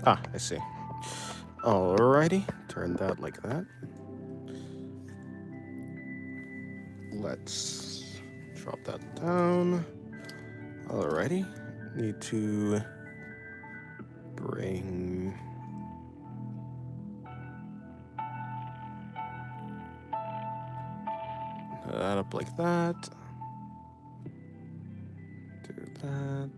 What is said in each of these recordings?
Ah, I see. Alrighty, turn that like that. Let's drop that down. Alrighty, need to bring that up like that. Do that.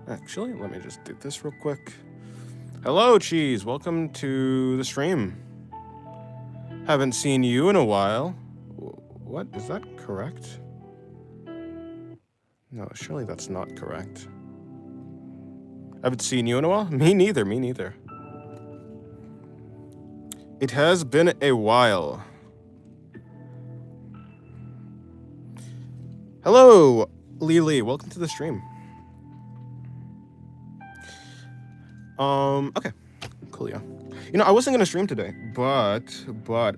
Actually, let me just do this real quick. Hello, Cheese. Welcome to the stream. Haven't seen you in a while. What? Is that correct? No, surely that's not correct. Haven't seen you in a while? Me neither, me neither. It has been a while. Hello, Lily. Welcome to the stream. Okay. Coolio. You know, I wasn't gonna stream today, but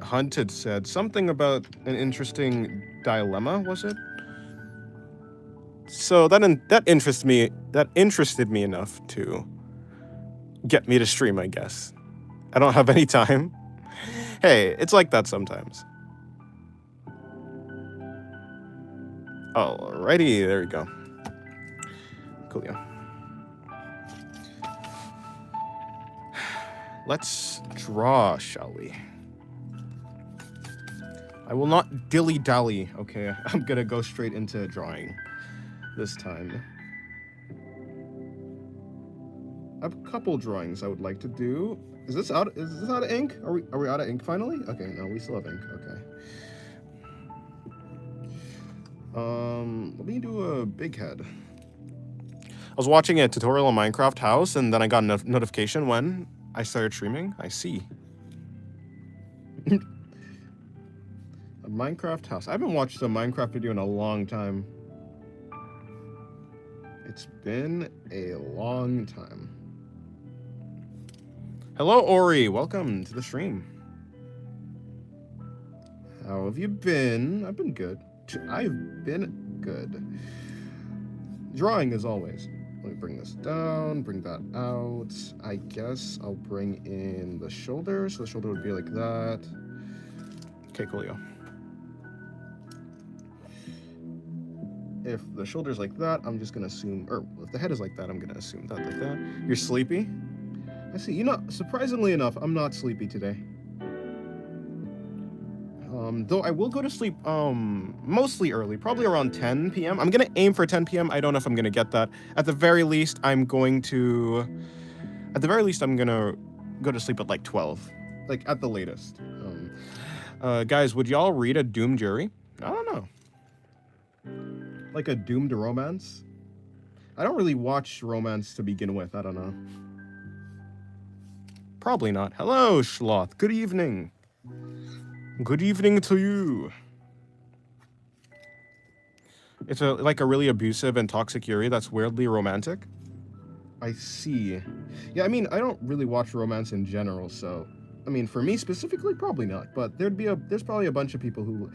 Hunted said something about an interesting dilemma, was it? So that interested me enough to get me to stream, I guess. I don't have any time. Hey, it's like that sometimes. Alrighty, there we go. Coolio. Let's draw, shall we? I will not dilly-dally, okay? I'm gonna go straight into drawing this time. I have a couple drawings I would like to do. Is this out of ink? Are we out of ink finally? Okay, no, we still have ink, okay. Let me do a big head. I was watching a tutorial on Minecraft House, and then I got a notification when I started streaming. I see. A Minecraft House. I haven't watched a Minecraft video in a long time. It's been a long time. Hello, Ori. Welcome to the stream. How have you been? I've been good. I've been good. Drawing as always. Let me bring this down, bring that out. I guess I'll bring in the shoulder. So the shoulder would be like that. Okay, coolio. If the shoulder's like that, I'm just gonna assume, or if the head is like that, I'm gonna assume that like that. You're sleepy? I see. You know, surprisingly enough, I'm not sleepy today. Though I will go to sleep mostly early, probably around 10 p.m. I'm gonna aim for 10 p.m. I don't know if I'm gonna get that. At the very least, I'm gonna go to sleep at like 12, like at the latest. Guys, would y'all read a Doom Jury? I don't know. Like a doomed romance? I don't really watch romance to begin with. I don't know. Probably not. Hello, Schloth. Good evening. Good evening to you. It's like a really abusive and toxic Yuri that's weirdly romantic. I see. Yeah, I mean, I don't really watch romance in general, so I mean, for me specifically, probably not. But there's probably a bunch of people who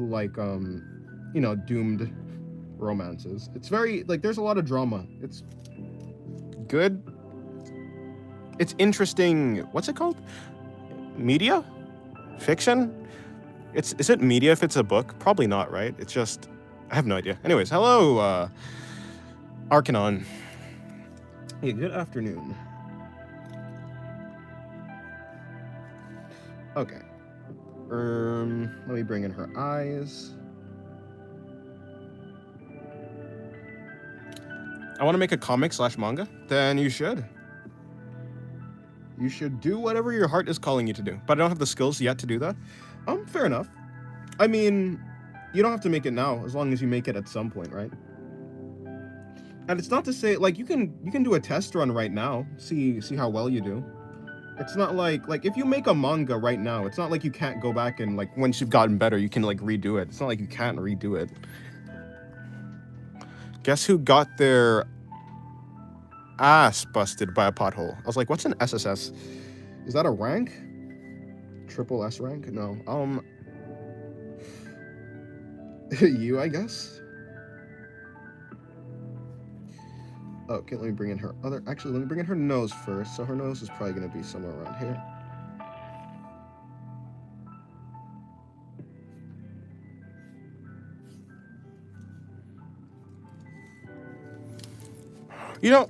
like you know, doomed romances. It's very like there's a lot of drama. It's good. It's interesting. What's it called? Media? Fiction? Is it media if it's a book? Probably not, right? It's just I have no idea. Anyways, hello, Arcanon. Hey, good afternoon. Okay. Let me bring in her eyes. I want to make a comic / manga. Then you should. You should do whatever your heart is calling you to do. But I don't have the skills yet to do that. Fair enough. I mean, you don't have to make it now, as long as you make it at some point, right? And it's not to say, like, you can do a test run right now, see how well you do. It's not like if you make a manga right now, it's not like you can't go back and like once you've gotten better, you can like redo it. It's not like you can't redo it. Guess who got their ass busted by a pothole? I was like, what's an SSS? Is that a rank? Triple S rank? No. You, I guess. Okay, let me bring in her other... Actually, let me bring in her nose first. So her nose is probably going to be somewhere around here. You know,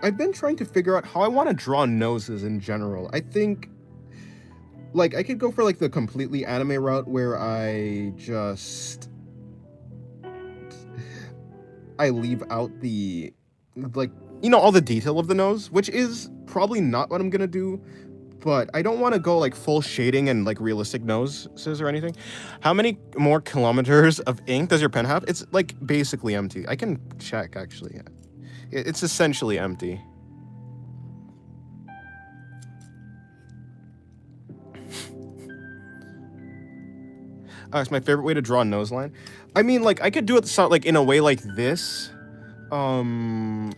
I've been trying to figure out how I want to draw noses in general. I think, like, I could go for, like, the completely anime route where I just... I leave out the, like, you know, all the detail of the nose, which is probably not what I'm gonna do, but I don't want to go, like, full shading and, like, realistic noses or anything. How many more kilometers of ink does your pen have? It's, like, basically empty. I can check, actually. It's essentially empty. It's my favorite way to draw a nose line. I mean, like, I could do it like in a way like this. Something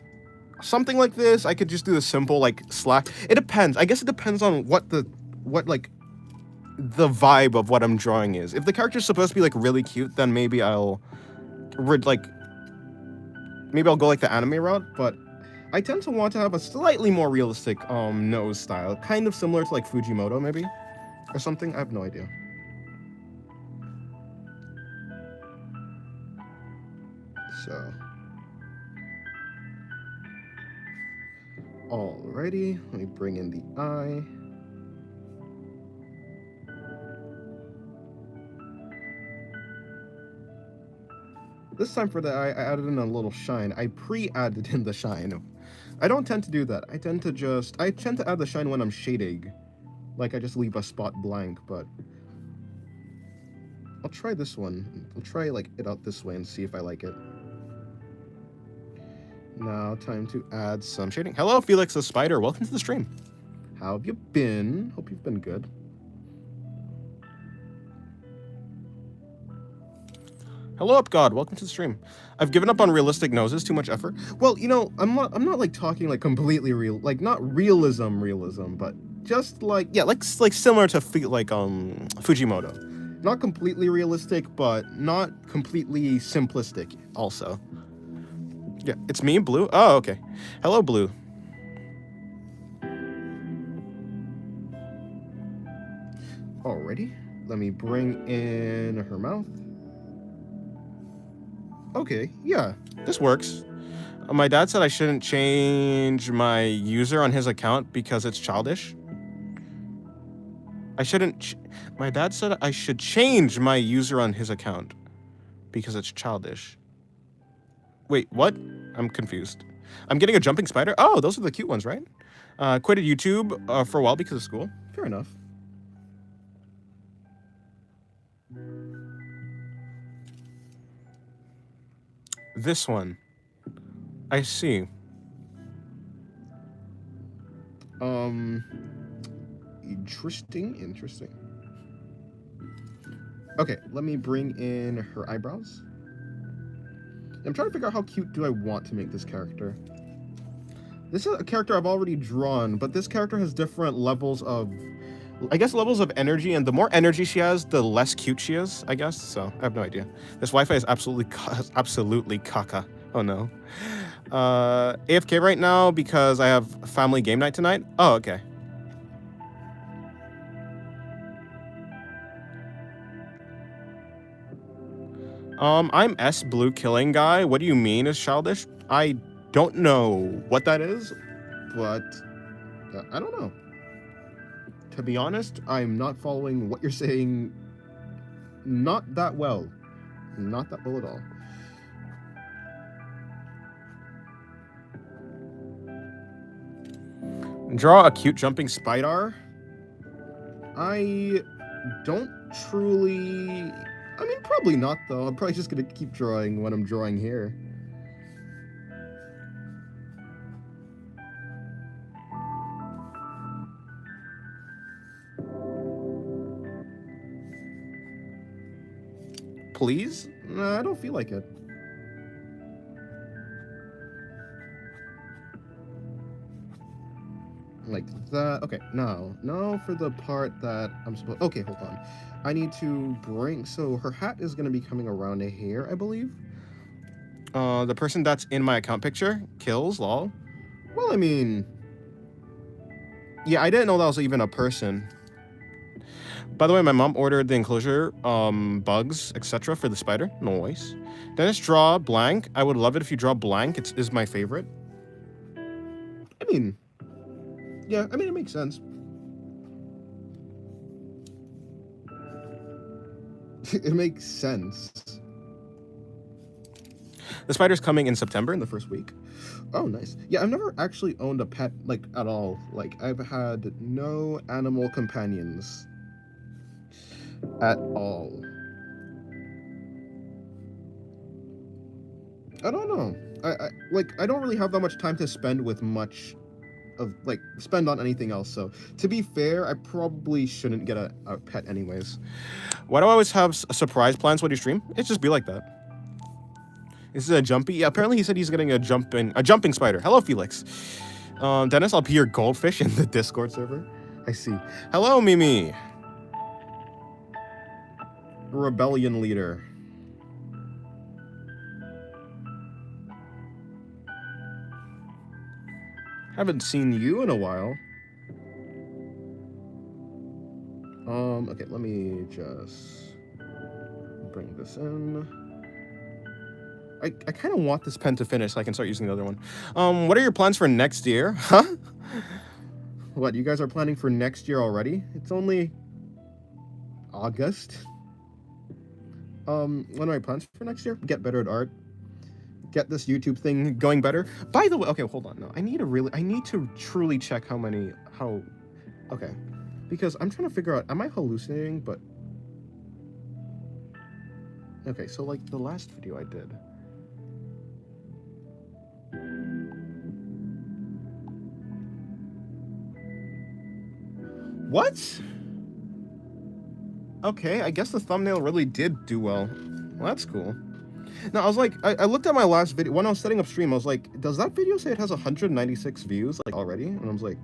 like this. I could just do a simple, like, slash. It depends. I guess it depends on what the vibe of what I'm drawing is. If the character's supposed to be, like, really cute, then maybe I'll go like the anime route, but I tend to want to have a slightly more realistic nose style, kind of similar to, like, Fujimoto maybe or something. I have no idea. So, alrighty, let me bring in the eye. This time for the eye, I added in a little shine. I pre-added in the shine. I don't tend to do that. I tend to add the shine when I'm shading. Like, I just leave a spot blank, but I'll try this one. I'll try, like, it out this way and see if I like it. Now, time to add some shading. Hello, Felix the Spider. Welcome to the stream. How have you been? Hope you've been good. Hello, UpGod. Welcome to the stream. I've given up on realistic noses. Too much effort. Well, you know, I'm not like talking like completely real, like not realism, but just like, yeah, like similar to Fujimoto. Not completely realistic, but not completely simplistic also. Yeah, it's me, Blue. Oh, okay. Hello, Blue. Alrighty. Let me bring in her mouth. Okay, yeah, this works. My dad said I shouldn't change my user on his account because it's childish. My dad said I should change my user on his account because it's childish. Wait, what? I'm confused. I'm getting a jumping spider? Oh, those are the cute ones, right? Quitted YouTube for a while because of school. Fair enough. This one. I see. Interesting. Okay, let me bring in her eyebrows. I'm trying to figure out how cute do I want to make this character. This is a character I've already drawn, but this character has different levels of, I guess, levels of energy, and the more energy she has, the less cute she is, I guess, so I have no idea. This Wi-Fi is absolutely caca. Oh no. AFK right now because I have family game night tonight. Oh, okay. I'm S Blue Killing Guy. What do you mean is childish? I don't know what that is, but I don't know. To be honest, I'm not following what you're saying. Not that well. Not that well at all. Draw a cute jumping spider. I don't truly... I mean, probably not, though. I'm probably just gonna keep drawing what I'm drawing here. Please? No, I don't feel like it. Like that. Okay, now for the part that I'm supposed... Okay, hold on. I need to bring... So her hat is going to be coming around here, I believe. The person that's in my account picture kills, lol. Well, I mean, yeah, I didn't know that was even a person. By the way, my mom ordered the enclosure, bugs, etc. for the spider. Nice. Dennis, draw blank. I would love it if you draw blank. Is my favorite. I mean, yeah, I mean, it makes sense. It makes sense. The spider's coming in September in the first week. Oh, nice. Yeah, I've never actually owned a pet, like, at all. Like, I've had no animal companions at all. I don't know. I don't really have that much time to spend with much of, like, spend on anything else. So, to be fair, I probably shouldn't get a pet anyways. Why do I always have surprise plans when you stream? It just be like that. This is a jumpy. Yeah, apparently he said he's getting a jumping spider. Hello, Felix. Dennis, I'll be your goldfish in the Discord server. I see. Hello, Mimi. Rebellion leader. Haven't seen you in a while. Okay, let me just bring this in. I kind of want this pen to finish so I can start using the other one. What are your plans for next year? Huh? What, you guys are planning for next year already? It's only August. What are my plans for next year? Get better at art. Get this YouTube thing going better. By the way, okay, hold on. No, I need to truly check okay. Because I'm trying to figure out, am I hallucinating? But okay, so like the last video I did. What? Okay, I guess the thumbnail really did do well. Well, that's cool. Now, I was like, I looked at my last video, when I was setting up stream, I was like, does that video say it has 196 views, like, already? And I was like,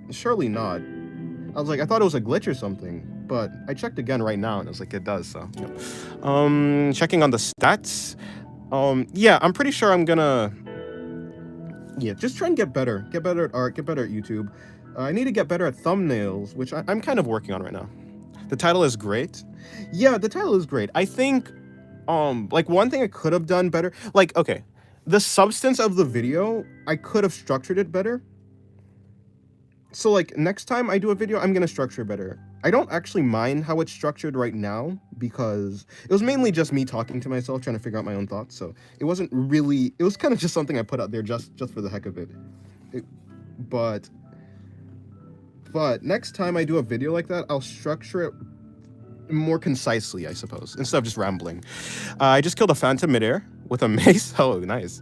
surely not. I was like, I thought it was a glitch or something, but I checked again right now, and it was like, it does, so, yeah. Checking on the stats. Yeah, I'm pretty sure I'm gonna, yeah, just try and get better at art, get better at YouTube. I need to get better at thumbnails, which I'm kind of working on right now. The title is great. Yeah, the title is great. I think, like, one thing I could have done better, like, okay, the substance of the video, I could have structured it better. So, like, next time I do a video, I'm gonna structure it better. I don't actually mind how it's structured right now, because it was mainly just me talking to myself, trying to figure out my own thoughts, so it wasn't really, it was kind of just something I put out there just for the heck of it. But next time I do a video like that, I'll structure it more concisely, I suppose, instead of just rambling. I just killed a phantom midair with a mace. Oh, nice.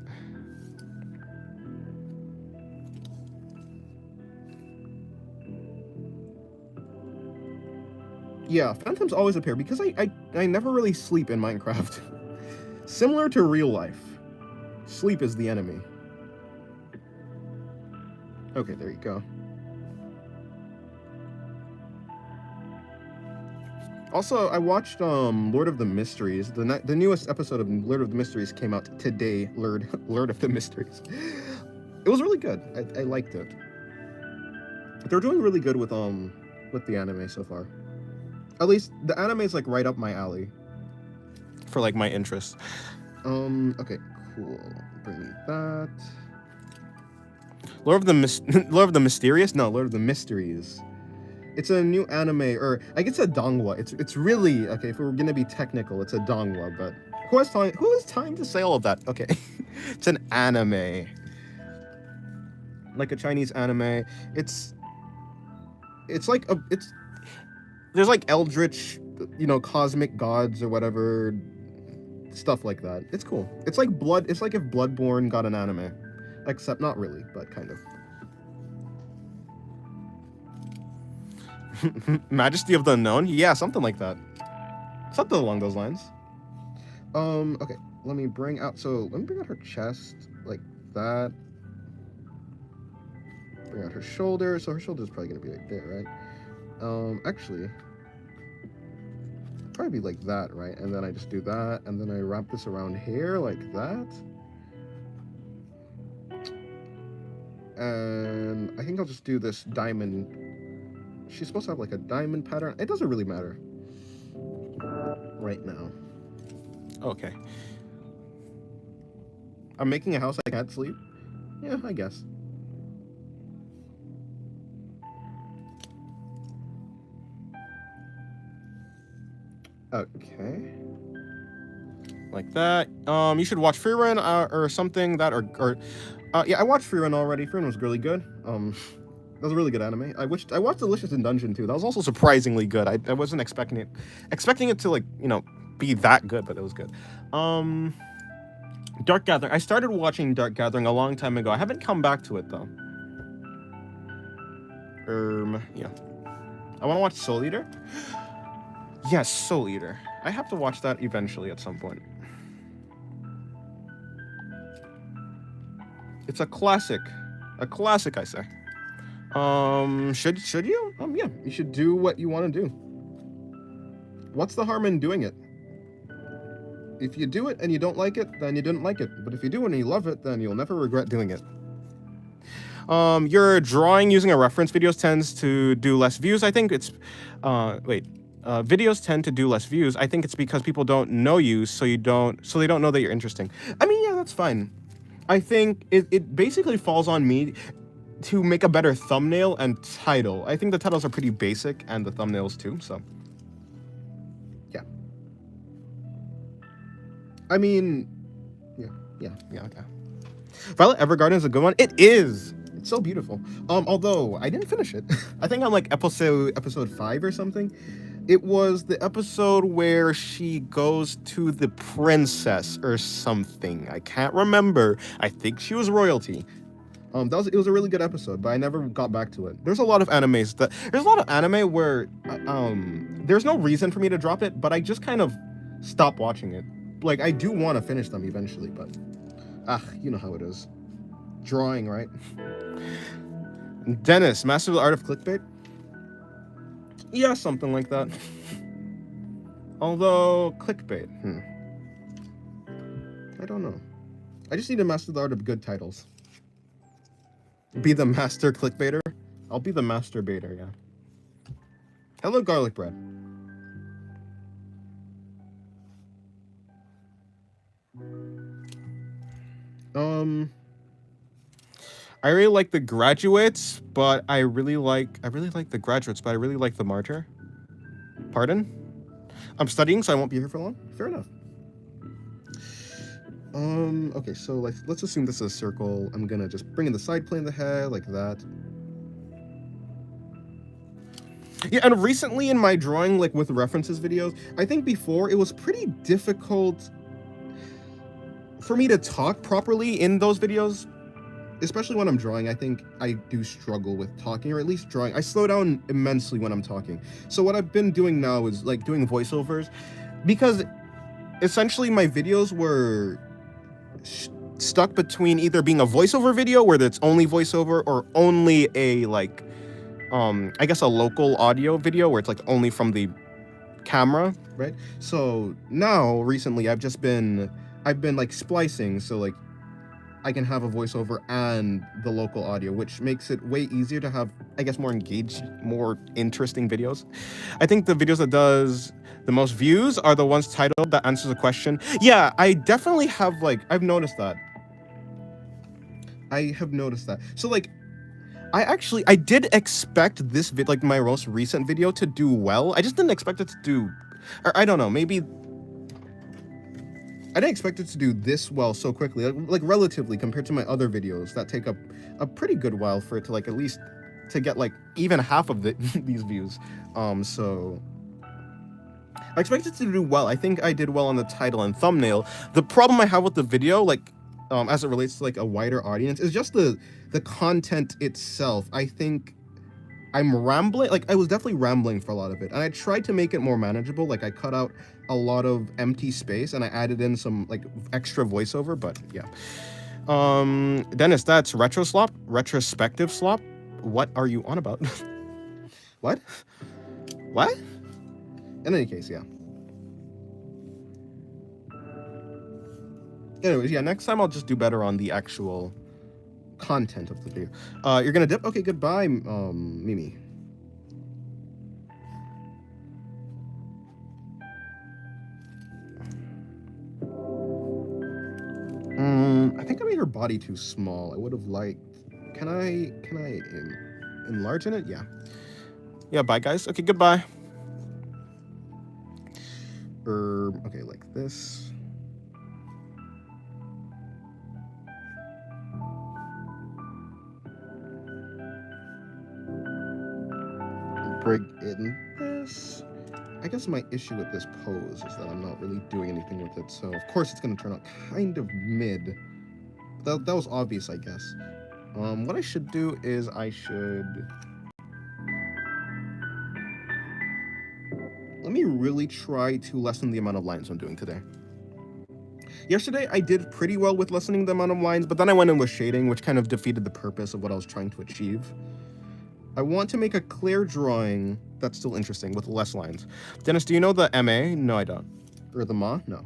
Yeah, phantoms always appear because I never really sleep in Minecraft. Similar to real life, sleep is the enemy. Okay, there you go. Also, I watched Lord of the Mysteries. The newest episode of Lord of the Mysteries came out today. Lord of the Mysteries. It was really good. I liked it. They're doing really good with the anime so far. At least the anime is like right up my alley. For like my interests. Okay, cool. Bring me that. Lord of the Mysterious? No, Lord of the Mysteries. It's a new anime, or I guess a donghua. It's really, okay, if we're gonna be technical, it's a donghua, but who has time to say all of that? Okay. It's an anime. Like a Chinese anime. It's like there's like eldritch, cosmic gods or whatever, stuff like that. It's cool. It's like it's like if Bloodborne got an anime. Except not really, but kind of. Majesty of the Unknown? Yeah, something like that. Something along those lines. Okay, let me bring out her chest, like that. Bring out her shoulder, so her shoulder's probably gonna be like there, right? Actually, probably be like that, right? And then I just do that, and then I wrap this around here like that. And I think I'll just do this diamond. She's supposed to have like a diamond pattern. It doesn't really matter right now. Okay. I'm making a house I can't sleep. Yeah, I guess. Okay. Like that. You should watch Frieren or something that yeah, I watched Frieren already. Frieren was really good. That was a really good anime. I watched Delicious in Dungeon too. That was also surprisingly good. I wasn't expecting it to like, you know, be that good, but it was good. Dark Gathering. I started watching Dark Gathering a long time ago. I haven't come back to it though. Yeah. I want to watch Soul Eater. Yes, Soul Eater. I have to watch that eventually at some point. It's a classic. A classic, I say. Should you? Yeah, you should do what you want to do. What's the harm in doing it? If you do it and you don't like it, then you didn't like it. But if you do it and you love it, then you'll never regret doing it. Your drawing using a reference videos tends to do less views. I think it's, videos tend to do less views. I think it's because people don't know you, so they don't know that you're interesting. I mean, yeah, that's fine. I think it basically falls on me to make a better thumbnail and title. I think the titles are pretty basic, and the thumbnails too, so. Yeah. I mean, yeah, okay. Violet Evergarden is a good one. It is! It's so beautiful. Although, I didn't finish it. I think I'm like episode 5 or something. It was the episode where she goes to the princess or something. I can't remember. I think she was royalty. It was a really good episode, but I never got back to it. There's a lot of anime where there's no reason for me to drop it, but I just kind of stop watching it. Like, I do want to finish them eventually, but you know how it is. Drawing, right? Dennis, Master of the Art of Clickbait? Yeah, something like that. Although, clickbait, I don't know. I just need to master the art of good titles. Be the master clickbaiter? I'll be the master baiter, yeah. Hello, garlic bread. I really like The Graduates, but I really like The Graduates, but I really like The Martyr. Pardon? I'm studying, so I won't be here for long. Fair enough. Okay, so let's assume this is a circle. I'm gonna just bring in the side plane of the head like that. Yeah, and recently in my drawing, like with references videos, I think before it was pretty difficult for me to talk properly in those videos. Especially when I'm drawing, I think I do struggle with talking, or at least drawing. I slow down immensely when I'm talking. So what I've been doing now is like doing voiceovers, because essentially my videos were stuck between either being a voiceover video where it's only voiceover, or only a like, I guess a local audio video where it's like only from the camera, right? So now recently I've been like splicing, so like I can have a voiceover and the local audio, which makes it way easier to have, I guess, more engaged, more interesting videos. I think the videos that does the most views are the ones titled that answers a question. Yeah, I definitely have, like, I've noticed that. I have noticed that. So, like, I did expect this like my most recent video to do well. I just didn't expect it to do, or I don't know, maybe I didn't expect it to do this well so quickly, like relatively compared to my other videos that take up a pretty good while for it to like at least to get like even half of these views. So I expected to do well. I think I did well on the title and thumbnail. The problem I have with the video, like as it relates to like a wider audience, is just the content itself. I think I'm rambling, like I was definitely rambling for a lot of it, and I tried to make it more manageable. Like I cut out a lot of empty space and I added in some like extra voiceover, but yeah. Dennis, that's retrospective slop. What are you on about? What? In any case, yeah. Anyways, yeah, next time I'll just do better on the actual content of the video. You're gonna dip? Okay, goodbye, Mimi. I think I made her body too small. I would have liked... Can I enlarge it? Yeah. Yeah, bye, guys. Okay, goodbye. Okay, like this. Bring in this. I guess my issue with this pose is that I'm not really doing anything with it, so of course it's going to turn out kind of mid. That was obvious, I guess. What I should do is I should... Let me really try to lessen the amount of lines I'm doing today. Yesterday, I did pretty well with lessening the amount of lines, but then I went in with shading, which kind of defeated the purpose of what I was trying to achieve. I want to make a clear drawing that's still interesting with less lines. Dennis, do you know the MA? No, I don't. Or the Ma? No.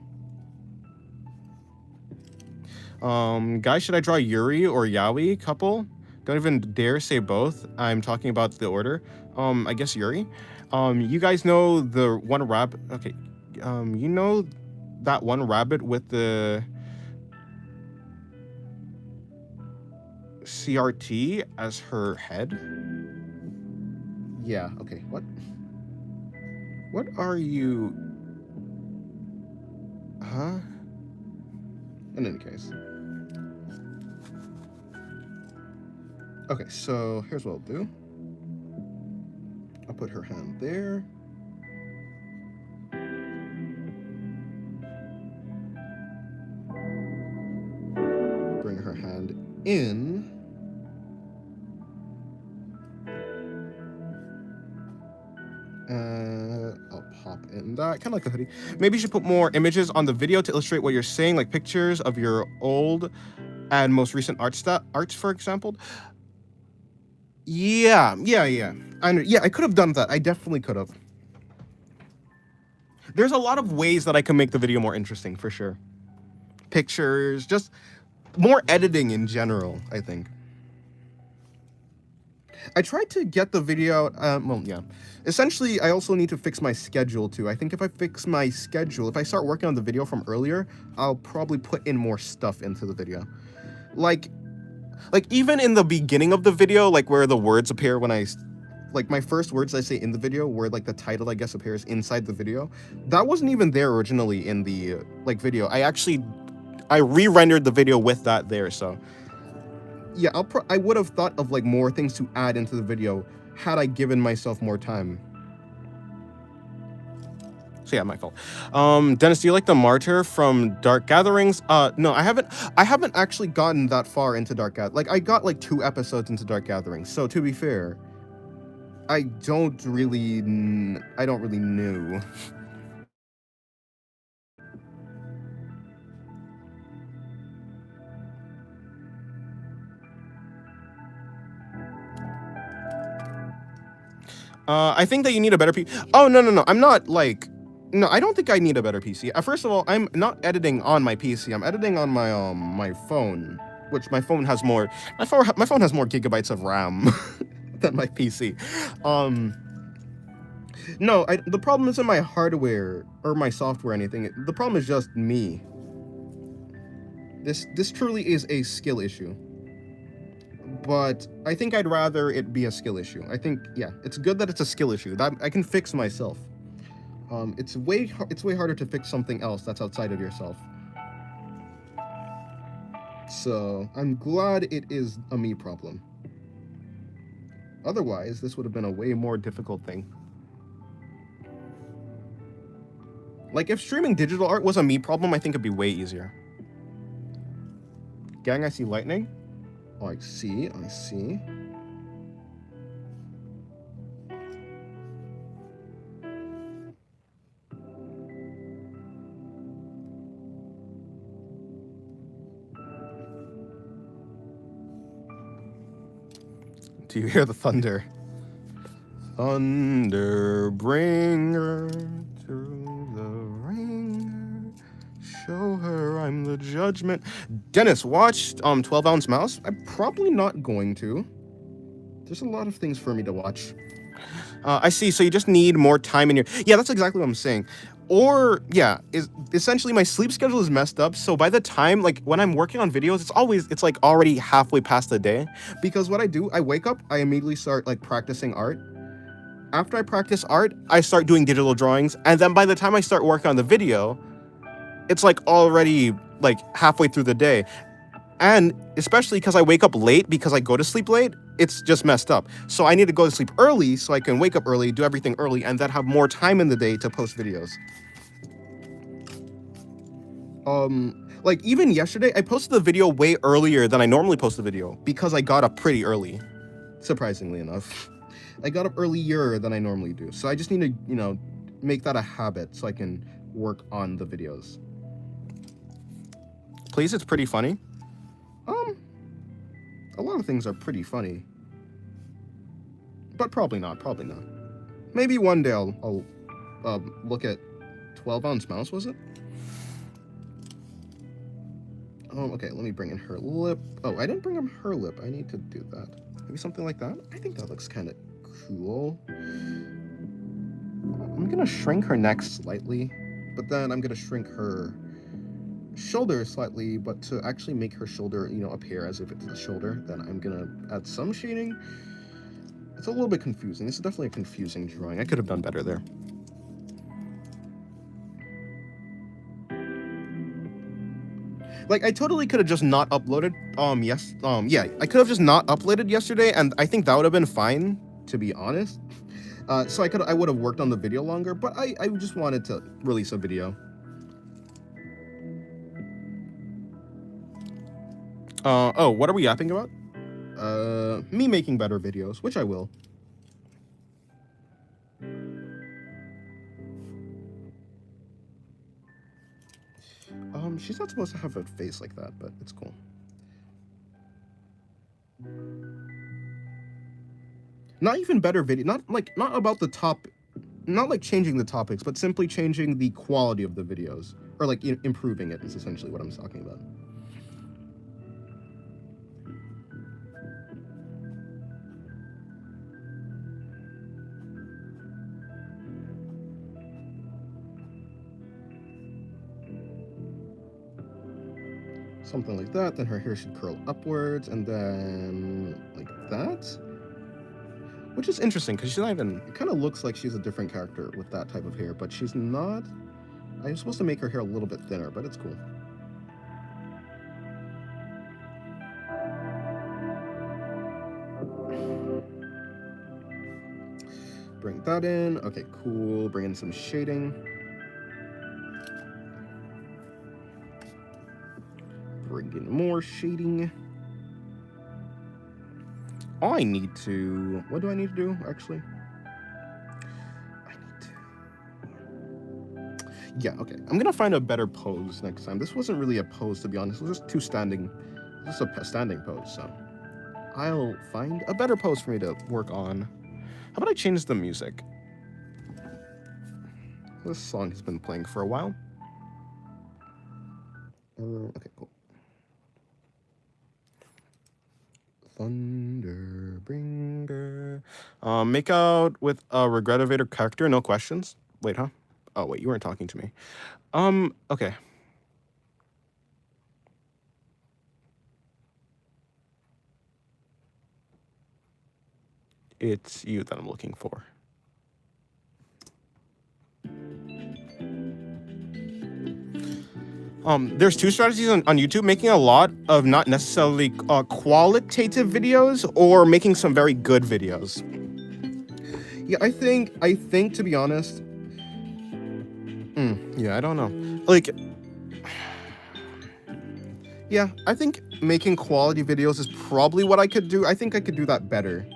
Guys, should I draw Yuri or Yaoi couple? Don't even dare say both. I'm talking about the order. I guess Yuri. You guys know the one rabbit. Okay. You know that one rabbit with the CRT as her head? Yeah, okay. What are you? Huh? In any case. Okay, so here's what I'll do. I'll put her hand there. Bring her hand in. I'll pop in that, kind of like the hoodie. Maybe you should put more images on the video to illustrate what you're saying, like pictures of your old and most recent arts, for example. Yeah. I could have done that. I definitely could have. There's a lot of ways that I can make the video more interesting, for sure. Pictures, just more editing in general, I think. I tried to get the video out, well, yeah. Essentially, I also need to fix my schedule, too. I think if I fix my schedule, if I start working on the video from earlier, I'll probably put in more stuff into the video. Like even in the beginning of the video, like, where the words appear when like, my first words I say in the video, where, like, the title, I guess, appears inside the video, that wasn't even there originally in the, like, video. I re-rendered the video with that there, so... Yeah, I would have thought of, like, more things to add into the video had I given myself more time. So yeah, my fault. Dennis, do you like the Martyr from Dark Gatherings? No, I haven't actually gotten that far into Dark Gatherings. Like, I got, like, 2 episodes into Dark Gatherings, so to be fair, I don't really know. I think that you need a better PC. Oh, no. I'm not, like... No, I don't think I need a better PC. First of all, I'm not editing on my PC. I'm editing on my, my phone. Which my phone has more... My phone has more gigabytes of RAM than my PC. No, the problem isn't my hardware or my software or anything. The problem is just me. This truly is a skill issue. But I think I'd rather it be a skill issue. I think, yeah, it's good that it's a skill issue. That I can fix myself. It's way harder to fix something else that's outside of yourself. So I'm glad it is a me problem. Otherwise, this would have been a way more difficult thing. Like, if streaming digital art was a me problem, I think it'd be way easier. Gang, I see lightning. Oh, I see. Do you hear the thunder? Thunder bringer to the ringer, Show her I'm the judgment. Dennis, watched 12 Ounce Mouse? I'm probably not going to. There's a lot of things for me to watch. I see. So you just need more time in your... Yeah, that's exactly what I'm saying. Or, yeah, essentially my sleep schedule is messed up. So by the time, like, when I'm working on videos, it's like already halfway past the day. Because what I do, I wake up, I immediately start, like, practicing art. After I practice art, I start doing digital drawings. And then by the time I start working on the video, it's, like, already, like, halfway through the day. And especially because I wake up late because I go to sleep late, it's just messed up. So I need to go to sleep early so I can wake up early, do everything early, and then have more time in the day to post videos. Like even yesterday, I posted the video way earlier than I normally post the video because I got up pretty early, surprisingly enough. I got up earlier than I normally do. So I just need to, you know, make that a habit so I can work on the videos. Please, it's pretty funny. A lot of things are pretty funny. But probably not, probably not. Maybe one day I'll look at 12 Ounce Mouse, was it? Oh, okay, let me bring in her lip. Oh, I didn't bring up her lip. I need to do that. Maybe something like that? I think that looks kind of cool. I'm gonna shrink her neck slightly, but then I'm gonna shrink her shoulder slightly, but to actually make her shoulder, you know, appear as if it's a shoulder, then I'm gonna add some shading. It's a little bit confusing. This is definitely a confusing drawing. I could have done better there. Like, I totally could have just not uploaded, yeah, I could have just not uploaded yesterday, and I think that would have been fine, to be honest. So I would have worked on the video longer, but I just wanted to release a video. Oh, what are we yapping about? Me making better videos, which I will. She's not supposed to have a face like that, but it's cool. Not even better video, not about the not like changing the topics, but simply changing the quality of the videos, or like improving it is essentially what I'm talking about. Something like that, then her hair should curl upwards, and then like that. Which is interesting, because she's not even... It kind of looks like she's a different character with that type of hair, but she's not... I'm supposed to make her hair a little bit thinner, but it's cool. Bring that in. Okay, cool. Bring in some shading. Bring in more shading. I need to... What do I need to do, actually? I need to... Yeah, okay. I'm gonna find a better pose next time. This wasn't really a pose, to be honest. It was just just a standing pose, so... I'll find a better pose for me to work on. How about I change the music? This song has been playing for a while. Okay, cool. Thunderbringer. Make out with a Regretivator character, no questions. Wait, huh? Oh, wait, you weren't talking to me. Okay. It's you that I'm looking for. There's two strategies on YouTube: making a lot of not necessarily qualitative videos, or making some very good videos. Yeah, I think to be honest, yeah, I don't know. Like, yeah, I think making quality videos is probably what I could do. I think I could do that better.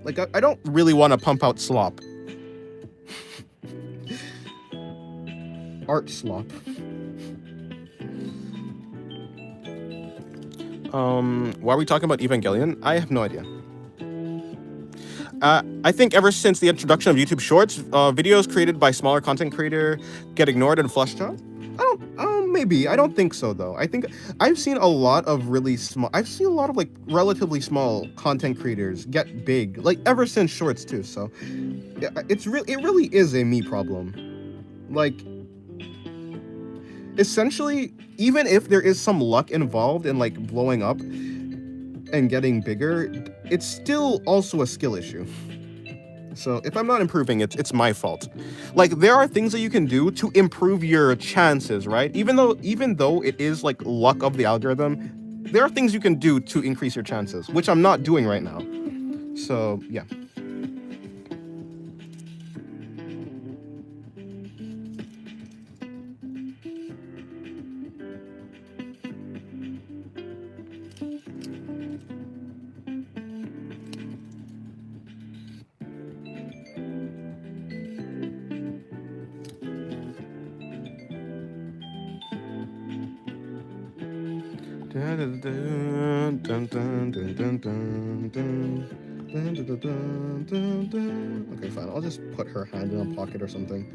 Like, I don't really want to pump out slop. Art slop. Why are we talking about Evangelion? I have no idea. I think ever since the introduction of YouTube Shorts, videos created by smaller content creator get ignored and flushed out. Maybe. I don't think so though. I think I've seen a lot of really small. I've seen a lot of like relatively small content creators get big, like ever since Shorts too. So, yeah, it really is a me problem. Like, essentially, even if there is some luck involved in like blowing up and getting bigger, it's still also a skill issue. So if I'm not improving, it's my fault. Like, there are things that you can do to improve your chances, right? Even though it is like luck of the algorithm, there are things you can do to increase your chances, which I'm not doing right now. So yeah. Okay, fine. I'll just put her hand in a pocket or something.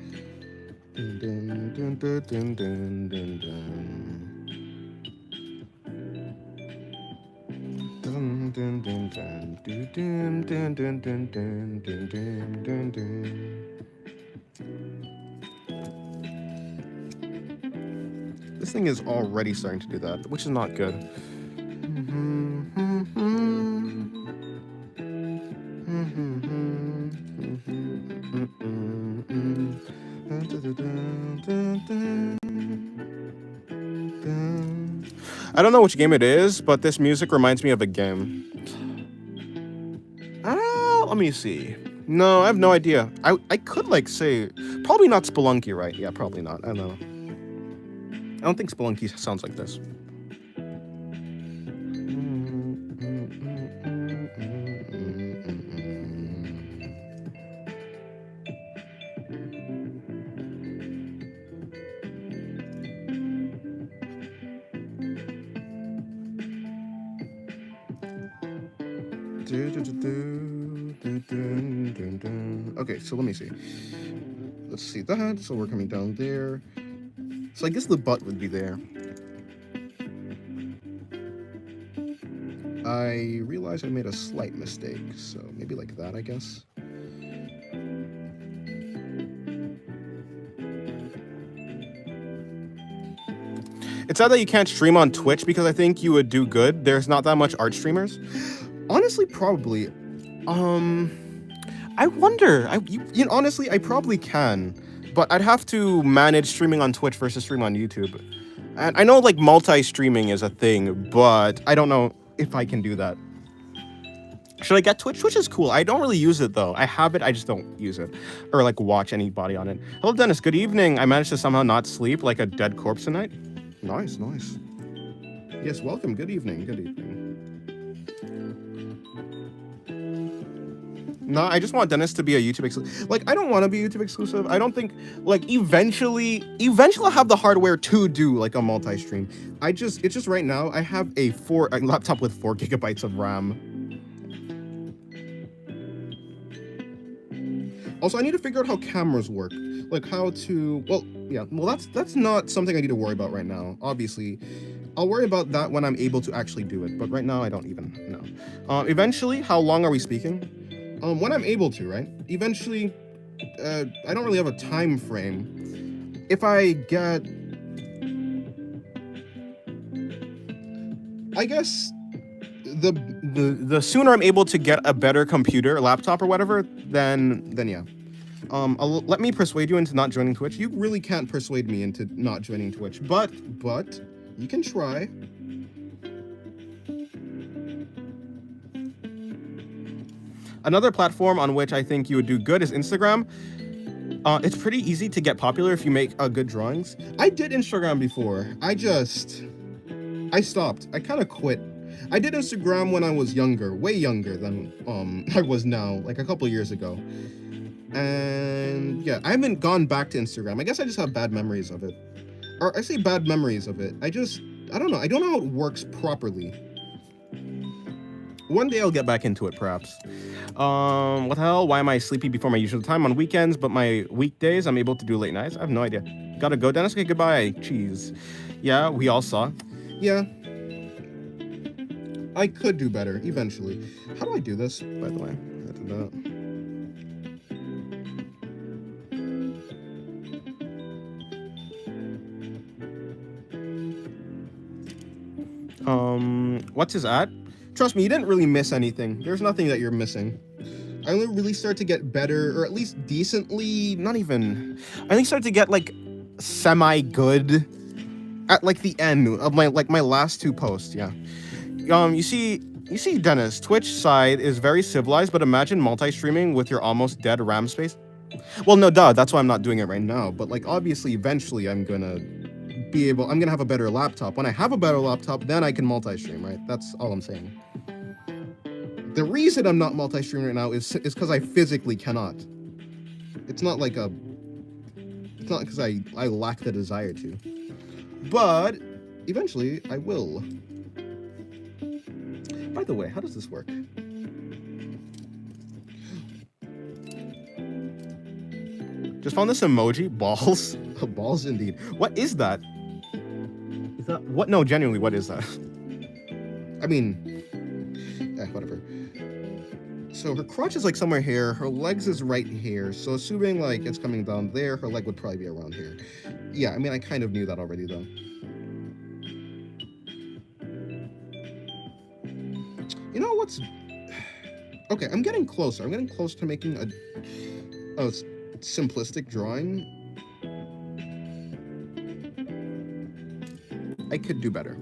This thing is already starting to do that, which is not good. I don't know which game it is, but this music reminds me of a game. Let me see. No, I have no idea. I could like say probably not Spelunky, right? Yeah, probably not. I don't know. I don't think Spelunky sounds like this. Okay, so let me see. Let's see that. So we're coming down there. So I guess the butt would be there. I realized I made a slight mistake, so maybe like that, I guess. It's sad that you can't stream on Twitch because I think you would do good. There's not that much art streamers. Honestly, probably. I wonder. Honestly, I probably can, but I'd have to manage streaming on Twitch versus streaming on YouTube. And I know like multi-streaming is a thing, but I don't know if I can do that. Should I get Twitch? Twitch is cool. I don't really use it though. I have it, I just don't use it or like watch anybody on it. Hello, Dennis. Good evening. I managed to somehow not sleep like a dead corpse tonight. Nice, nice. Yes, welcome. Good evening. Good evening. No, I just want Dennis to be a YouTube exclusive. Like, I don't want to be YouTube exclusive. I don't think, like, eventually I'll have the hardware to do, like, a multi-stream. It's just right now, I have a laptop with 4 gigabytes of RAM. Also, I need to figure out how cameras work. Like, how to, well, yeah, well, that's not something I need to worry about right now, obviously. I'll worry about that when I'm able to actually do it, but right now I don't even know. Eventually, how long are we speaking? When I'm able to, right? Eventually, I don't really have a time frame. If I get, I guess, the sooner I'm able to get a better computer, laptop, or whatever, then yeah. Let me persuade you into not joining Twitch. You really can't persuade me into not joining Twitch, but you can try. Another platform on which I think you would do good is Instagram. It's pretty easy to get popular if you make good drawings. I did Instagram before. I stopped. I kind of quit. I did Instagram when I was younger, way younger than I was now, like a couple years ago. And yeah, I haven't gone back to Instagram. I guess I just have bad memories of it. Or I say bad memories of it. I don't know. I don't know how it works properly. One day I'll get back into it, perhaps. What the hell? Why am I sleepy before my usual time on weekends, but my weekdays I'm able to do late nights? I have no idea. Gotta go, Dennis. Okay, goodbye. Cheese. Yeah, we all saw. Yeah. I could do better, eventually. How do I do this, by the way? What's his at? Trust me, you didn't really miss anything. There's nothing that you're missing. I only really start to get better, or at least decently, not even... I only start to get, like, semi-good at, like, the end of my last 2 posts, yeah. You see, Dennis, Twitch side is very civilized, but imagine multi-streaming with your almost dead RAM space. Well, no, duh, that's why I'm not doing it right now, but, like, obviously, eventually, I'm gonna have a better laptop. When I have a better laptop, then I can multi-stream, right? That's all I'm saying. The reason I'm not multi-streaming right now is because I physically cannot. It's not like it's not because I lack the desire to. But eventually I will. By the way, how does this work? Just found this emoji. Balls. Balls indeed. What is that? Is that what? No, genuinely, what is that? I mean, whatever. So her crotch is like somewhere here. Her legs is right here. So assuming like it's coming down there, her leg would probably be around here. Yeah, I mean, I kind of knew that already though. You know what's... Okay, I'm getting closer. I'm getting close to making a simplistic drawing. I could do better.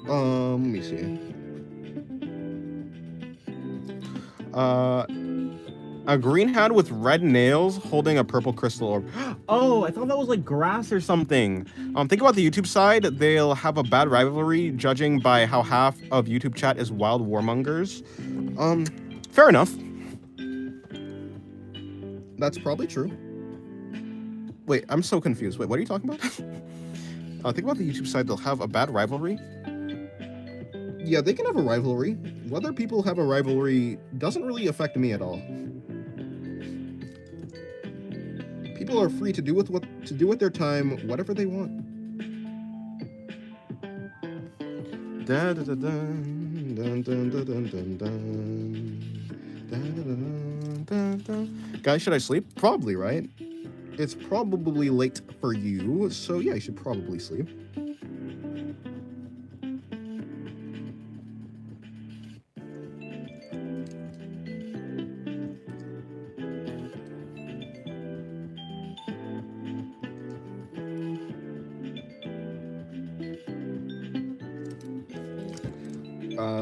Let me see. A green hat with red nails holding a purple crystal orb. Oh, I thought that was like grass or something. Think about the YouTube side. They'll have a bad rivalry judging by how half of YouTube chat is wild warmongers. Fair enough. That's probably true. Wait, I'm so confused. Wait, what are you talking about? Think about the YouTube side. They'll have a bad rivalry. Yeah, they can have a rivalry. Whether people have a rivalry doesn't really affect me at all. People are free to do with their time whatever they want. Da da da dun dun dun dun dun dun dun dun dun. Guys, should I sleep? Probably, right? It's probably late for you, so yeah, you should probably sleep.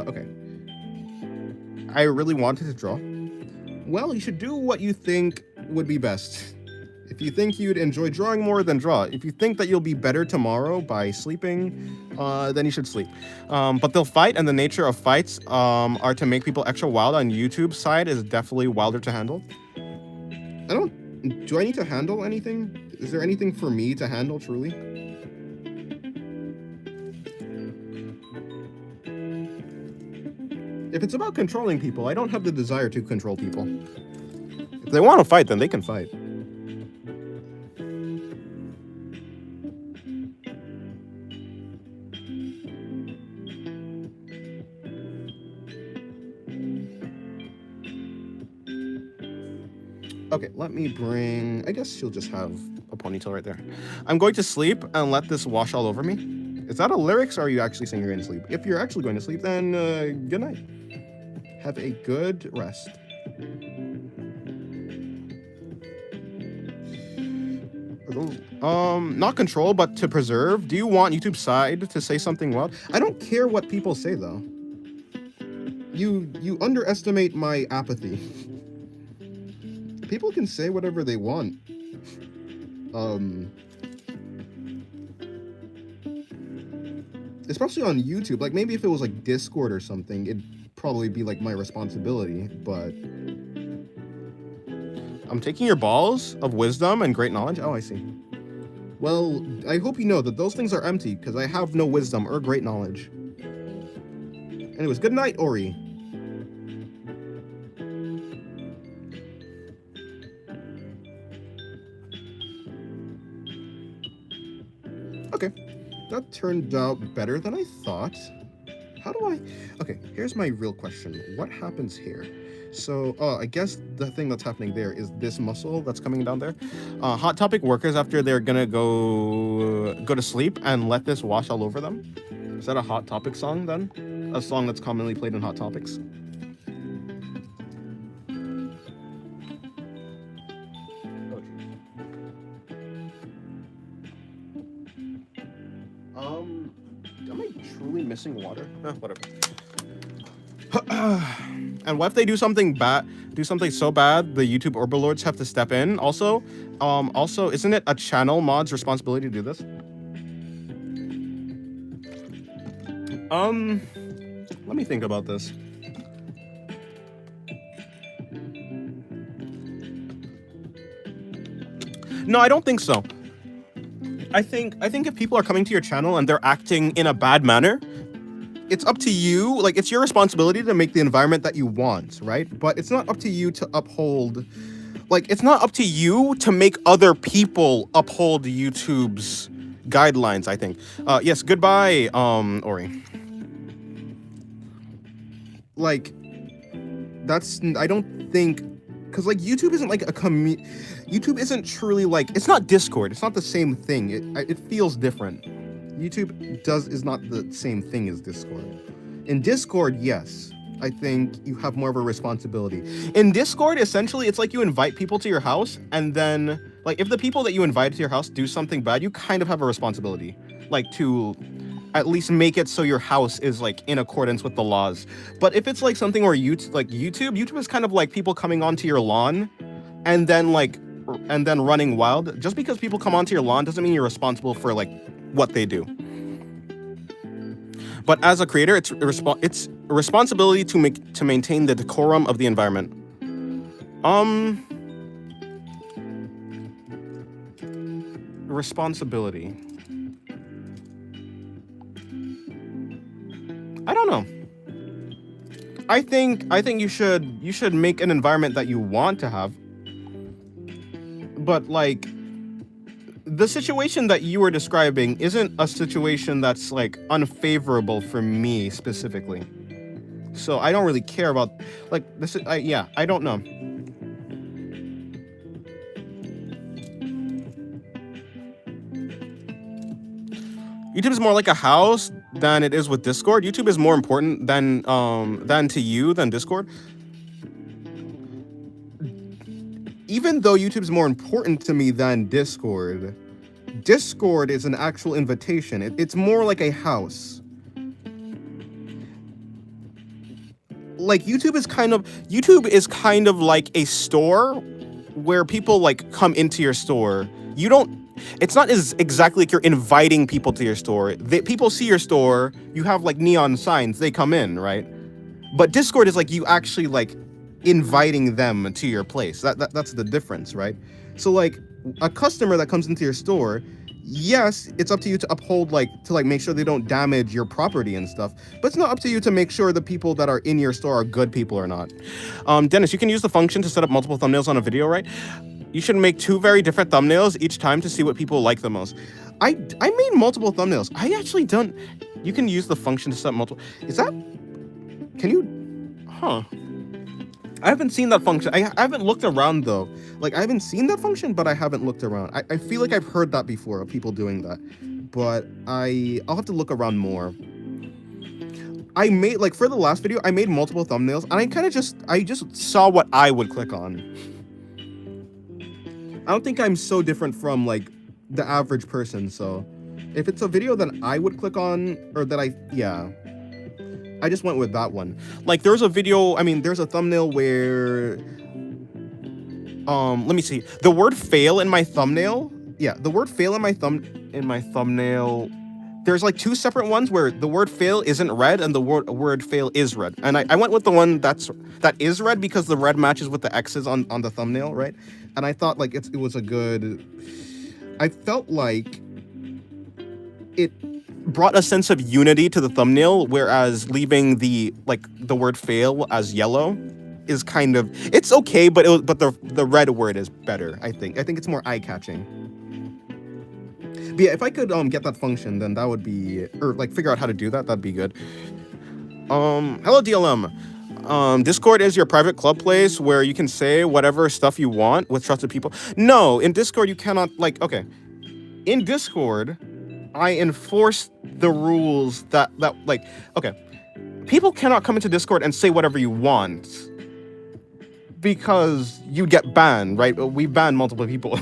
Okay. I really wanted to draw. Well, you should do what you think would be best. If you think you'd enjoy drawing more, then draw. If you think that you'll be better tomorrow by sleeping, then you should sleep. But they'll fight, and the nature of fights are to make people extra wild. On YouTube side is definitely wilder to handle. Do I need to handle anything? Is there anything for me to handle, truly? If it's about controlling people, I don't have the desire to control people. If they want to fight, then they can fight. Okay, let me bring... I guess she'll just have a ponytail right there. I'm going to sleep and let this wash all over me. Is that a lyrics, or are you actually saying you're going to sleep? If you're actually going to sleep, then good night. Have a good rest. Not control, but to preserve. Do you want YouTube side to say something wild? I don't care what people say, though. You underestimate my apathy. People can say whatever they want. Especially on YouTube. Like, maybe if it was like Discord or something, it'd probably be like my responsibility, but I'm taking your balls of wisdom and great knowledge. Oh, I see. Well, I hope you know that those things are empty, because I have no wisdom or great knowledge. Anyways, good night, Ori. Okay, that turned out better than I thought. How do I... Okay, here's my real question. What happens here? So, I guess the thing that's happening there is this muscle that's coming down there. Hot Topic workers, after they're gonna go to sleep and let this wash all over them. Is that a Hot Topic song then? A song that's commonly played in Hot Topics? Am I truly missing water? Whatever. And what if they do something bad? Do something so bad the YouTube overlords have to step in? Also, isn't it a channel mod's responsibility to do this? Let me think about this. No, I don't think so. I think if people are coming to your channel and they're acting in a bad manner, it's up to you. Like, it's your responsibility to make the environment that you want, right? But it's not up to you to uphold, like, it's not up to you to make other people uphold YouTube's guidelines, I think. Yes, goodbye, Ori. Like, that's, I don't think, because, like, YouTube isn't like a YouTube isn't truly like, it's not Discord. It's not the same thing. It feels different. YouTube is not the same thing as Discord. In Discord, yes, I think you have more of a responsibility. In Discord, essentially, it's like you invite people to your house, and then, like, if the people that you invite to your house do something bad, you kind of have a responsibility, like, to at least make it so your house is, like, in accordance with the laws. But if it's like something where YouTube is kind of like people coming onto your lawn and then running wild. Just because people come onto your lawn doesn't mean you're responsible for, like, what they do. But as a creator, it's a responsibility to maintain the decorum of the environment. Responsibility. I don't know. I think you should make an environment that you want to have. But, like, the situation that you were describing isn't a situation that's, like, unfavorable for me specifically. So I don't really care about, like, this. I don't know. YouTube is more like a house than it is with Discord. YouTube is more important than to you than Discord. Even though YouTube's more important to me than Discord, Discord is an actual invitation. It's more like a house. Like, YouTube is kind of like a store where people, like, come into your store. It's not exactly like you're inviting people to your store. People see your store, you have, like, neon signs, they come in, right? But Discord is like you actually, like, inviting them to your place. That's the difference, right? So, like, a customer that comes into your store, yes, it's up to you to uphold, like, to make sure they don't damage your property and stuff, but it's not up to you to make sure the people that are in your store are good people or not. Dennis, you can use the function to set up multiple thumbnails on a video, right? You should make 2 very different thumbnails each time to see what people like the most. I made multiple thumbnails. I actually don't. You can use the function to set multiple. Is that? Can you? Huh. I haven't seen that function. I haven't looked around, though. Like, I haven't seen that function, but I haven't looked around. I feel like I've heard that before, of people doing that. But I'll have to look around more. I made, like, for the last video, I made multiple thumbnails, and I just saw what I would click on. I don't think I'm so different from, like, the average person, so if it's a video that I would click on, or that I just went with that one. Like, there's a video, there's a thumbnail where, let me see. The word fail in my thumbnail, the word fail in my thumbnail, there's, like, 2 separate ones where the word fail isn't red and the word fail is red. And I went with the one that is red because the red matches with the X's on the thumbnail, right? And I thought, like, it was a good I felt like it brought a sense of unity to the thumbnail, whereas leaving the word fail as yellow is kind of, it's okay, but the red word is better. I think it's more eye catching. But yeah, if I could get that function, then that would be, or like figure out how to do that, that'd be good. Hello DLM. Discord is your private club place where you can say whatever stuff you want with trusted people. No, in Discord you cannot, like, okay. In Discord, I enforce the rules that like, okay. People cannot come into Discord and say whatever you want because you get banned, right? We ban multiple people.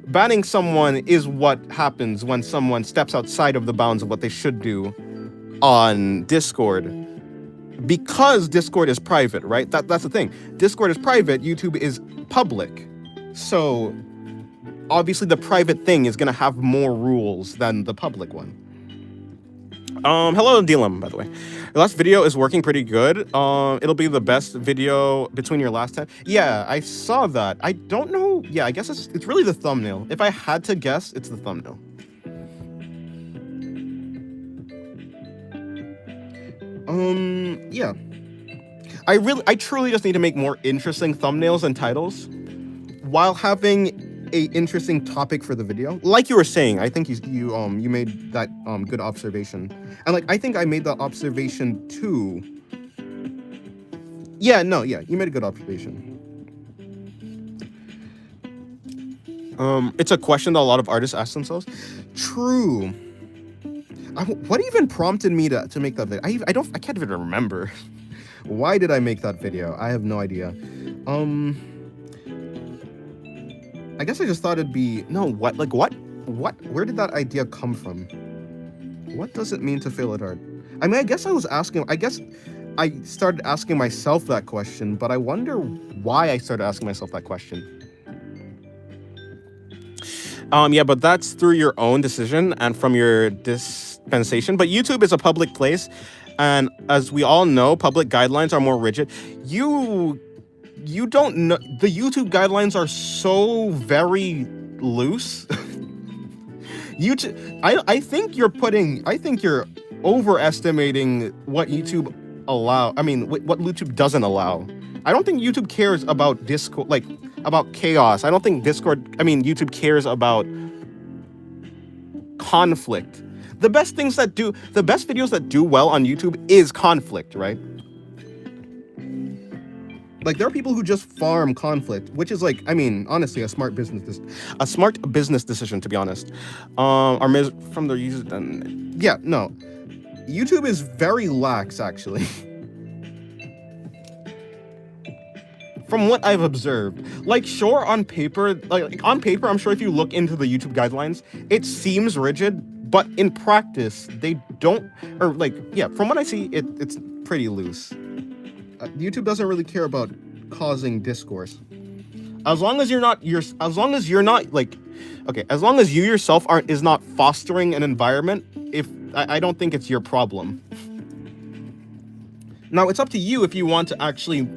Banning someone is what happens when someone steps outside of the bounds of what they should do on Discord. Because Discord is private, right? That's the thing. Discord is private, YouTube is public. So obviously the private thing is going to have more rules than the public one. Hello Dylan, by the way. Your last video is working pretty good. It'll be the best video between your last 10. Yeah, I saw that. I don't know. Yeah, I guess it's really the thumbnail. If I had to guess, it's the thumbnail. Yeah. I truly just need to make more interesting thumbnails and titles while having a interesting topic for the video. Like you were saying, I think you made that good observation. And like I think I made that observation too. Yeah, no, yeah, you made a good observation. It's a question that a lot of artists ask themselves. True. What even prompted me to make that video? I can't even remember. Why did I make that video? I have no idea. I guess I just thought it'd be, no, what, where did that idea come from? What does it mean to fail at art? I mean, I guess I started asking myself that question, but I wonder why I started asking myself that question. Yeah, but that's through your own decision and from your dispensation. But YouTube is a public place, and as we all know, public guidelines are more rigid. You don't know, the YouTube guidelines are so very loose. I think you're overestimating what YouTube what YouTube doesn't allow. I don't think YouTube cares about Discord, like about chaos. I don't think YouTube cares about conflict. The best videos that do well on YouTube is conflict, right? Like, there are people who just farm conflict, which is like, I mean, honestly, a smart business decision, to be honest. From the users, yeah, no, YouTube is very lax, actually. From what I've observed, like, sure, on paper, I'm sure if you look into the YouTube guidelines, it seems rigid, but in practice, they don't, or like, yeah, from what I see, it's pretty loose. YouTube doesn't really care about causing discourse. As long as you yourself is not fostering an environment, I don't think it's your problem. Now, it's up to you if you want to actually,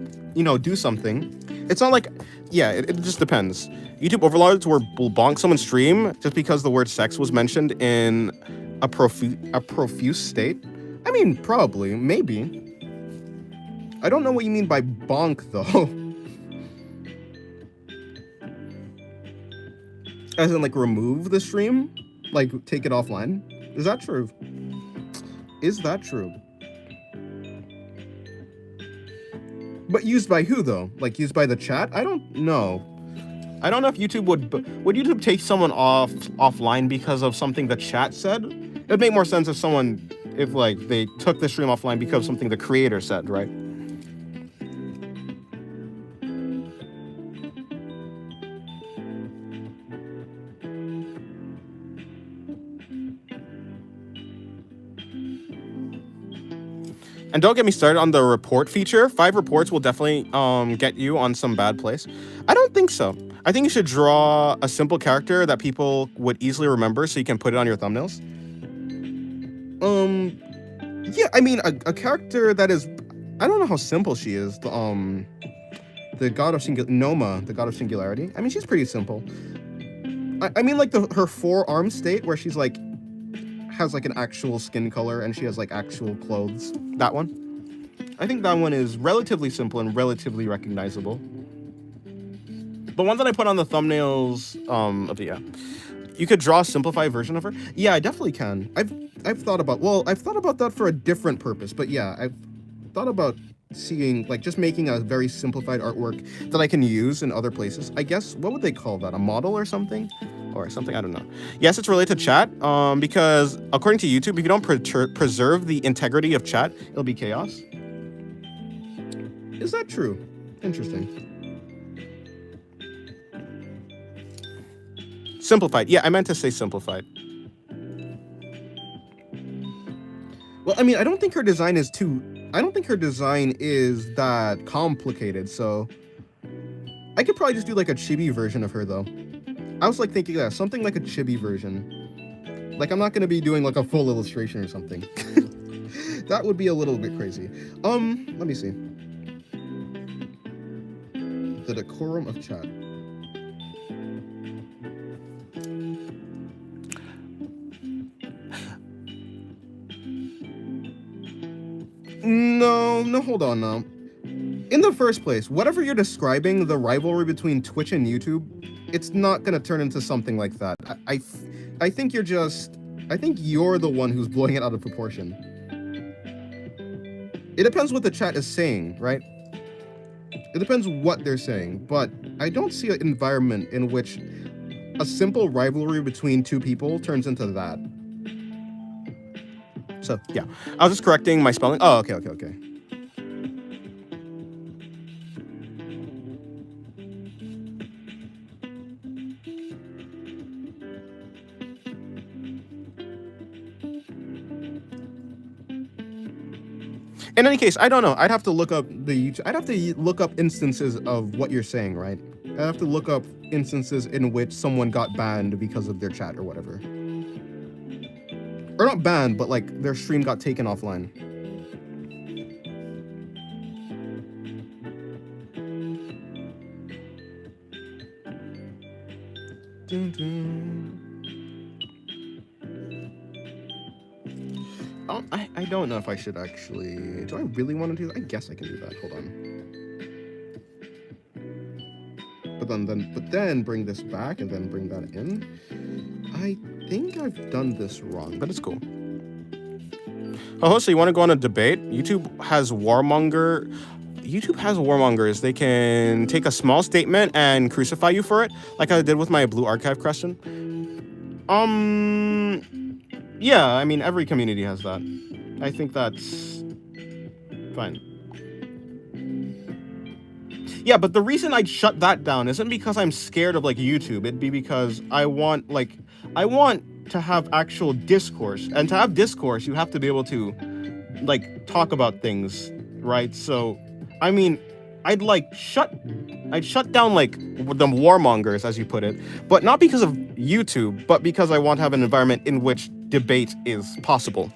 do something. It's not like, yeah, it just depends. YouTube overlords will bonk someone's stream just because the word sex was mentioned in a profuse state. I mean, probably, maybe. I don't know what you mean by bonk, though. As in, like, remove the stream? Like, take it offline? Is that true? Is that true? But used by who, though? Like, used by the chat? I don't know. I don't know if YouTube would YouTube take someone offline because of something the chat said? It would make more sense if they took the stream offline because of something the creator said, right? And don't get me started on the report feature. 5 reports will definitely get you on some bad place. I don't think so. I think you should draw a simple character that people would easily remember so you can put it on your thumbnails. Yeah, I mean, a character that is, I don't know how simple she is. The god of Noma, the god of singularity. I mean, she's pretty simple. I mean like her forearm state where she's like has like an actual skin color and she has like actual clothes. That one. I think that one is relatively simple and relatively recognizable. The one that I put on the thumbnails of the app. You could draw a simplified version of her. Yeah, I definitely can. I've thought about that for a different purpose, but yeah, I've thought about seeing like just making a very simplified artwork that I can use in other places. I guess what would they call that? A model or something? Or something, I don't know. Yes, it's related to chat, because according to YouTube, if you don't preserve the integrity of chat, it'll be chaos. Is that true? Interesting. Simplified. Yeah, I meant to say simplified. Well, I mean, I don't think her design is that complicated, so I could probably just do like a chibi version of her though. I was like thinking that something like a chibi version. Like I'm not gonna be doing like a full illustration or something. That would be a little bit crazy. Let me see. The decorum of chat. No, hold on now. In the first place, whatever you're describing, the rivalry between Twitch and YouTube, it's not gonna turn into something like that. I think you're the one who's blowing it out of proportion. It depends what the chat is saying, right? It depends what they're saying, but I don't see an environment in which a simple rivalry between two people turns into that. So, yeah. I was just correcting my spelling. Oh, okay. In any case, I don't know. I'd have to look up instances of what you're saying, right? I'd have to look up instances in which someone got banned because of their chat or whatever. Or not banned, but like their stream got taken offline. I don't know if I should actually. Do I really want to do that? I guess I can do that. Hold on. But then bring this back and then bring that in. I think I've done this wrong, but it's cool. Oh, so you want to go on a debate? YouTube has warmongers. They can take a small statement and crucify you for it, like I did with my Blue Archive question. Yeah, I mean, every community has that. I think that's fine. Yeah, but the reason I'd shut that down isn't because I'm scared of like YouTube. It'd be because I want to have actual discourse, and to have discourse, you have to be able to like talk about things, right? So, I mean, I'd shut down like the warmongers, as you put it, but not because of YouTube, but because I want to have an environment in which debate is possible.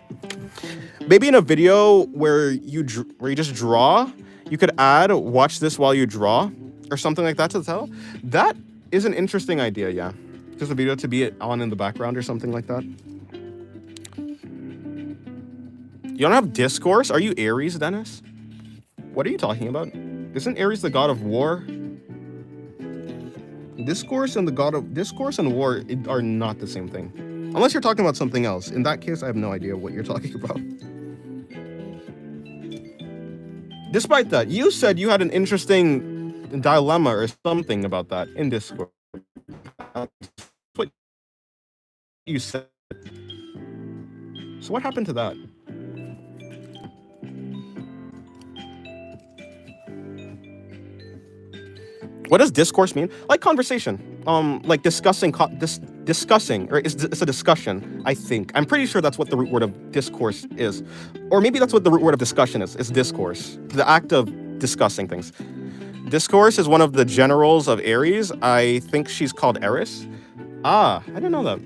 Maybe in a video where you just draw, you could add "watch this while you draw" or something like that to tell. That is an interesting idea, yeah. Just a video to be on in the background or something like that. You don't have discourse? Are you Aries, Dennis? What are you talking about? Isn't Aries the god of war? Discourse and war are not the same thing. Unless you're talking about something else. In that case, I have no idea what you're talking about. Despite that, you said you had an interesting dilemma or something about that in Discord. That's what you said. So what happened to that? What does discourse mean? Like conversation. Like discussing, or it's a discussion, I think. I'm pretty sure that's what the root word of discourse is. Or maybe that's what the root word of discussion is. It's discourse. The act of discussing things. Discourse is one of the generals of Aries. I think she's called Eris. Ah, I didn't know that.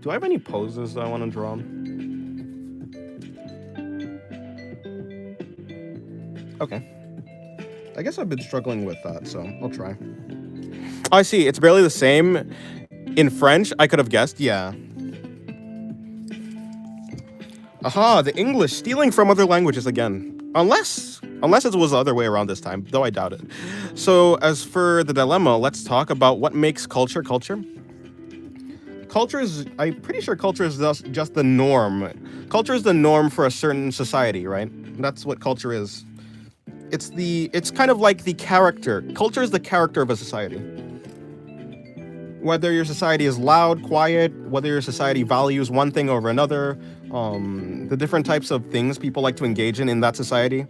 Do I have any poses that I want to draw? Okay. I guess I've been struggling with that, so I'll try. Oh, I see. It's barely the same. In French, I could have guessed. Yeah. Aha, the English stealing from other languages again. Unless it was the other way around this time, though I doubt it. So as for the dilemma, let's talk about what makes culture culture. I'm pretty sure culture is just the norm. Culture is the norm for a certain society, right? That's what culture is. It's kind of like the character. Culture is the character of a society. Whether your society is loud, quiet, whether your society values one thing over another, the different types of things people like to engage in that society,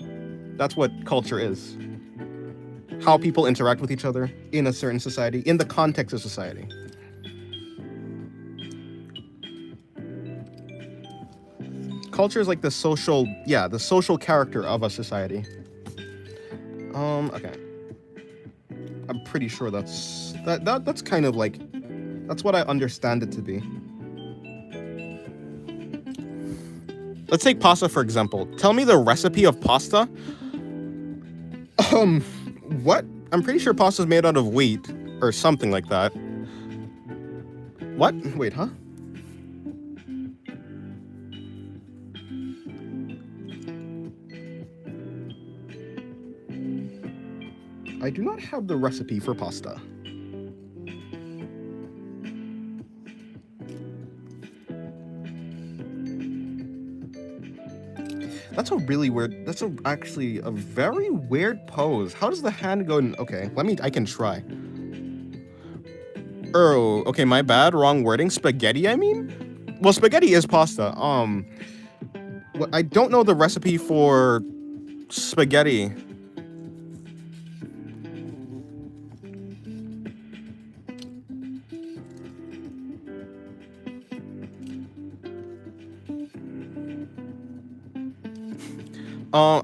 that's what culture is. How people interact with each other in a certain society, in the context of society. Culture is like the social character of a society. Okay. I'm pretty sure that's kind of like, that's what I understand it to be. Let's take pasta for example. Tell me the recipe of pasta. What? I'm pretty sure pasta is made out of wheat or something like that. What? Wait, huh? I do not have the recipe for pasta. That's actually a very weird pose. How does the hand go in? Okay, I can try. Oh, okay, my bad, wrong wording. Spaghetti, I mean? Well, spaghetti is pasta. I don't know the recipe for spaghetti.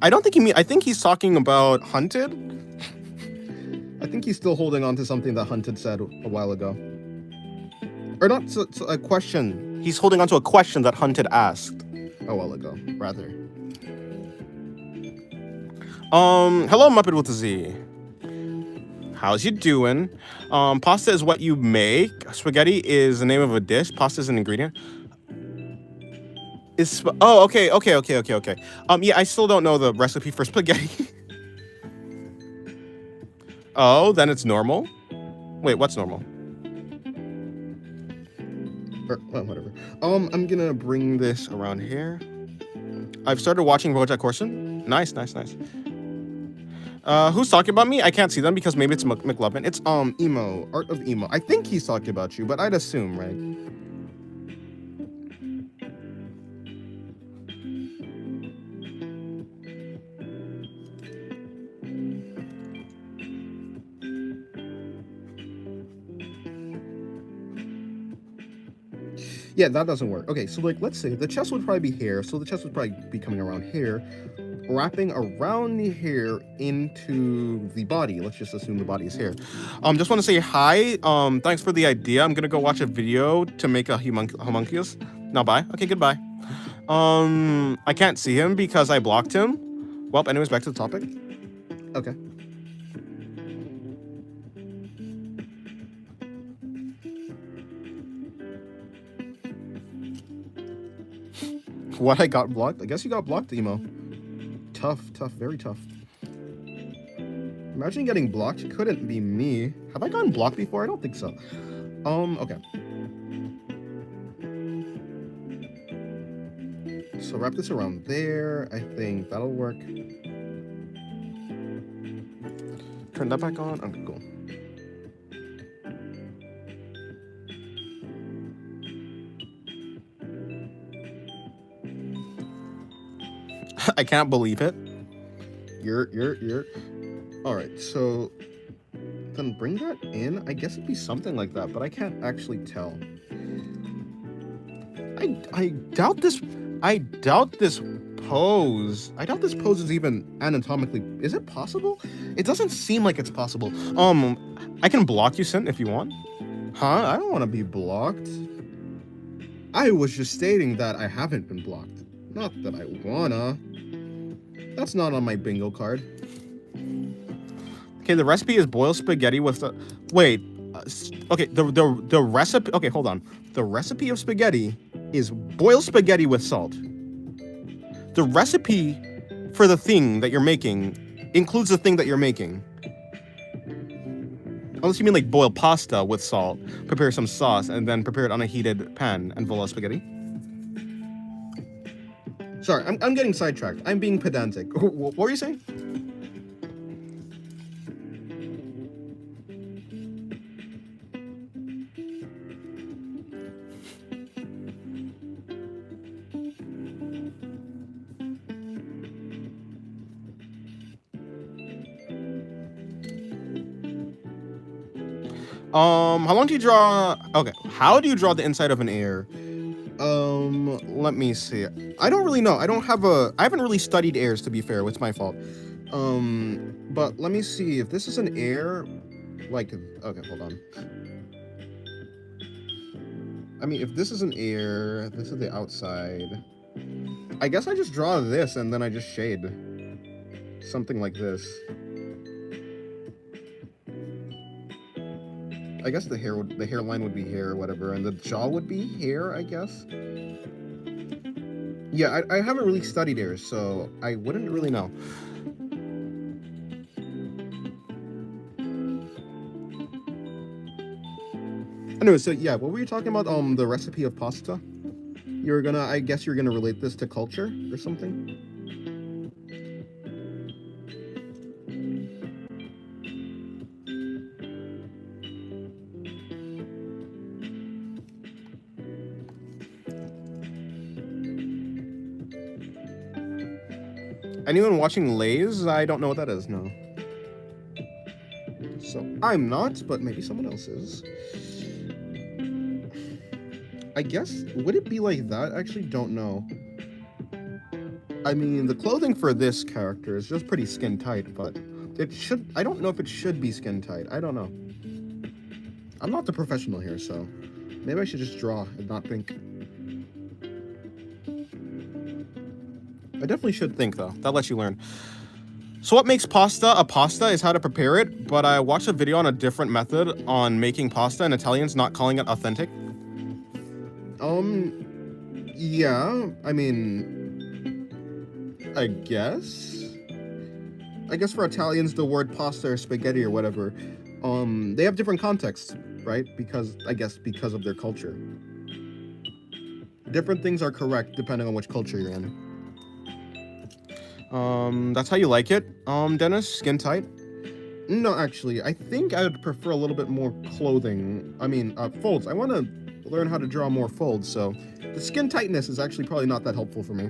I don't think I think he's talking about Hunted. I think he's still holding on to something that Hunted said a while ago. Or not a question. He's holding on to a question that Hunted asked a while ago, rather. Hello, Muppet with a Z. How's you doing? Pasta is what you make. Spaghetti is the name of a dish. Pasta is an ingredient. Okay. Yeah, I still don't know the recipe for spaghetti. Oh, then it's normal? Wait, what's normal? Well, whatever. I'm gonna bring this around here. I've started watching BoJack Horseman. Nice. Who's talking about me? I can't see them because maybe it's McLovin. It's Emo, Art of Emo. I think he's talking about you, but I'd assume, right? Yeah, that doesn't work. Okay, so like, let's say the chest would probably be here, so the chest would probably be coming around here, wrapping around the hair into the body. Let's just assume the body is here. Just want to say hi. Thanks for the idea. I'm gonna go watch a video to make a homunculus. Now bye. Okay, goodbye. I can't see him because I blocked him. Well, anyways, back to the topic. Okay. What, I got blocked? I guess you got blocked, Emo. Tough, very tough. Imagine getting blocked. Couldn't be me. Have I gotten blocked before? I don't think so. Okay. So wrap this around there. I think that'll work. Turn that back on. Okay, cool. I can't believe it. You're. All right, so then bring that in. I guess it'd be something like that, but I can't actually tell. I doubt this. I doubt this pose. I doubt this pose is even anatomically. Is it possible? It doesn't seem like it's possible. I can block you, Sin, if you want. Huh? I don't want to be blocked. I was just stating that I haven't been blocked. Not that I wanna. That's not on my bingo card. Okay, the recipe is boiled spaghetti with the... Wait. Okay, the recipe... Okay, hold on. The recipe of spaghetti is boiled spaghetti with salt. The recipe for the thing that you're making includes the thing that you're making. Unless you mean like boil pasta with salt, prepare some sauce, and then prepare it on a heated pan and voila spaghetti. Sorry, I'm getting sidetracked. I'm being pedantic. What were you saying? How long do you draw? Okay, how do you draw the inside of an air? Let me see. I don't really know. I haven't really studied airs, to be fair. It's my fault. But let me see if this is an air. Like, okay, hold on. I mean, if this is an air, this is the outside. I guess I just draw this and then I just shade. Something like this. I guess the hairline would be hair or whatever, and the jaw would be hair, I guess. Yeah, I haven't really studied airs, so I wouldn't really know. Anyway, so yeah, what were you talking about? The recipe of pasta? I guess you're gonna relate this to culture or something? Anyone watching Lay's? I don't know what that is, no. So, I'm not, but maybe someone else is. I guess, would it be like that? I actually don't know. I mean, the clothing for this character is just pretty skin tight, but I don't know if it should be skin tight. I don't know. I'm not the professional here, so maybe I should just draw and not think. I definitely should think, though. That lets you learn. So what makes pasta a pasta is how to prepare it, but I watched a video on a different method on making pasta and Italians not calling it authentic. Yeah, I mean, I guess for Italians, the word pasta or spaghetti or whatever, they have different contexts, right? Because of their culture. Different things are correct depending on which culture you're in. That's how you like it, Dennis? Skin tight? No, actually, I think I would prefer a little bit more clothing. I mean, folds. I want to learn how to draw more folds, so the skin tightness is actually probably not that helpful for me.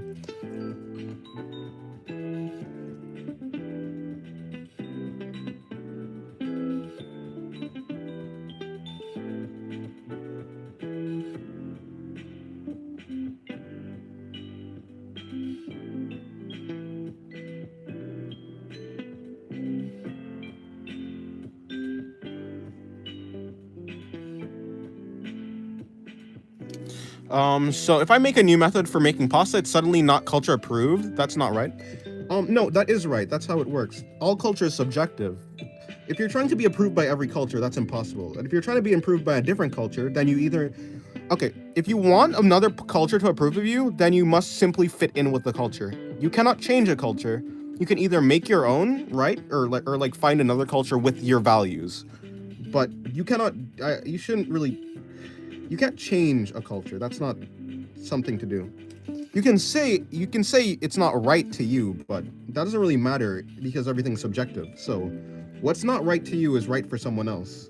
So if I make a new method for making pasta, it's suddenly not culture approved. That's not right. No, that is right. That's how it works. All culture is subjective. If you're trying to be approved by every culture, that's impossible. And if you're trying to be approved by a different culture, then you either... Okay, if you want another culture to approve of you, then you must simply fit in with the culture. You cannot change a culture. You can either make your own, right? Or like find another culture with your values. But you cannot... you shouldn't really... You can't change a culture. That's not something to do. You can say it's not right to you, but that doesn't really matter because everything's subjective. So, what's not right to you is right for someone else.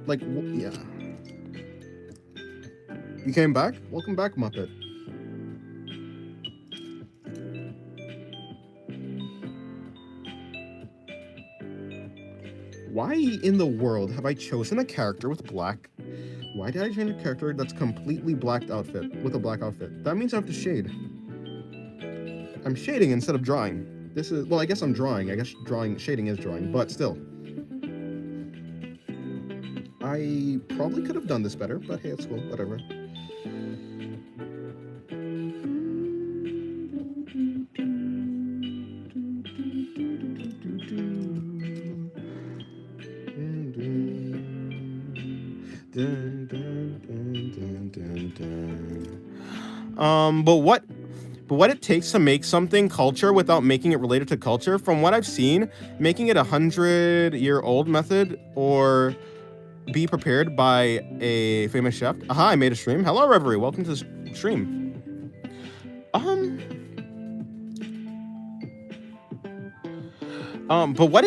Like, yeah. You came back? Welcome back, Muppet. Why in the world have I chosen a character with black? Why did I choose a character that's completely blacked outfit, with a black outfit? That means I have to shade. I'm shading instead of drawing. This is, well, I guess I'm drawing. I guess shading is drawing, but still. I probably could have done this better, but hey, it's cool, whatever. But what it takes to make something culture without making it related to culture, from what I've seen, making it 100-year-old method or be prepared by a famous chef. Aha, I made a stream. Hello, Reverie. Welcome to the stream. But what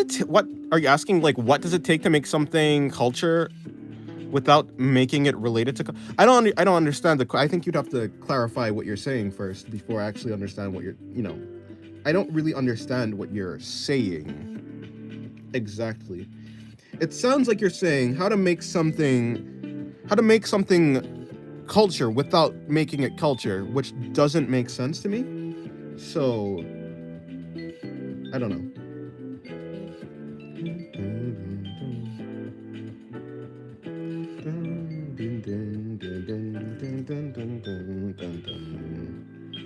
are you asking? Like, what does it take to make something culture without making it related to? I don't understand I think you'd have to clarify what you're saying first before I actually understand what you're. I don't really understand what you're saying exactly. It sounds like you're saying how to make something culture without making it culture, which doesn't make sense to me. So I don't know.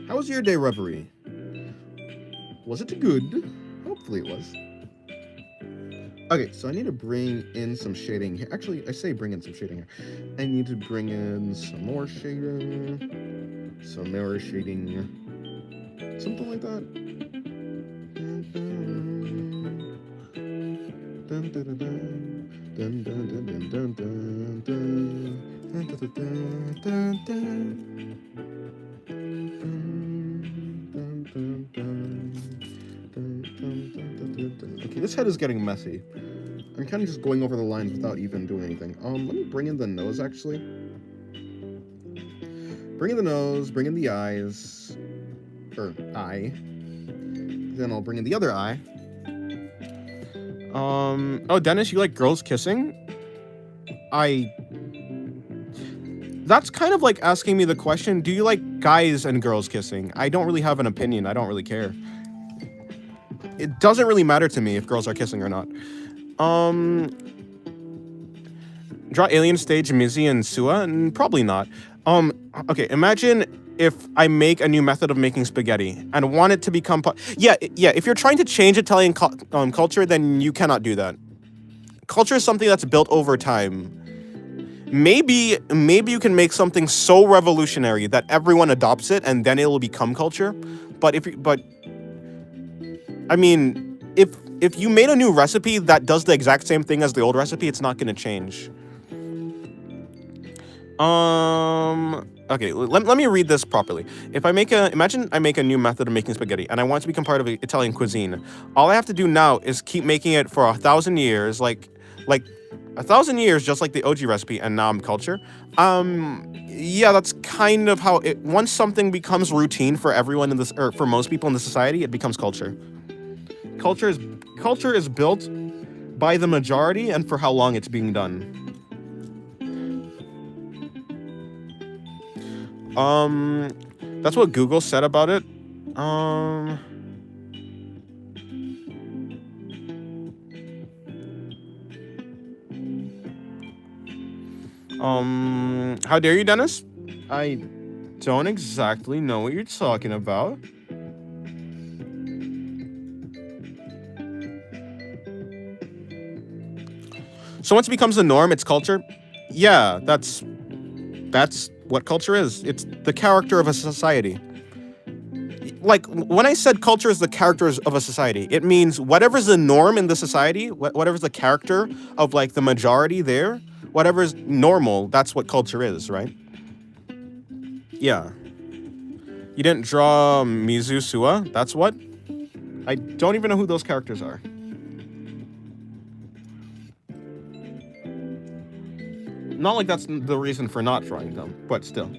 How was your day, Reverie? Was it good? Hopefully it was. Okay, so I need to bring in some shading here. Actually, I say bring in some shading here. I need to bring in some more shading. Some mirror shading. Something like that. Okay, this head is getting messy. I'm kind of just going over the lines without even doing anything. Let me bring in the nose, actually. Bring in the nose, bring in the eyes. Or eye. Then I'll bring in the other eye. Oh, Dennis, you like girls kissing? That's kind of like asking me the question, do you like guys and girls kissing? I don't really have an opinion. I don't really care. It doesn't really matter to me if girls are kissing or not. Draw alien stage Mizzy and Sua? Probably not. Okay, imagine if I make a new method of making spaghetti and want it to become... Yeah, if you're trying to change Italian culture, then you cannot do that. Culture is something that's built over time. Maybe you can make something so revolutionary that everyone adopts it and then it will become culture. But I mean, if you made a new recipe that does the exact same thing as the old recipe, it's not going to change. Okay, let me read this properly. If I imagine I make a new method of making spaghetti and I want it to become part of Italian cuisine. All I have to do now is keep making it for 1,000 years, like 1,000 years, just like the OG recipe, and now I'm culture. Yeah, that's kind of how it. Once something becomes routine for everyone in this, or for most people in the society, it becomes culture. Culture is built by the majority and for how long it's being done. That's what Google said about it. How dare you, Dennis? I don't exactly know what you're talking about. So once it becomes the norm, it's culture. Yeah, that's what culture is. It's the character of a society. Like, when I said culture is the characters of a society, it means whatever's the norm in the society, whatever's the character of, like, the majority there, whatever's normal, that's what culture is, right? Yeah. You didn't draw Mizu Sua? That's what? I don't even know who those characters are. Not like that's the reason for not drawing them, but still.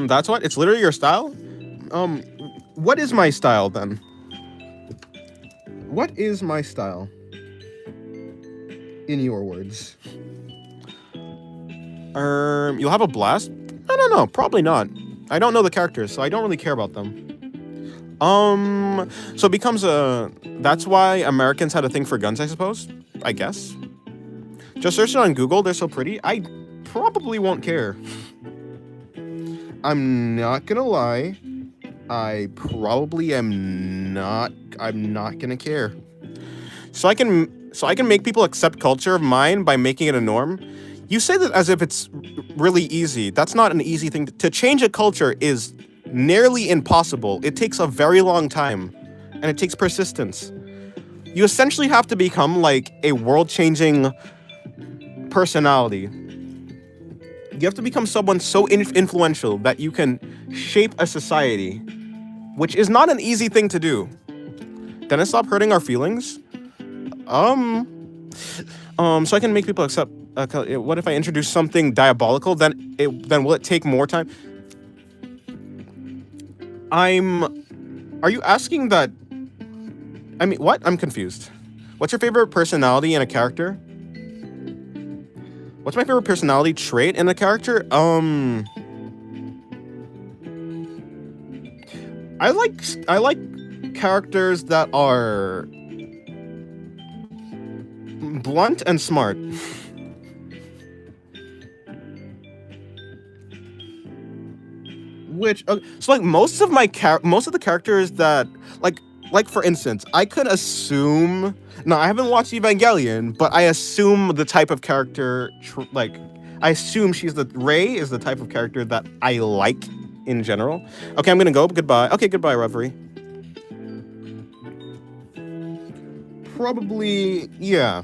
That's what? It's literally your style? Um, what is my style then? What is my style? In your words. You'll have a blast? I don't know. Probably not. I don't know the characters, so I don't really care about them. So it becomes a. That's why Americans had a thing for guns, I suppose. I guess. Just search it on Google. They're so pretty. I probably won't care. I'm not gonna lie. I probably am not. I'm not gonna care. So I can make people accept culture of mine by making it a norm. You say that as if it's really easy. That's not an easy thing. To change a culture is nearly impossible. It takes a very long time, and it takes persistence. You essentially have to become like a world-changing personality. You have to become someone so influential that you can shape a society, which is not an easy thing to do. Then stop hurting our feelings. So I can make people accept. What if I introduce something diabolical? Then will it take more time? Are you asking that? I mean, what? I'm confused. What's your favorite personality in a character? What's my favorite personality trait in a character? I like characters that are blunt and smart. Which so like most of the characters that like for instance, I could assume. No, I haven't watched Evangelion, but I assume the type of character I assume Rey is the type of character that I like in general. Okay, I'm gonna go. Goodbye. Okay, goodbye, Reverie. Probably, yeah.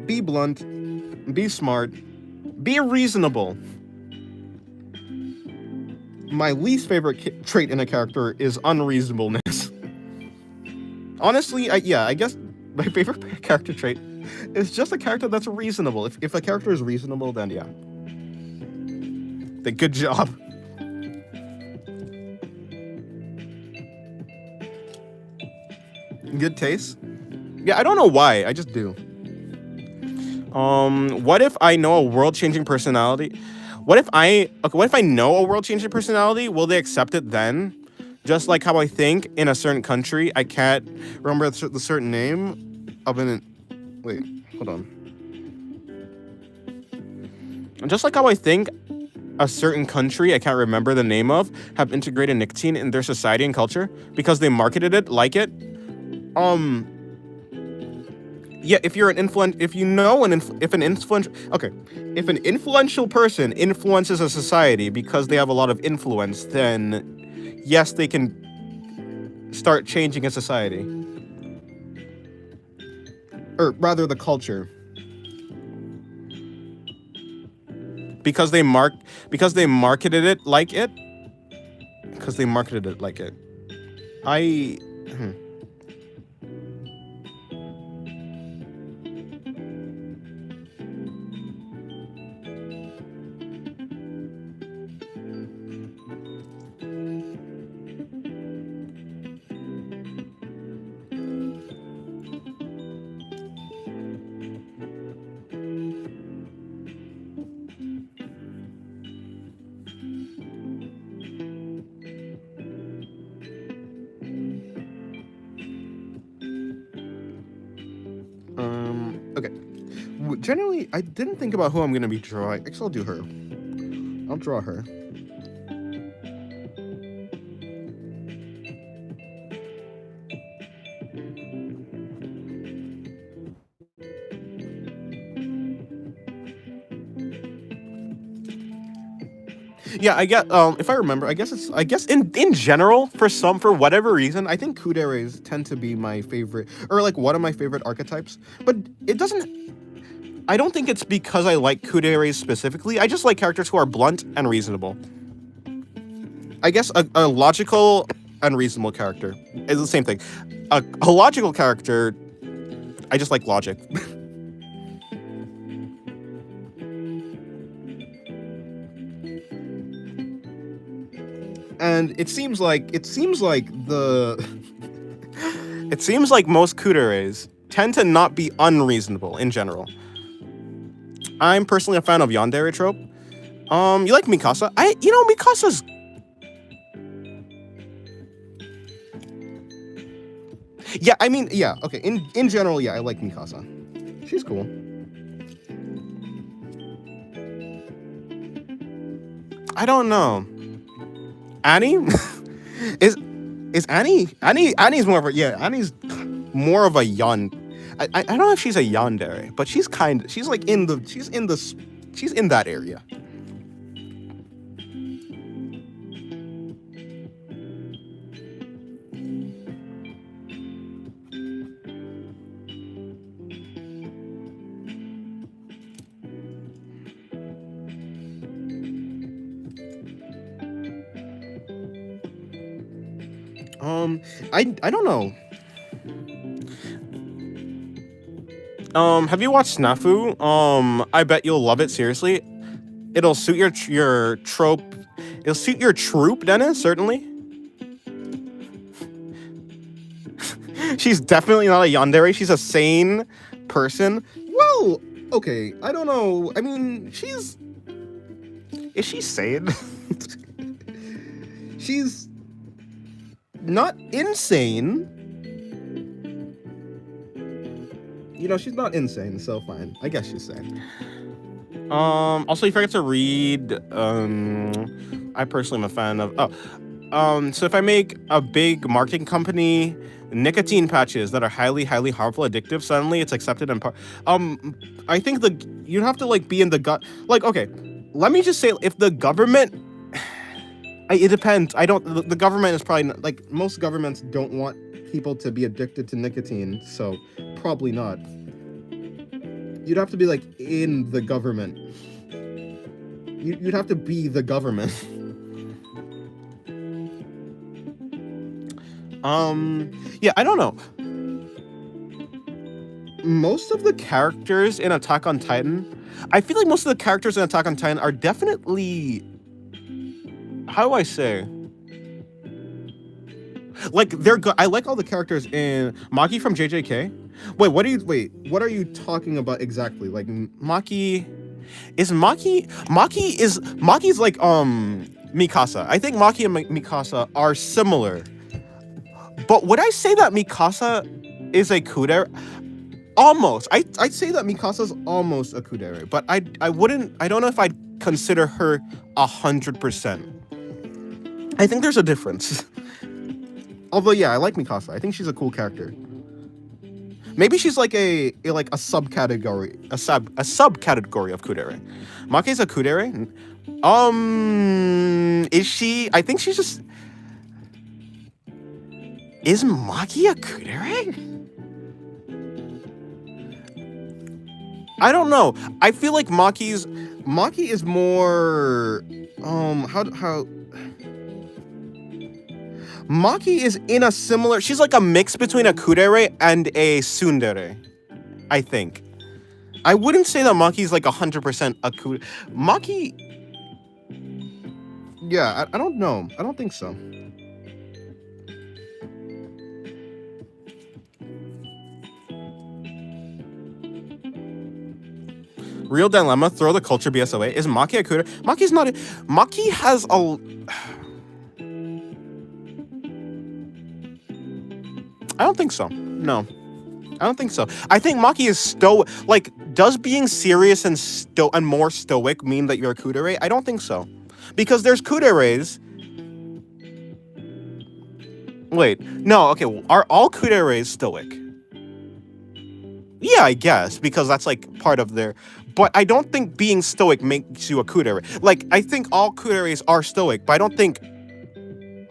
Be blunt. Be smart. Be reasonable. My least favorite trait in a character is unreasonableness. Honestly, I guess my favorite character trait is just a character that's reasonable. If a character is reasonable, then yeah. Good job. Good taste? Yeah, I don't know why. I just do. What if I know a world-changing personality? What if I know a world-changing personality? Will they accept it then? Just like how I think in a certain country, I can't remember the certain name of an. Wait, hold on. Just like how I think a certain country I can't remember the name of have integrated nicotine in their society and culture because they marketed it like it. Yeah, if you're if an influential person influences a society because they have a lot of influence, then yes, they can start changing a society. Or rather, the culture. Because they marketed it like it. Because they marketed it like it. Okay. Generally, I didn't think about who I'm gonna be drawing. I guess I'll do her. I'll draw her. Yeah, I get. If I remember, I guess in general, for whatever reason, I think Kuderes tend to be my favorite, or like one of my favorite archetypes. But it doesn't. I don't think it's because I like Kuderes specifically. I just like characters who are blunt and reasonable. I guess a logical and reasonable character is the same thing. A logical character, I just like logic. And it seems like the It seems like most kudereis tend to not be unreasonable in general. I'm personally a fan of yandere trope. You like Mikasa? Mikasa's. Yeah, I mean, yeah, okay. In general, yeah, I like Mikasa. She's cool. I don't know. Annie is Annie's more of a Annie's more of a I don't know if she's a yandere, but she's like in that area. I don't know. Have you watched Snafu? I bet you'll love it. Seriously, it'll suit your trope. It'll suit your troop, Dennis. Certainly. She's definitely not a yandere. She's a sane person. Well, okay, I don't know. I mean, is she sane? She's not insane. You know, she's not insane, so fine. I guess she's sane. Also, you forget to read. I personally am a fan of. So if I make a big marketing company nicotine patches that are highly, highly harmful, addictive, suddenly it's accepted and I think you'd have to like be in the gut. Like, okay, let me just say, if the government. It depends. The government is probably not, like, most governments don't want people to be addicted to nicotine, so probably not. You'd have to be like in the government. You'd have to be the government. Yeah, I don't know. Most of the characters in Attack on Titan, I feel like most of the characters in Attack on Titan are definitely, how do I say? Like, they're good. I like all the characters in Maki from JJK. What are you talking about exactly? Like, Maki's like Mikasa. I think Maki and Mikasa are similar. But would I say that Mikasa is a kudere? Almost. I'd say that Mikasa's almost a kudere, but I don't know if I'd consider her 100%. I think there's a difference. Although, yeah, I like Mikasa. I think she's a cool character. Maybe she's like a subcategory of kudere. Maki's a kudere. Is she? I think she's just. Is Maki a kudere? I don't know. I feel like Maki is more. How. Maki is in a similar. She's like a mix between a kudere and a tsundere, I think. I wouldn't say that Maki's like 100% a kudere. Maki. Yeah, I don't know. I don't think so. Real dilemma. Throw the culture BS away. Is Maki a kudere? Maki's not. Maki has a. I don't think so. No. I don't think so. I think Maki is stoic. Like, does being serious and more stoic mean that you're a kudere? I don't think so. Because there's kuderes. Wait. No, okay. Are all kuderes stoic? Yeah, I guess. Because that's like part of their... But I don't think being stoic makes you a kudere. Like, I think all kuderes are stoic, but I don't think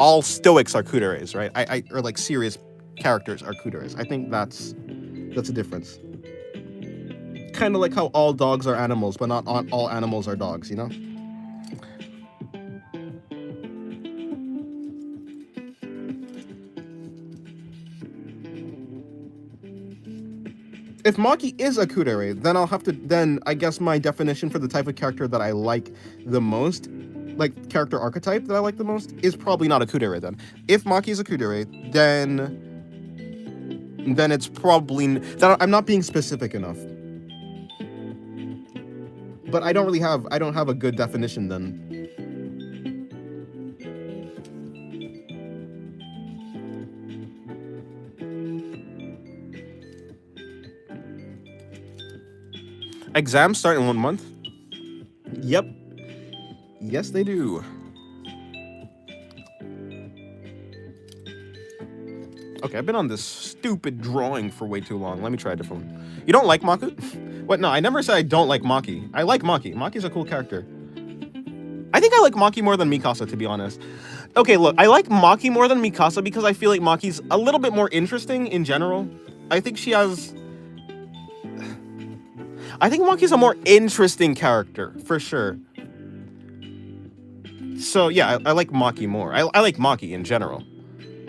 all stoics are kuderes, right? Or like serious characters are kuderes. I think that's a difference. Kind of like how all dogs are animals, but not all animals are dogs, you know? If Maki is a kudere, then I guess my definition for the type of character that I like the most, like character archetype that I like the most is probably not a Kudere then. If Maki is a Kudere, then it's probably that I'm not being specific enough. But I don't have a good definition then. Exams start in 1 month. Yep. Yes, they do. Okay, I've been on this stupid drawing for way too long. Let me try a different one. You don't like Maku? What? No, I never said I don't like Maki. I like Maki. Maki's a cool character. I think I like Maki more than Mikasa, to be honest. Okay, look, I like Maki more than Mikasa because I feel like Maki's a little bit more interesting in general. I think Maki's a more interesting character, for sure. So, yeah, I like Maki more. I like Maki in general.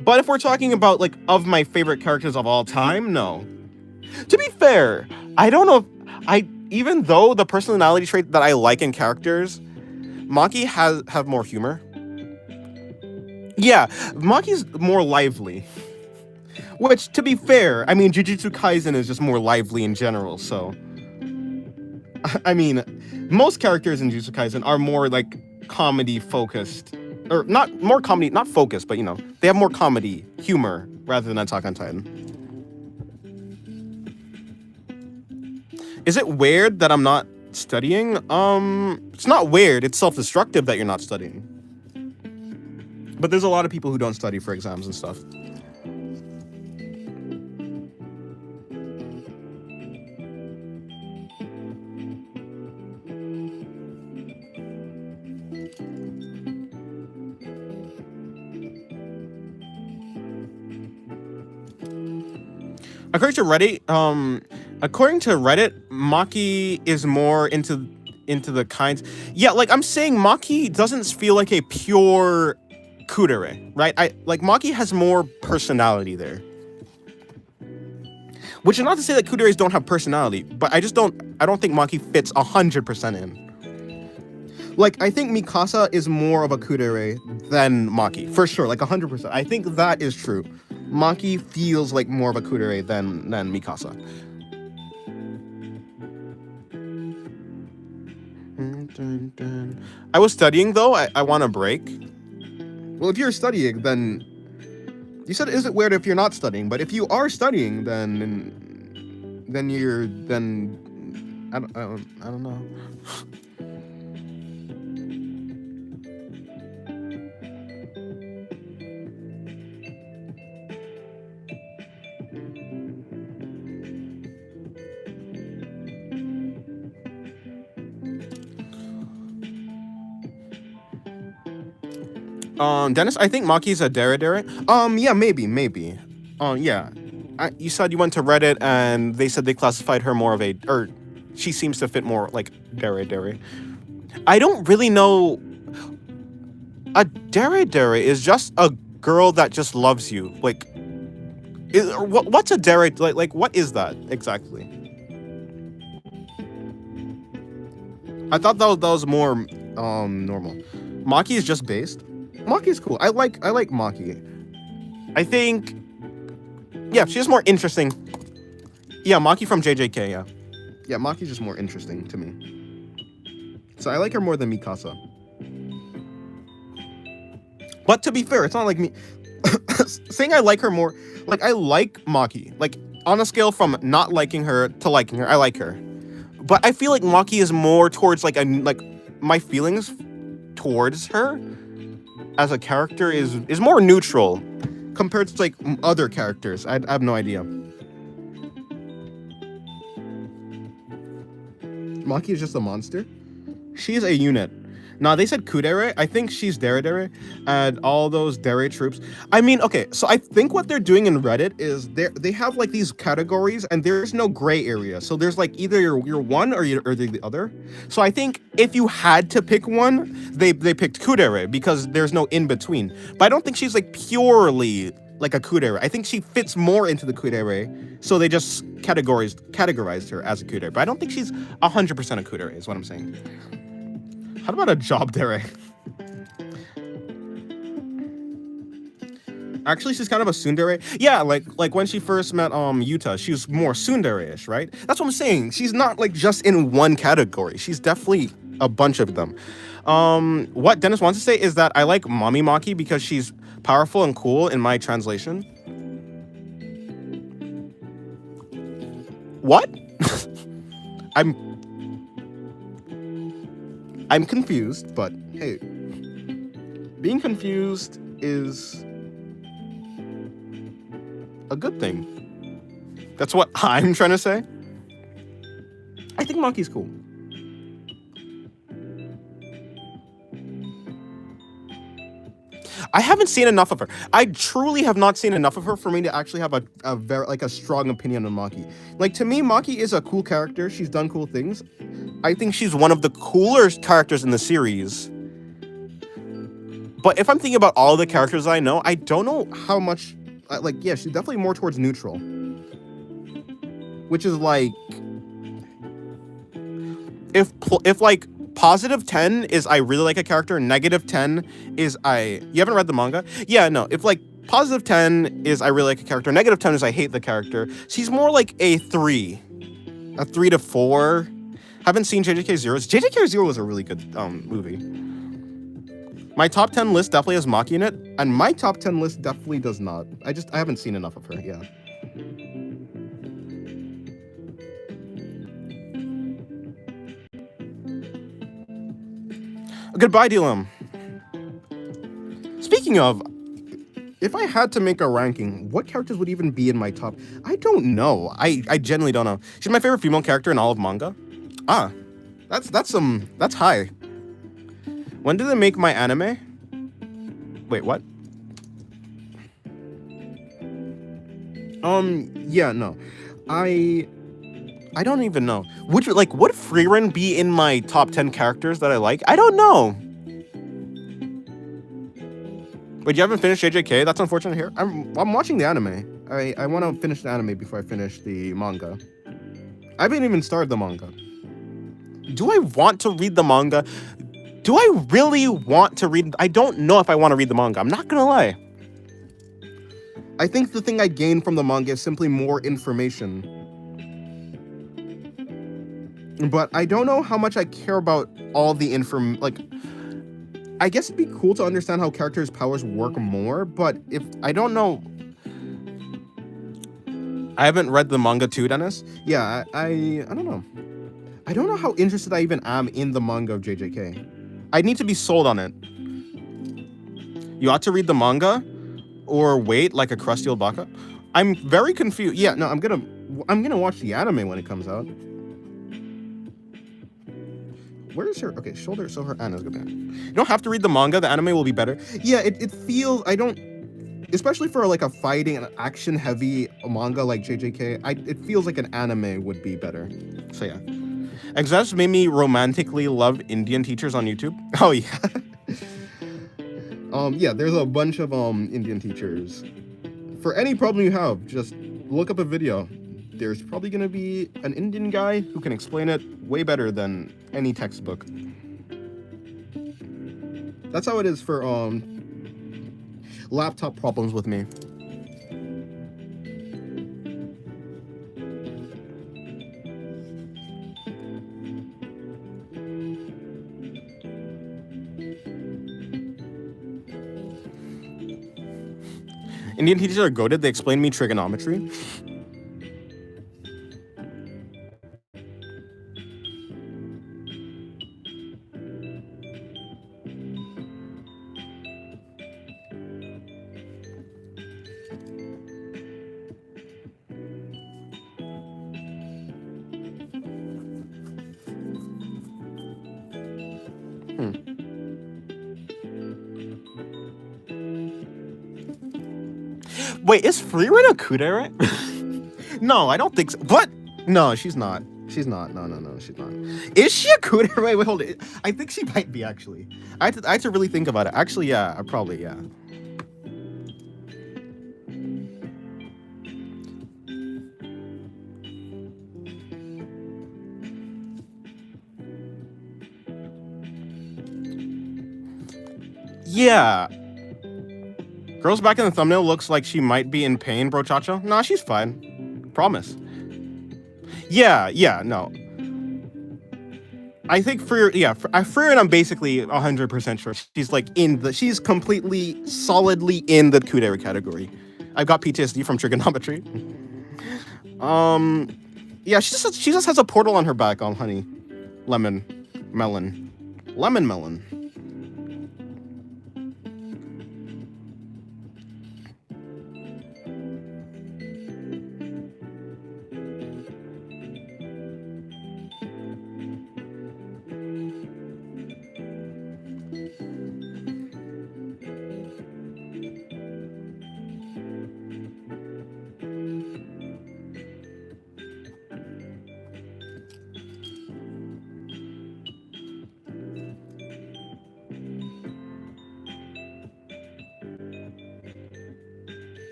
But if we're talking about, like, of my favorite characters of all time, no. To be fair, I don't know if even though the personality trait that I like in characters, Maki have more humor. Yeah, Maki's more lively. Which, to be fair, I mean, Jujutsu Kaisen is just more lively in general, so... I mean, most characters in Jujutsu Kaisen are more, like, comedy-focused. Or, not more comedy, not focused, but, you know, they have more comedy, humor, rather than Attack on Titan. Is it weird that I'm not studying? It's not weird, it's self-destructive that you're not studying. But there's a lot of people who don't study for exams and stuff. According to Reddit, Maki is more into the kinds. Yeah, like I'm saying, Maki doesn't feel like a pure Kudere, right? Maki has more personality there. Which is not to say that Kuderes don't have personality, but I don't think Maki fits 100% in. Like, I think Mikasa is more of a Kudere than Maki, for sure, like 100%. I think that is true. Maki feels like more of a Kudere than Mikasa. I was studying though. I want a break. Well, if you're studying, then you said, is it weird if you're not studying? But if you are studying, then I don't know. Dennis, I think Maki's a dere. Yeah, maybe. Yeah. You said you went to Reddit and they said they classified her more of or she seems to fit more like dere. I don't really know. A dere is just a girl that just loves you. Like, what's a dere? Like, what is that exactly? I thought that was more normal. Maki is just based. Maki is cool. I like Maki. I think, yeah, she's more interesting. Yeah, Maki from JJK, yeah. Yeah, Maki's just more interesting to me. So I like her more than Mikasa. But to be fair, it's not like me saying I like her more. Like, I like Maki. Like, on a scale from not liking her to liking her, I like her. But I feel like Maki is more towards like my feelings towards her as a character is more neutral compared to like other characters. I have no idea. Maki is just a monster. She's a unit. Now, they said Kudere. I think she's dere and all those dere troops. I mean, okay, so I think what they're doing in Reddit is they have like these categories and there's no gray area. So there's like either you're one or the other. So I think if you had to pick one, they picked Kudere because there's no in between. But I don't think she's like purely like a Kudere. I think she fits more into the Kudere. So they just categorized her as a Kudere. But I don't think she's 100% a Kudere is what I'm saying. How about a job dere? Actually, she's kind of a tsundere. Yeah, like when she first met Yuta, she was more tsundere-ish, right? That's what I'm saying. She's not like just in one category. She's definitely a bunch of them. What Dennis wants to say is that I like Mommy Maki because she's powerful and cool in my translation. What? I'm confused, but hey, being confused is a good thing. That's what I'm trying to say. I think Maki's cool. I haven't seen enough of her. I truly have not seen enough of her for me to actually have a very like a strong opinion on Maki. Like to me, Maki is a cool character. She's done cool things. I think she's one of the cooler characters in the series. But if I'm thinking about all the characters I know, I don't know how much. Like, yeah, she's definitely more towards neutral, which is like if like positive 10 is I really like a character, negative 10 is you haven't read the manga? Yeah, no. If like positive 10 is I really like a character, negative 10 is I hate the character. She's more like a 3 to 4. Haven't seen JJK Zeros. JJK Zero was a really good movie. My top 10 list definitely has Maki in it, and my top 10 list definitely does not. I haven't seen enough of her, yeah. Goodbye, Dylan. Speaking of, if I had to make a ranking, what characters would even be in my top? I don't know. I genuinely don't know. She's my favorite female character in all of manga. Ah, that's high. When did they make my anime? Wait, what? Yeah, no. I don't even know. Would Frieren be in my top 10 characters that I like? I don't know. Wait, you haven't finished JJK? That's unfortunate here. I'm watching the anime. I want to finish the anime before I finish the manga. I haven't even started the manga. Do I want to read the manga? Do I really want to read? I don't know if I want to read the manga. I'm not gonna lie. I think the thing I gain from the manga is simply more information. But I don't know how much I care about all the I guess it'd be cool to understand how characters' powers work more, but if I don't know. I haven't read the manga too, Dennis. Yeah, I don't know. I don't know how interested I even am in the manga of JJK. I need to be sold on it. You ought to read the manga or wait like a crusty old baka. I'm very confused. Yeah, no, I'm gonna watch the anime when it comes out. Where is her? Okay, shoulder. So her Anna's good. You don't have to read the manga. The anime will be better. Yeah, it feels. I don't. Especially for like a fighting and action heavy manga like JJK, it feels like an anime would be better. So yeah. Exas made me romantically love Indian teachers on YouTube. Oh yeah. Yeah, there's a bunch of Indian teachers. For any problem you have, just look up a video. There's probably gonna be an Indian guy who can explain it way better than any textbook. That's how it is for laptop problems with me. Indian teachers are goated. They explain me trigonometry. Wait, is Frieren a kudere? No, I don't think so. What? No, she's not. She's not. No, she's not. Is she a kudere? Wait, hold it. I think she might be, actually. I had to really think about it. Actually, yeah, probably, yeah. Yeah. Girls back in the thumbnail looks like she might be in pain, bro Chacho. Nah, she's fine. Promise. Yeah, no. I think for Frieren, I'm basically 100% sure. She's like she's completely, solidly in the Kudere category. I've got PTSD from trigonometry. Yeah, she just has a portal on her back on Honey Lemon Melon.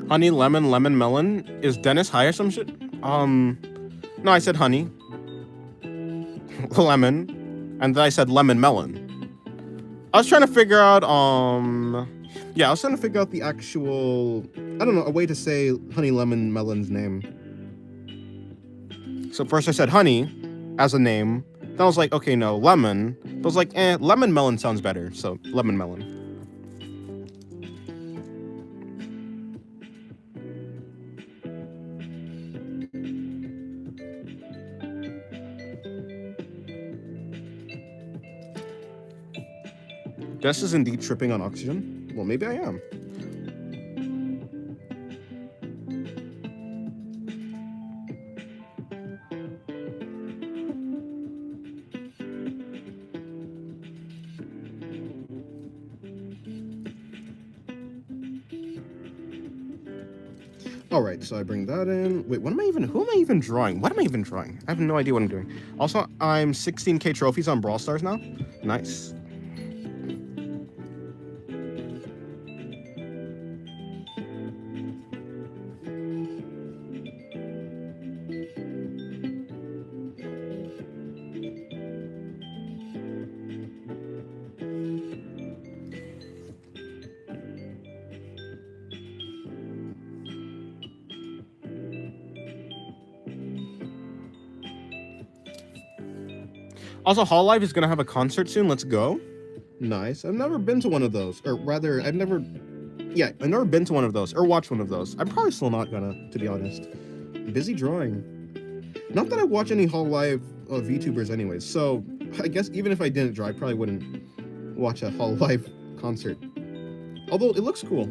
Honey Lemon Melon. Is Dennis high or some shit? No, I said honey. Lemon. And then I said lemon melon. I was trying to figure out, yeah, I was trying to figure out the actual, I don't know, a way to say Honey Lemon Melon's name. So first I said honey as a name. Then I was like, okay, no, lemon. But I was like, lemon melon sounds better. So lemon melon. Jess is indeed tripping on oxygen. Well, maybe I am. All right, so I bring that in. Wait, who am I even drawing? What am I even drawing? I have no idea what I'm doing. Also, I'm 16k trophies on Brawl Stars now. Nice. Also, Hololive is gonna have a concert soon. Let's go. Nice. I've never been to one of those, or rather, I've never been to one of those or watched one of those. I'm probably still not gonna, to be honest. Busy drawing. Not that I watch any Hololive VTubers, anyways. So I guess even if I didn't draw, I probably wouldn't watch a Hololive concert. Although it looks cool.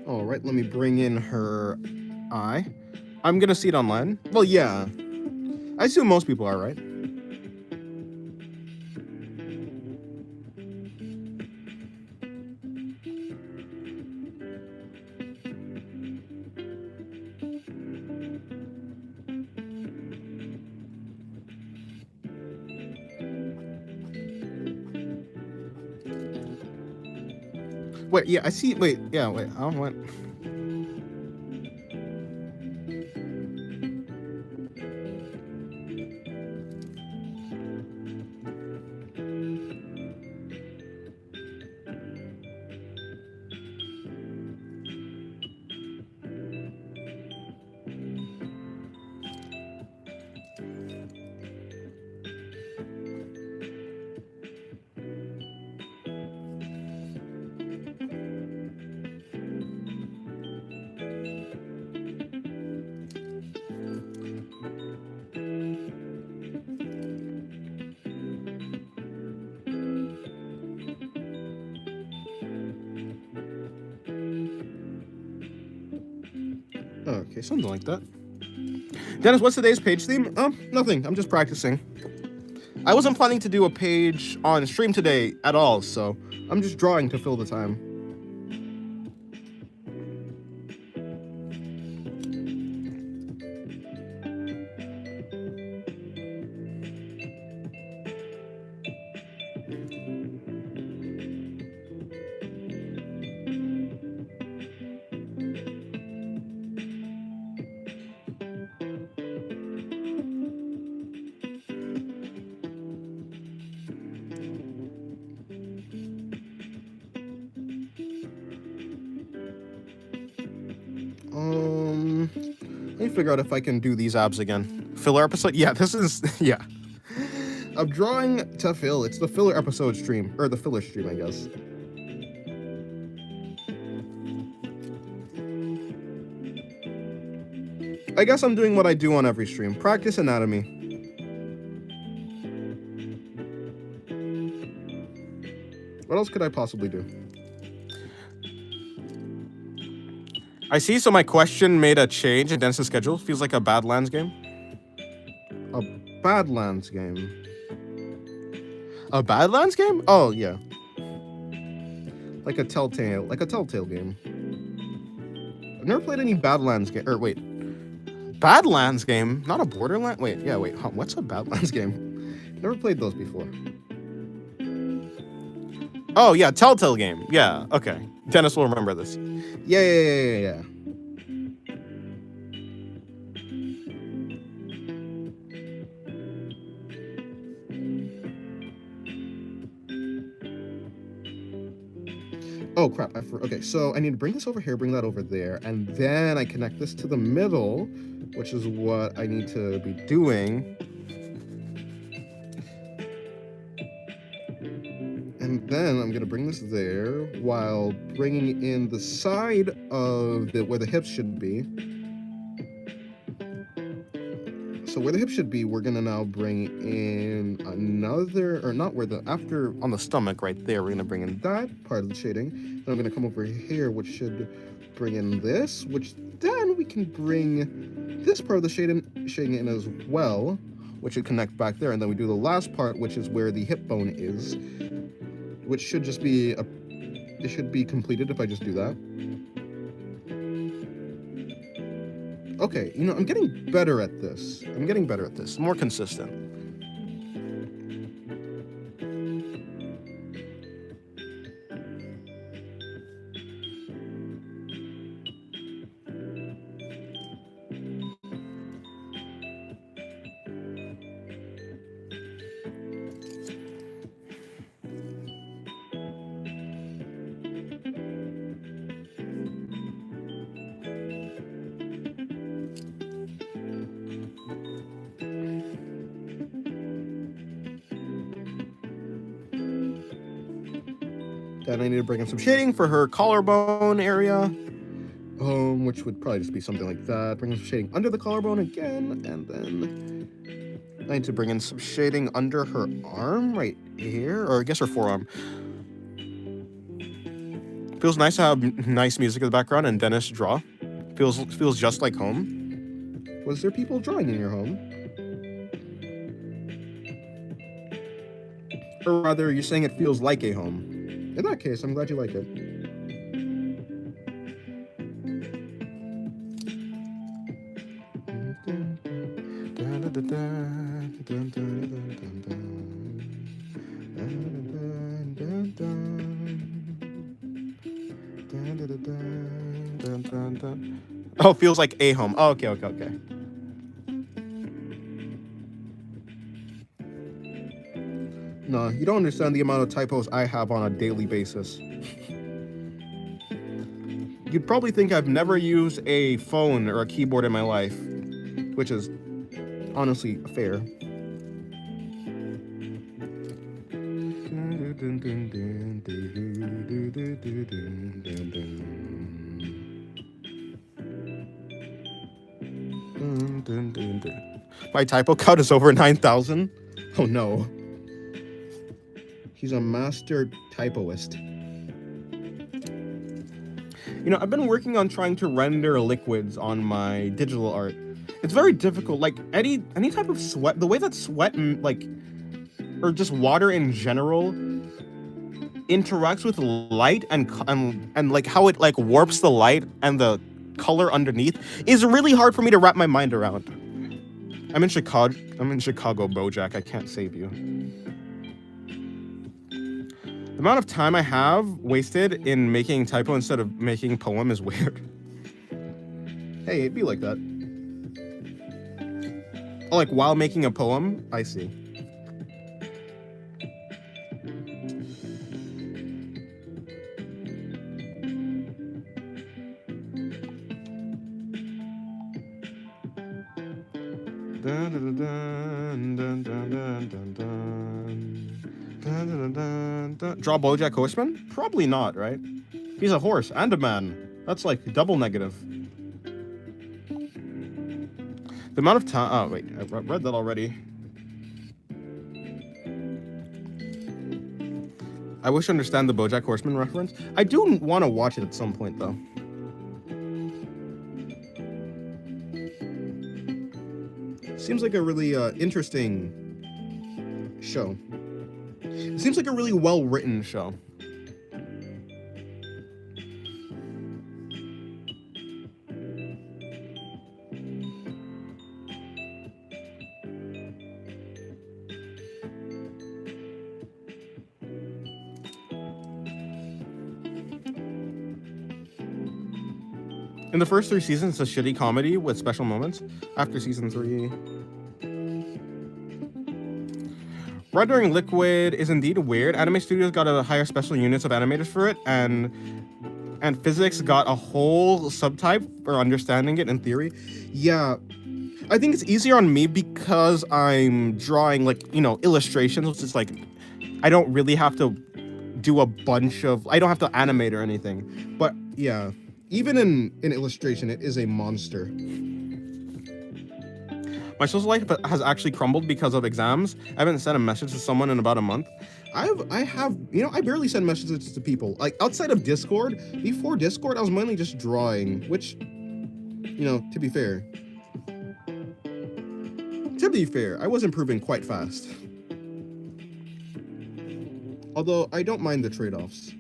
All right, let me bring in her eye. I'm gonna see it online. Well, yeah. I assume most people are, right? Wait, yeah, I see. Wait, yeah, wait. I don't want. Okay, something like that. Dennis, what's today's page theme? Nothing. I'm just practicing. I wasn't planning to do a page on stream today at all, so I'm just drawing to fill the time. Let me figure out if I can do these abs again. Filler episode? Yeah, this is, yeah. I'm drawing to fill. It's the filler episode stream, or the filler stream, I guess. I guess I'm doing what I do on every stream. Practice anatomy. What else could I possibly do? I see, so my question made a change in Dennis's schedule. Feels like a Badlands game. A Badlands game? A Badlands game? Oh, yeah. Like a Telltale game. I've never played any Badlands game, or wait. Badlands game? Not a Borderlands? Wait, yeah, wait. What's a Badlands game? Never played those before. Oh, yeah, Telltale game. Yeah, okay. Dennis will remember this. Yeah. Oh, crap. Okay, so I need to bring this over here, bring that over there, and then I connect this to the middle, which is what I need to be doing. And then I'm going to bring this there while bringing in the side of where the hips should be. So where the hips should be, we're going to now bring in another, or not where after on the stomach right there, we're going to bring in that part of the shading. Then I'm going to come over here, which should bring in this, which then we can bring this part of the shading in as well, which should connect back there. And then we do the last part, which is where the hip bone is, which should just be it should be completed if I just do that. Okay, I'm getting better at this. More consistent. Then I need to bring in some shading for her collarbone area, which would probably just be something like that. Bring in some shading under the collarbone again, and then I need to bring in some shading under her arm right here, or I guess her forearm. Feels nice to have nice music in the background and Dennis draw. Feels just like home. Was there people drawing in your home? Or rather, you're saying it feels like a home. In that case, I'm glad you like it. Oh, feels like a home. Oh, okay. No, you don't understand the amount of typos I have on a daily basis. You'd probably think I've never used a phone or a keyboard in my life, which is honestly fair. My typo count is over 9,000. Oh no. He's a master typoist. I've been working on trying to render liquids on my digital art. It's very difficult. Like any type of sweat, the way that sweat or just water in general interacts with light and like how it like warps the light and the color underneath is really hard for me to wrap my mind around. I'm in Chicago, Bojack. I can't save you. The amount of time I have wasted in making typo instead of making poem is weird. Hey, it'd be like that. Oh, like while making a poem? I see. Dun, dun, dun, dun, dun, dun, dun, dun. Dun, dun, dun, dun. Draw BoJack Horseman? Probably not, right? He's a horse and a man. That's like double negative. The amount of time. Oh wait, I read that already. I wish I understand the BoJack Horseman reference. I do want to watch it at some point though. Seems like a really interesting show. It seems like a really well-written show. In the first 3 seasons, it's a shitty comedy with special moments. After season 3... Rendering Liquid is indeed weird. Anime Studios got to hire special units of animators for it, and physics got a whole subtype for understanding it in theory. Yeah, I think it's easier on me because I'm drawing, like, illustrations, which is like, I don't really have to do a bunch of... I don't have to animate or anything. But, yeah, even in illustration, it is a monster. My social life has actually crumbled because of exams. I haven't sent a message to someone in about a month. I have, I barely send messages to people. Like, outside of Discord, before Discord, I was mainly just drawing, which, to be fair, I was improving quite fast. Although, I don't mind the trade-offs.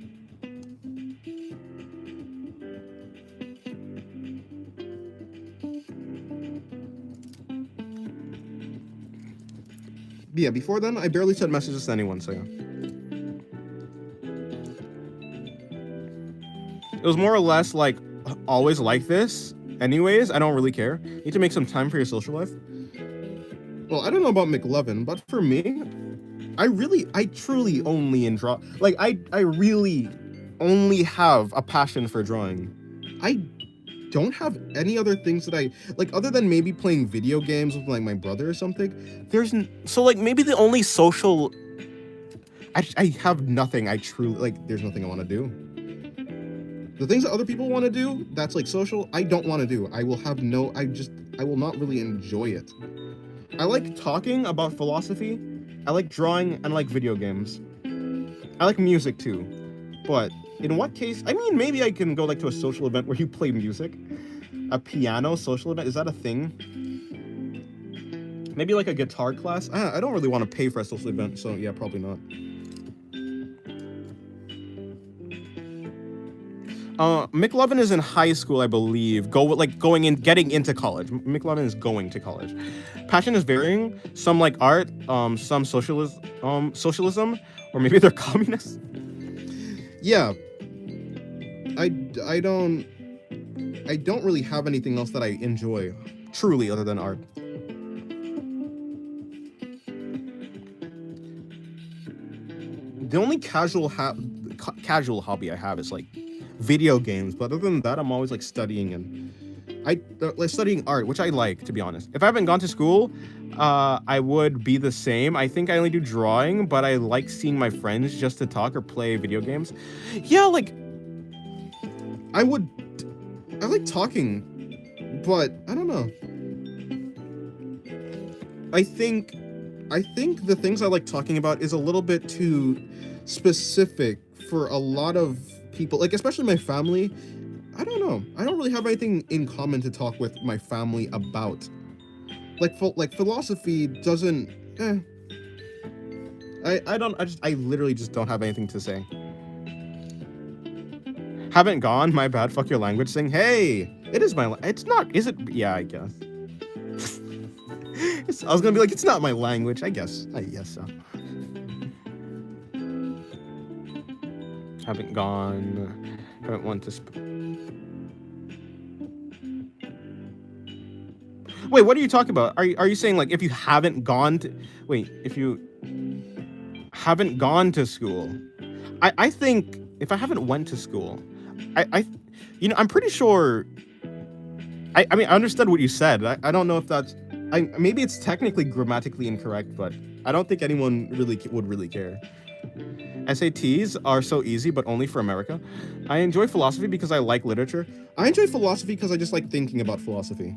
Yeah, before then, I barely sent messages to anyone, so yeah. It was more or less like, always like this. Anyways, I don't really care. You need to make some time for your social life. Well, I don't know about McLovin, but for me, I truly only draw. Like, I really only have a passion for drawing. I don't have any other things that I like other than maybe playing video games with like my brother or something. So like maybe the only social I have nothing. I truly like there's nothing I want to do. The things that other people want to do, that's like social, I don't want to do. I will not really enjoy it. I like talking about philosophy. I like drawing and I like video games. I like music too. But in what case? I mean, maybe I can go like to a social event where you play music. A piano social event, is that a thing? Maybe like a guitar class? I don't really want to pay for a social event, so yeah, probably not. McLovin is in high school, I believe. Getting into college. McLovin is going to college. Passion is varying. Some like art, some socialism, or maybe they're communists. Yeah. I don't really have anything else that I enjoy, truly, other than art. The only casual hobby I have is like video games, but other than that, I'm always like studying and studying art, which I like, to be honest. If I haven't gone to school, I would be the same. I think I only do drawing, but I like seeing my friends just to talk or play video games. Yeah, like I like talking, but I don't know. I think the things I like talking about is a little bit too specific for a lot of people, like especially my family. I know. I don't really have anything in common to talk with my family about. Like philosophy doesn't. I literally just don't have anything to say. Haven't gone. My bad. Fuck your language thing. Hey, it is my. It's not. Is it? Yeah, I guess. I was gonna be like, it's not my language. I guess so. Haven't gone. Haven't went to. Wait, what are you talking about? Are you saying like if you haven't gone to? Wait, if you haven't gone to school, I think if I haven't went to school, I'm pretty sure. I mean, I understood what you said. I don't know if that's. Maybe it's technically grammatically incorrect, but I don't think anyone would really care. SATs are so easy, but only for America. I enjoy philosophy because I like literature. I enjoy philosophy because I just like thinking about philosophy.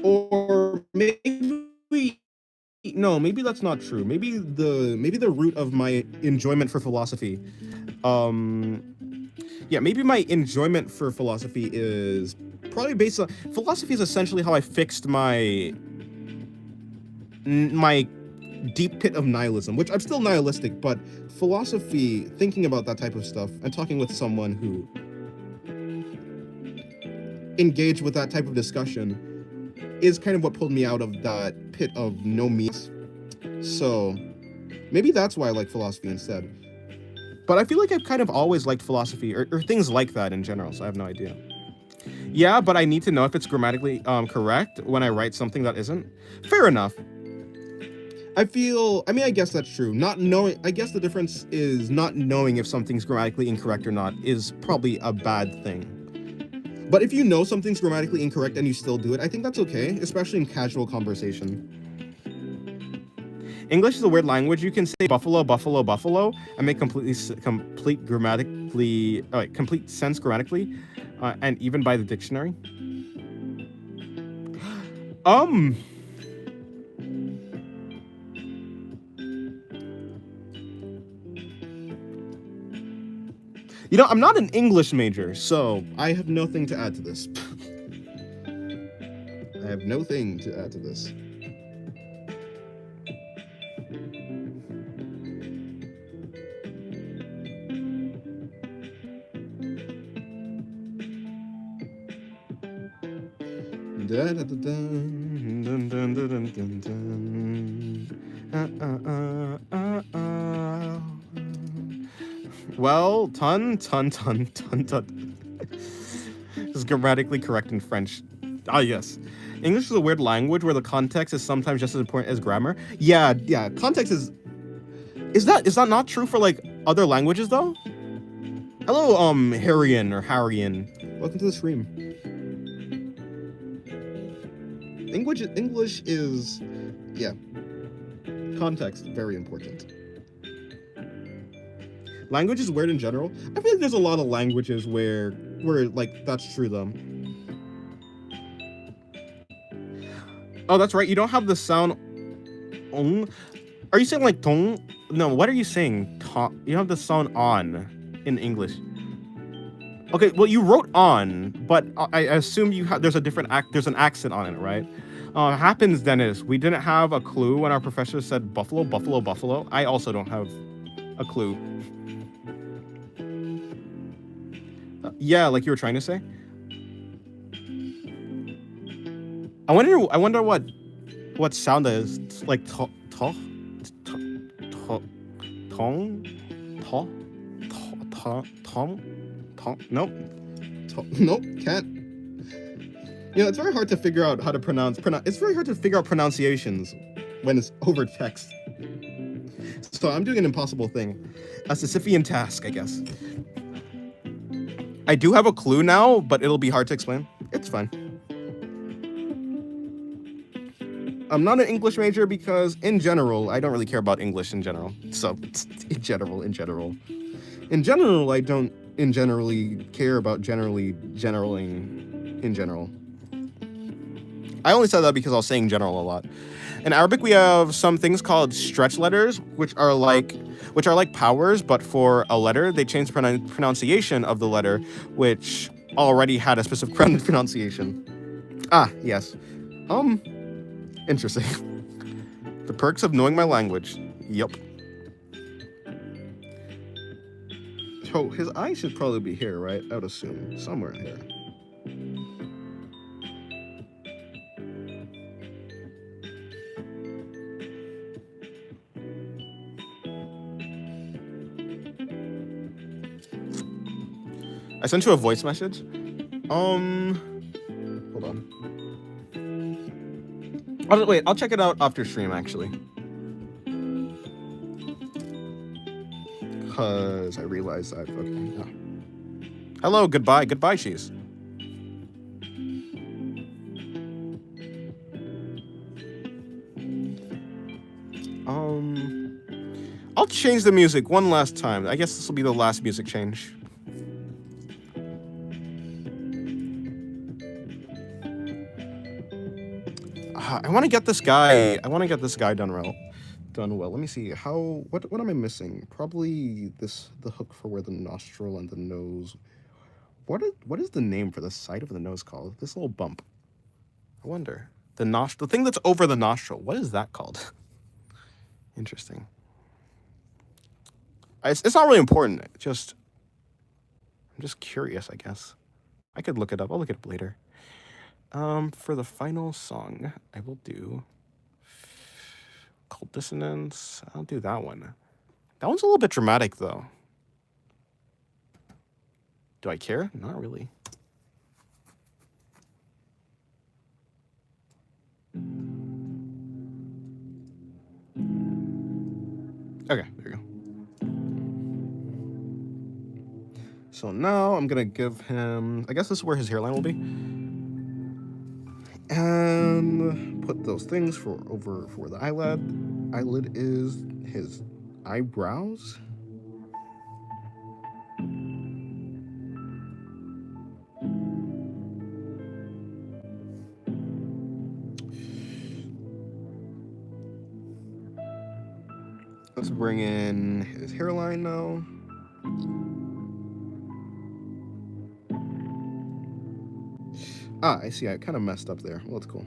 Or maybe that's not true. Maybe the root of my enjoyment for philosophy. Maybe my enjoyment for philosophy is probably based on philosophy is essentially how I fixed my deep pit of nihilism, which I'm still nihilistic, but philosophy, thinking about that type of stuff and talking with someone who engaged with that type of discussion is kind of what pulled me out of that pit of no means. So maybe that's why I like philosophy instead. But I feel like I've kind of always liked philosophy or things like that in general, so I have no idea. Yeah, but I need to know if it's grammatically correct when I write something that isn't. Fair enough. I guess that's true. I guess the difference is not knowing if something's grammatically incorrect or not is probably a bad thing. But if you know something's grammatically incorrect and you still do it, I think that's okay, especially in casual conversation. English is a weird language. You can say buffalo, buffalo, buffalo, and make complete sense grammatically, and even by the dictionary. I'm not an English major, so I have nothing to add to this. I have nothing to add to this. Well, ton. This is grammatically correct in French. Ah, yes. English is a weird language where the context is sometimes just as important as grammar. Yeah. Context is that not true for like other languages though? Hello, Harrian or Harrian. Welcome to the stream. English is, context, very important. Language is weird in general. I feel like there's a lot of languages where like that's true though. Oh, that's right. You don't have the sound ong. Are you saying like tong? No, what are you saying? You have the sound on in English. Okay, well you wrote on, but I assume there's a different there's an accent on it, right? Happens, Dennis. We didn't have a clue when our professor said buffalo, buffalo, buffalo. I also don't have a clue. Yeah, like you were trying to say. I wonder what sound that is. It's like tong, nope, can't. It's very hard to figure out how to pronounce. It's very hard to figure out pronunciations when it's over text. So I'm doing an impossible thing, a Sisyphean task, I guess. I do have a clue now, but it'll be hard to explain. It's fine. I'm not an English major because, in general, I don't really care about English in general. So, in general, I don't generally care about generaling in general. I only said that because I was saying general a lot. In Arabic, we have some things called stretch letters, which are like powers, but for a letter, they change the pronunciation of the letter, which already had a specific pronunciation. Ah, yes. Interesting. The perks of knowing my language. Yup. So his eye should probably be here, right? I would assume somewhere here. I sent you a voice message. Hold on. I'll check it out after stream, actually. Because I realized I've... Okay, yeah. Hello, goodbye, cheese. I'll change the music one last time. I guess this will be the last music change. I want to get this guy. Done well. Let me see. What am I missing? Probably the hook for where the nostril and the nose. What is the name for the side of the nose called? This little bump. I wonder. The thing that's over the nostril. What is that called? Interesting. It's not really important. I'm just curious, I guess. I could look it up. I'll look it up later. For the final song, I will do Cold Dissonance. I'll do that one. That one's a little bit dramatic, though. Do I care? Not really. Okay, there you go. So now I'm gonna give him... I guess this is where his hairline will be. And put those things for the eyelid. Eyelid is his eyebrows. Let's bring in his hairline now. Ah, I see. I kind of messed up there. Well, it's cool.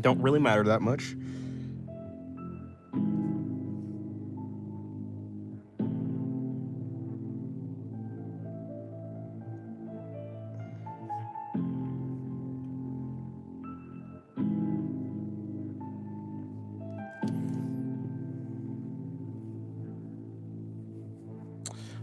Don't really matter that much.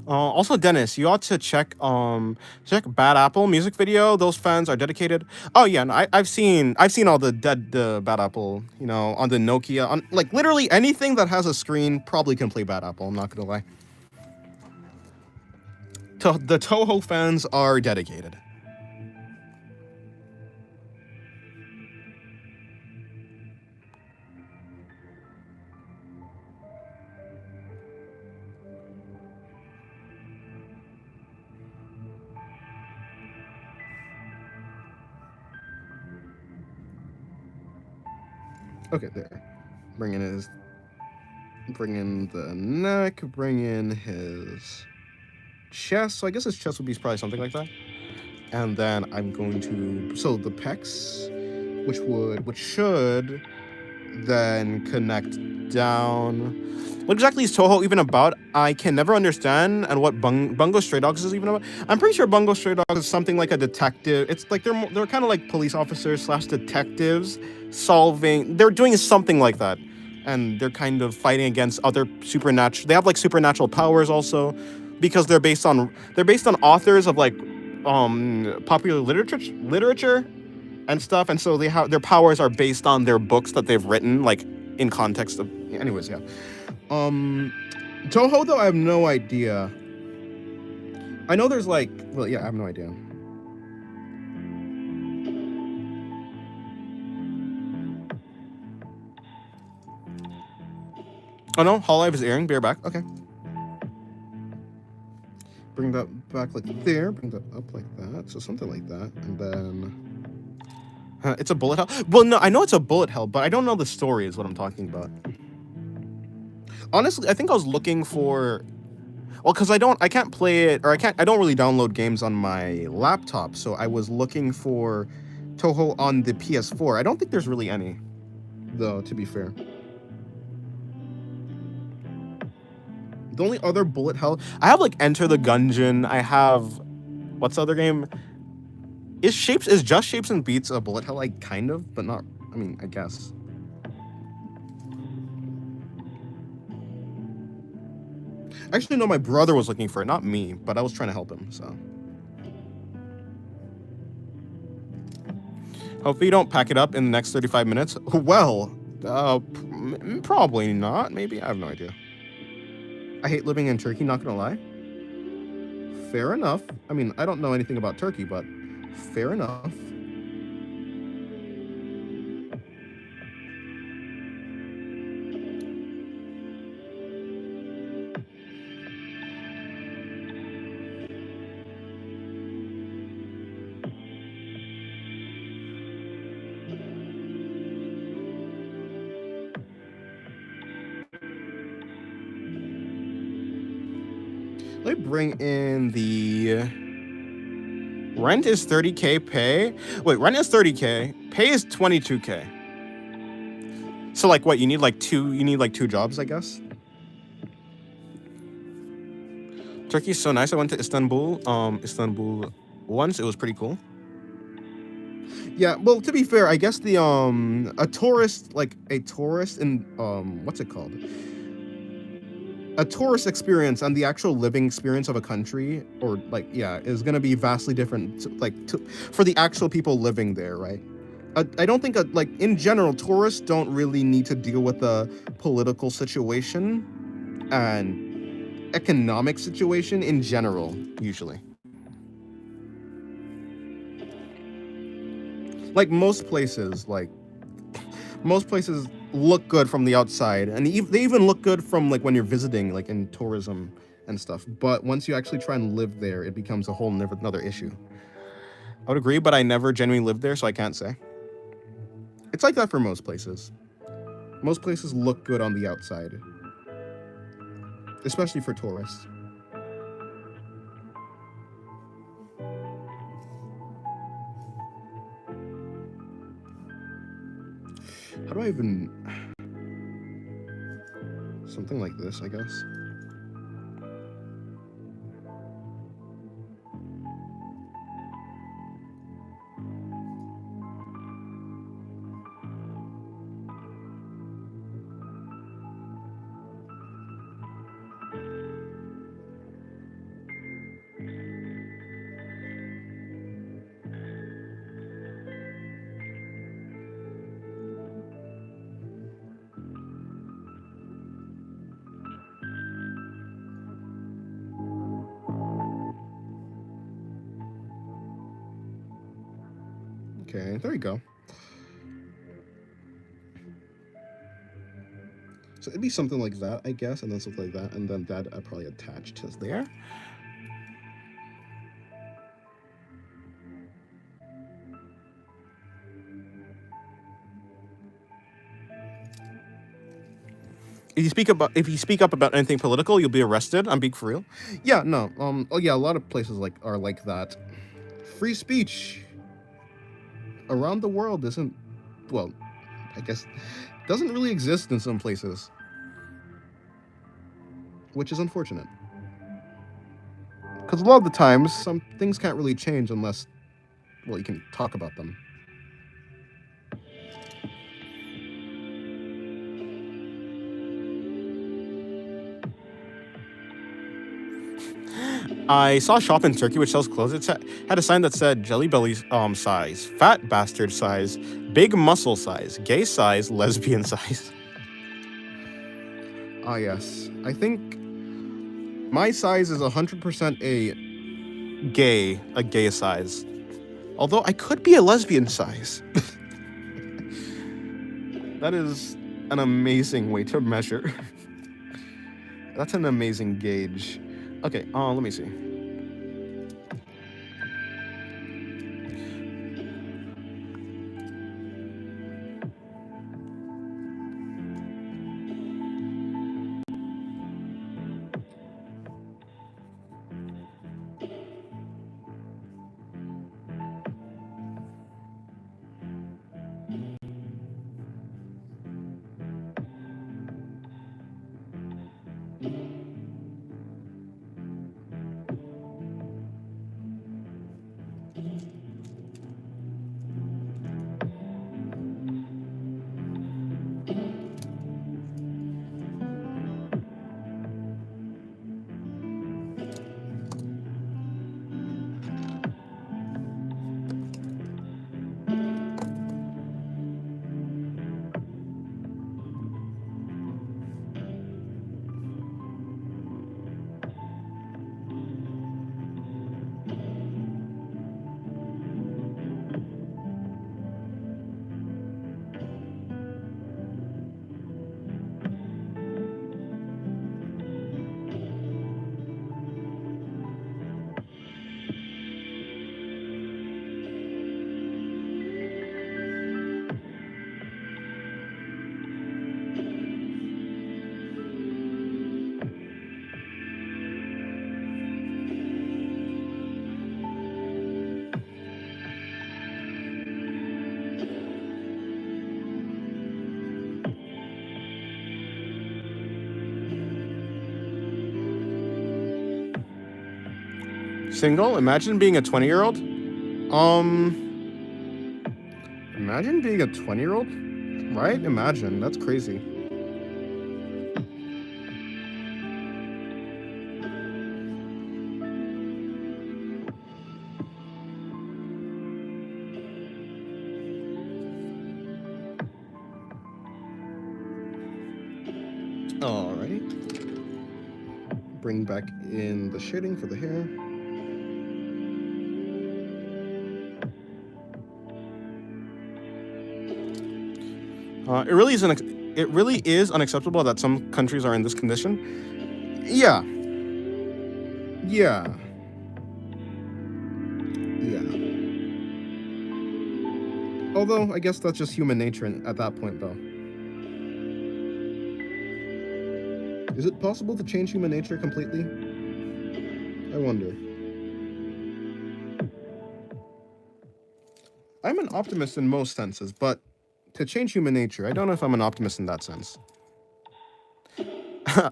Also, Dennis, you ought to check Bad Apple music video. Those fans are dedicated. Oh yeah, no, I've seen all the Bad Apple. You know, on the Nokia, on like literally anything that has a screen probably can play Bad Apple. I'm not gonna lie. The Toho fans are dedicated. Okay, there. Bring in the neck, bring in his chest. So I guess his chest would be probably something like that. And then I'm going to, so the pecs, which should then connect down. What exactly is Toho even about? I can never understand, and what Bungo Stray Dogs is even about. I'm pretty sure Bungo Stray Dogs is something like a detective. It's like they're kind of like police officers / detectives solving. They're doing something like that, and they're kind of fighting against other supernatural. They have like supernatural powers also, because they're based on authors of like popular literature and stuff, and so they have their powers are based on their books that they've written, like in context of. Anyways, yeah. Toho though, I have no idea. I know there's like, well, yeah, I have no idea. Oh no, Hololive is airing. Be right back. Okay. Bring that back like there. Bring that up like that. So something like that, and then. It's a bullet hell. Well, no, I know it's a bullet hell, but I don't know the story. Is what I'm talking about. Honestly, I think I was looking for. Well, because I can't play it, or I don't really download games on my laptop, so I was looking for Toho on the PS4. I don't think there's really any, though, to be fair. The only other bullet hell I have, like Enter the Gungeon. I have, what's the other game? Is just Shapes and Beats a bullet hell? Like kind of, but not. I mean, I guess. Actually, no, my brother was looking for it, not me, but I was trying to help him, so. Hopefully you don't pack it up in the next 35 minutes. Well, probably not. Maybe. I have no idea. I hate living in Turkey, not gonna lie. Fair enough. I mean, I don't know anything about Turkey, but fair enough. Let me bring in the rent is 30K pay. Wait, rent is 30K. Pay is 22K. So like what, you need like two jobs, I guess. Turkey's so nice. I went to Istanbul once. It was pretty cool. Yeah, well, to be fair, I guess the a tourist in what's it called? A tourist experience and the actual living experience of a country, or like, yeah, is going to be vastly different for the actual people living there, right? I don't think like in general tourists don't really need to deal with the political situation and economic situation in general usually. Like most places look good from the outside, and they even look good from like when you're visiting, like in tourism and stuff, but once you actually try and live there, it becomes a whole another issue. I would agree, but I never genuinely lived there, so I can't say. It's like that for most places. Most places look good on the outside, especially for tourists. How do I even... Something like this, I guess. Okay, there you go. So it'd be something like that, I guess, and then something like that, and then that I probably attached to there. If you speak up about anything political, you'll be arrested. I'm being for real. Yeah, no. Oh yeah, a lot of places are like that. Free speech around the world isn't, well, I guess doesn't really exist in some places, which is unfortunate. Because a lot of the times, some things can't really change unless, well, you can talk about them. I saw a shop in Turkey which sells clothes. It had a sign that said Jelly Belly size, fat bastard size, big muscle size, gay size, lesbian size. Ah, yes. I think my size is 100% a gay size. Although I could be a lesbian size. That is an amazing way to measure. That's an amazing gauge. Okay, let me see. Single? Imagine being a 20-year-old. Imagine being a 20-year-old, right? Imagine. That's crazy. Alrighty. Bring back in the shading for the hair. It really is unacceptable that some countries are in this condition. Yeah. Although I guess that's just human nature at that point, though. Is it possible to change human nature completely? I wonder. I'm an optimist in most senses, but to change human nature, I don't know if I'm an optimist in that sense.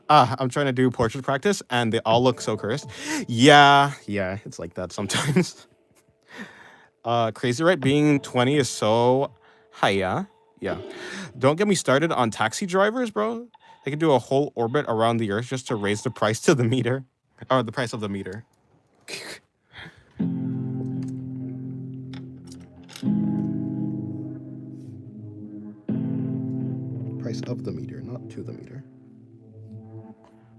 I'm trying to do portrait practice, and they all look so cursed. Yeah, it's like that sometimes. Crazy, right? Being 20 is so... Hiya. Yeah. Don't get me started on taxi drivers, bro. They can do a whole orbit around the Earth just to raise the price to the meter. Or the price of the meter. Price of the meter, not to the meter.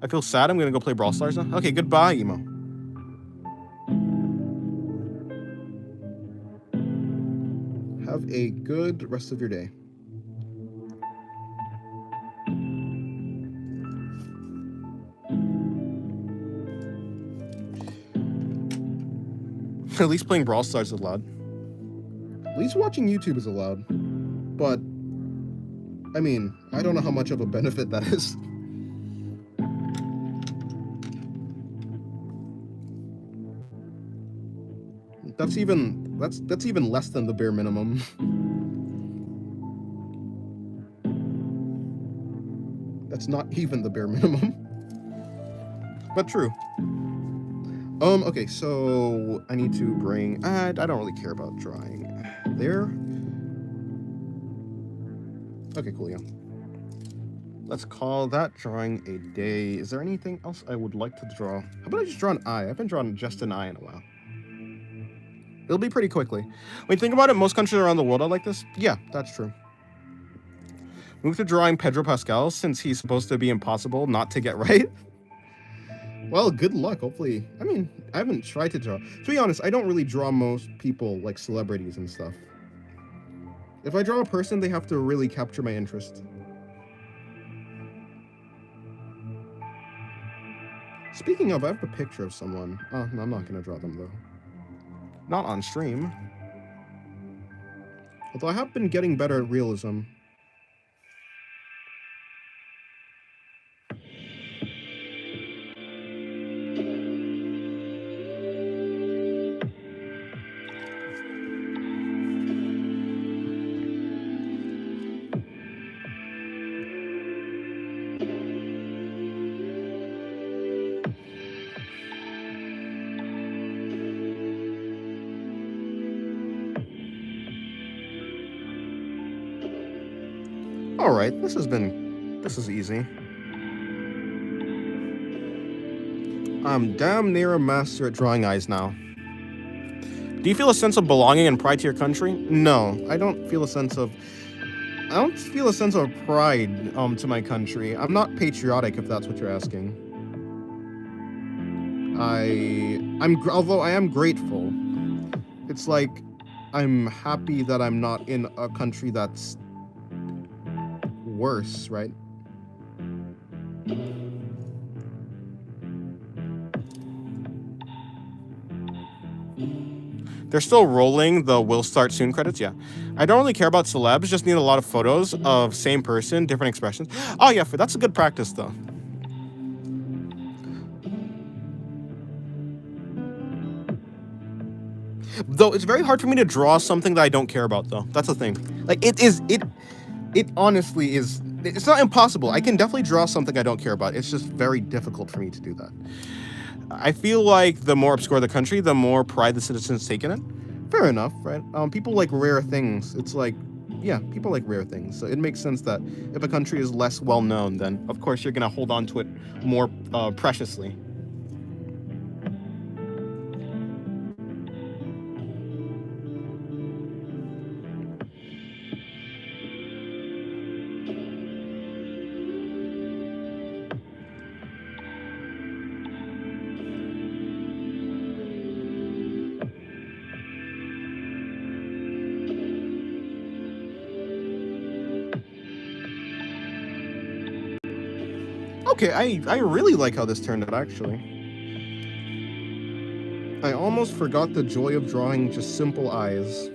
I feel sad. I'm gonna go play Brawl Stars now. Okay, goodbye, emo. Have a good rest of your day. At least playing Brawl Stars is allowed. At least watching YouTube is allowed. But, I mean, I don't know how much of a benefit that is. That's even less than the bare minimum. That's not even the bare minimum. But true. Okay, so I need to bring... I don't really care about drawing. There. Okay, cool, yeah. Let's call that drawing a day. Is there anything else I would like to draw? How about I just draw an eye? I haven't drawn just an eye in a while. It'll be pretty quickly. When you think about it, most countries around the world are like this. Yeah, that's true. Move to drawing Pedro Pascal, since he's supposed to be impossible not to get right. Well, good luck. Hopefully, I mean, I haven't tried to draw. To be honest, I don't really draw most people, like celebrities and stuff. If I draw a person, they have to really capture my interest. Speaking of, I have a picture of someone. Oh, no, I'm not gonna draw them though. Not on stream. Although I have been getting better at realism. Alright, this is easy. I'm damn near a master at drawing eyes now. Do you feel a sense of belonging and pride to your country? No, I don't feel a sense of pride to my country. I'm not patriotic, if that's what you're asking. Although I am grateful. It's like I'm happy that I'm not in a country that's worse, right? They're still rolling the "will start soon" credits. Yeah, I don't really care about celebs. Just need a lot of photos of same person, different expressions. Oh yeah, that's a good practice though. Though it's very hard for me to draw something that I don't care about though. That's the thing. Like it honestly is. It's not impossible. I can definitely draw something I don't care about. It's just very difficult for me to do that. I feel like the more obscure the country, the more pride the citizens take in it. Fair enough, right? People like rare things. It's like, yeah, people like rare things. So it makes sense that if a country is less well known, then of course you're gonna hold on to it more preciously. Okay, I really like how this turned out, actually. I almost forgot the joy of drawing just simple eyes.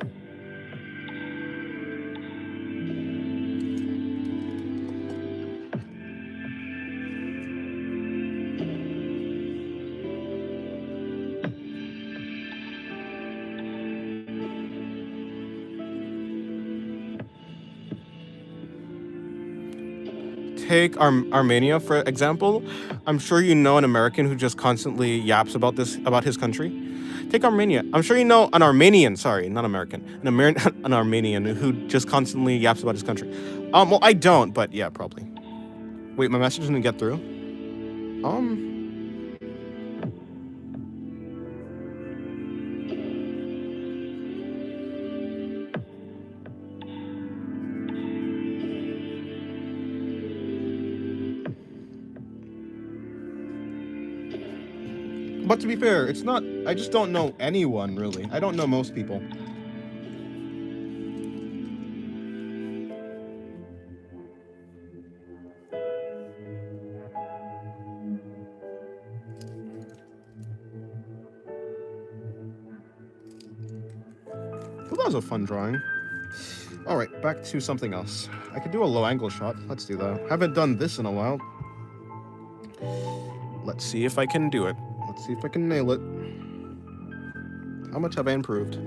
Take Armenia for example. I'm sure you know an American who just constantly yaps about his country. Take Armenia. I'm sure you know an Armenian. Sorry, not American. An Armenian who just constantly yaps about his country. Well, I don't, but yeah, probably. Wait, my message didn't get through. Um. But to be fair, it's not. I just don't know anyone really. I don't know most people. Well, that was a fun drawing. All right, back to something else. I could do a low angle shot. Let's do that. Haven't done this in a while. Let's see if I can do it. Let's see if I can nail it. How much have I improved?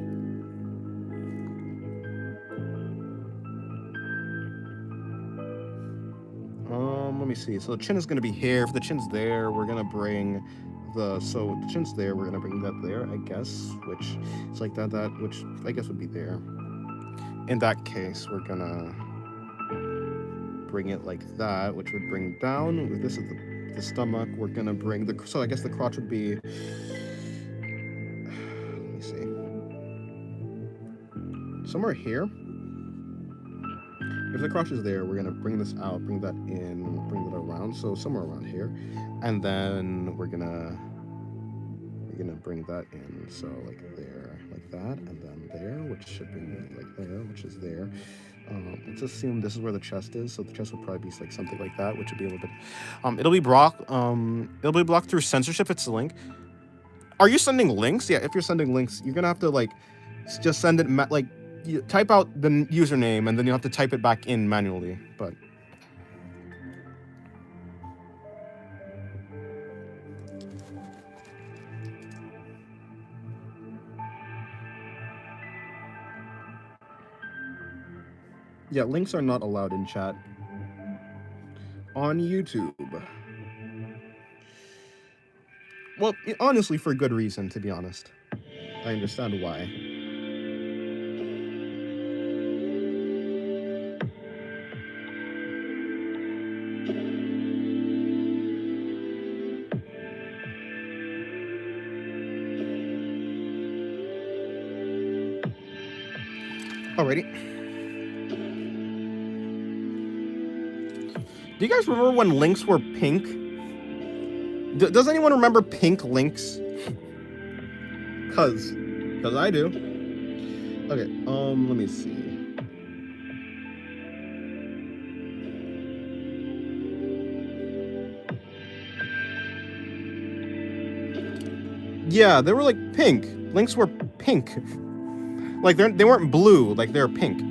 Let me see. So the chin is going to be here. If the chin's there, we're going to bring the chin's there, we're going to bring that there, I guess, which it's like that, which I guess would be there. In that case, we're going to bring it like that, which would bring down. This is the stomach. We're going to bring the, so I guess the crotch would be, let me see, somewhere here. If the crotch is there, we're gonna bring this out, bring that in, bring that around, so somewhere around here, and then we're gonna bring that in, so like there, like that, and then there, which should bring it like there, which is there. Let's assume this is where the chest is, so the chest will probably be like something like that, which would be a little bit. It'll be blocked through censorship. It's a link. Are you sending links? Yeah, if you're sending links, you're gonna have to like just send it like. You type out the username and then you have to type it back in manually, but yeah, links are not allowed in chat on YouTube. Well, honestly, for good reason, to be honest. I understand why. Alrighty. Do you guys remember when links were pink? Does anyone remember pink links? Cause I do. Okay, let me see. Yeah, they were like pink. Links were pink. Like they weren't blue, like they're pink.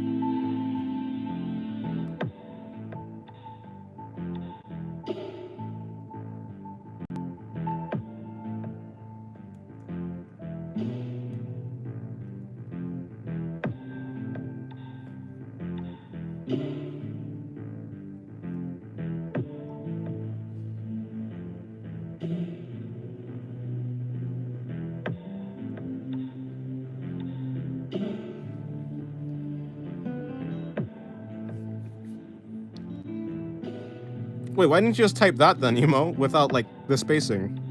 Wait, why didn't you just type that then, Emo, without like the spacing?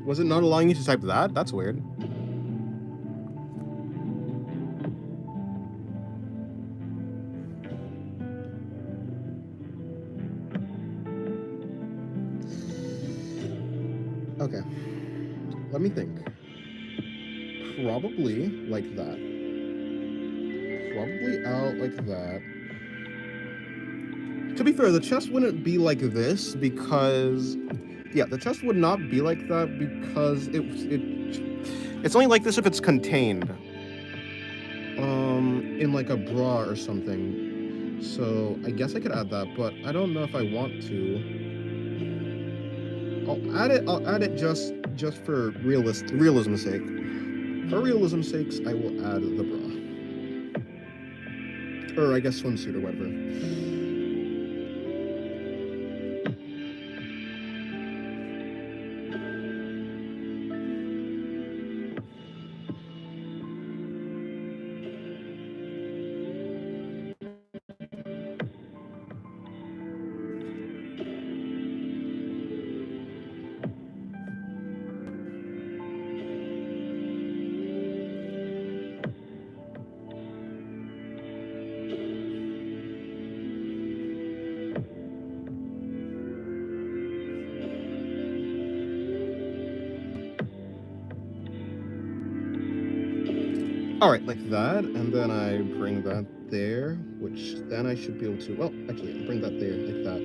Was it not allowing you to type that? That's weird. Okay. Let me think. Probably like that. Probably out like that. To be fair, the chest wouldn't be like this because... Yeah, the chest would not be like that because It's only like this if it's contained. in like a bra or something. So I guess I could add that, but I don't know if I want to. I'll add it just for realism's sake. For realism's sakes, I will add the bra. Or I guess swimsuit or whatever. Alright, like that, and then I bring that there, which then I should be able to, well, actually, I'll bring that there, like that.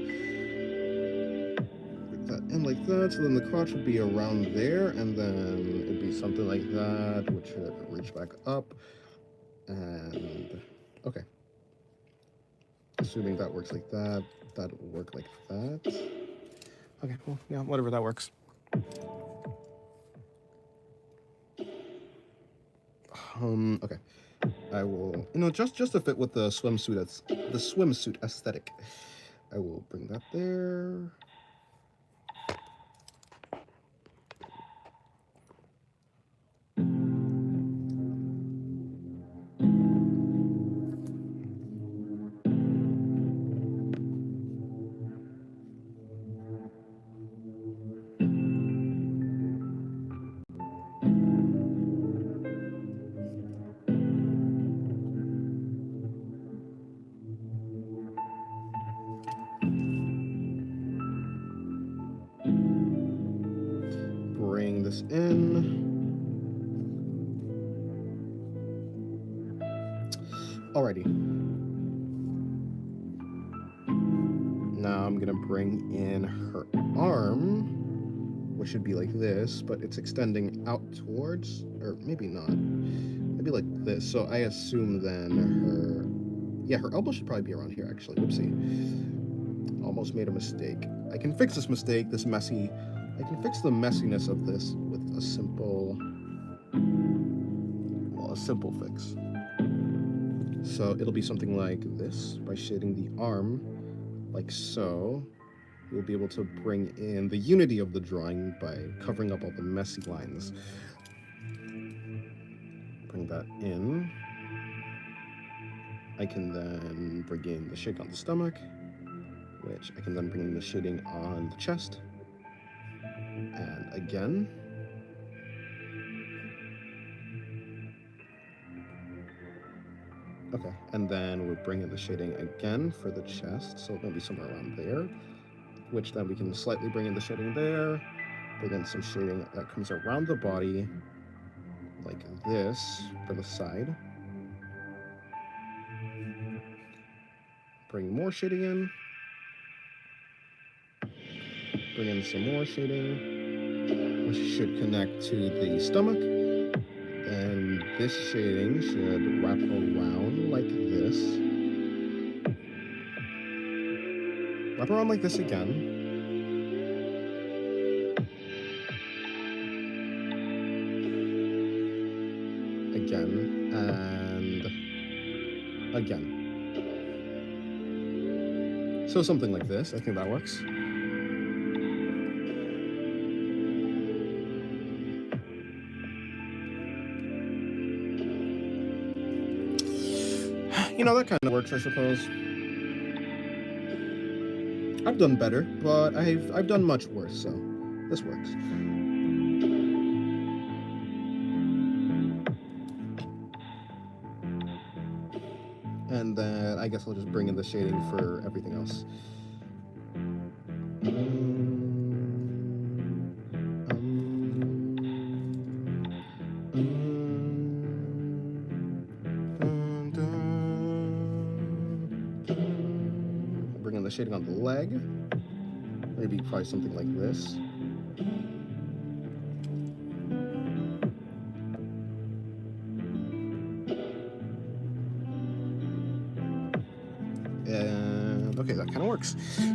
Like that, and like that, so then the crotch would be around there, and then it'd be something like that, which should reach back up, and, okay. Assuming that works like that, that will work like that. Okay, cool. Yeah, whatever, that works. Okay. I will, just to fit with the swimsuit aesthetic. I will bring that there. Bring this in. Alrighty. Now I'm gonna bring in her arm, which should be like this, but it's extending out towards, or maybe not. Maybe like this. So I assume then her elbow should probably be around here actually. Whoopsie. Almost made a mistake. I can fix this mistake, I can fix the messiness of this with a simple fix. So it'll be something like this. By shading the arm, like so, you'll be able to bring in the unity of the drawing by covering up all the messy lines. Bring that in. I can then bring in the shade on the stomach, which I can then bring in the shading on the chest. And again. Okay, and then we'll bring in the shading again for the chest, so maybe somewhere around there, which then we can slightly bring in the shading there, bring in some shading that comes around the body, like this, for the side. Bring more shading in. Bring in some more shading, which should connect to the stomach. And this shading should wrap around like this. Wrap around like this again. Again, and again. So something like this, I think that works. You know, that kind of works, I suppose. I've done better, but I've done much worse, so this works. And then I guess I'll just bring in the shading for everything else. Bring in the shading on the leg. Maybe probably something like this. And okay, that kind of works. You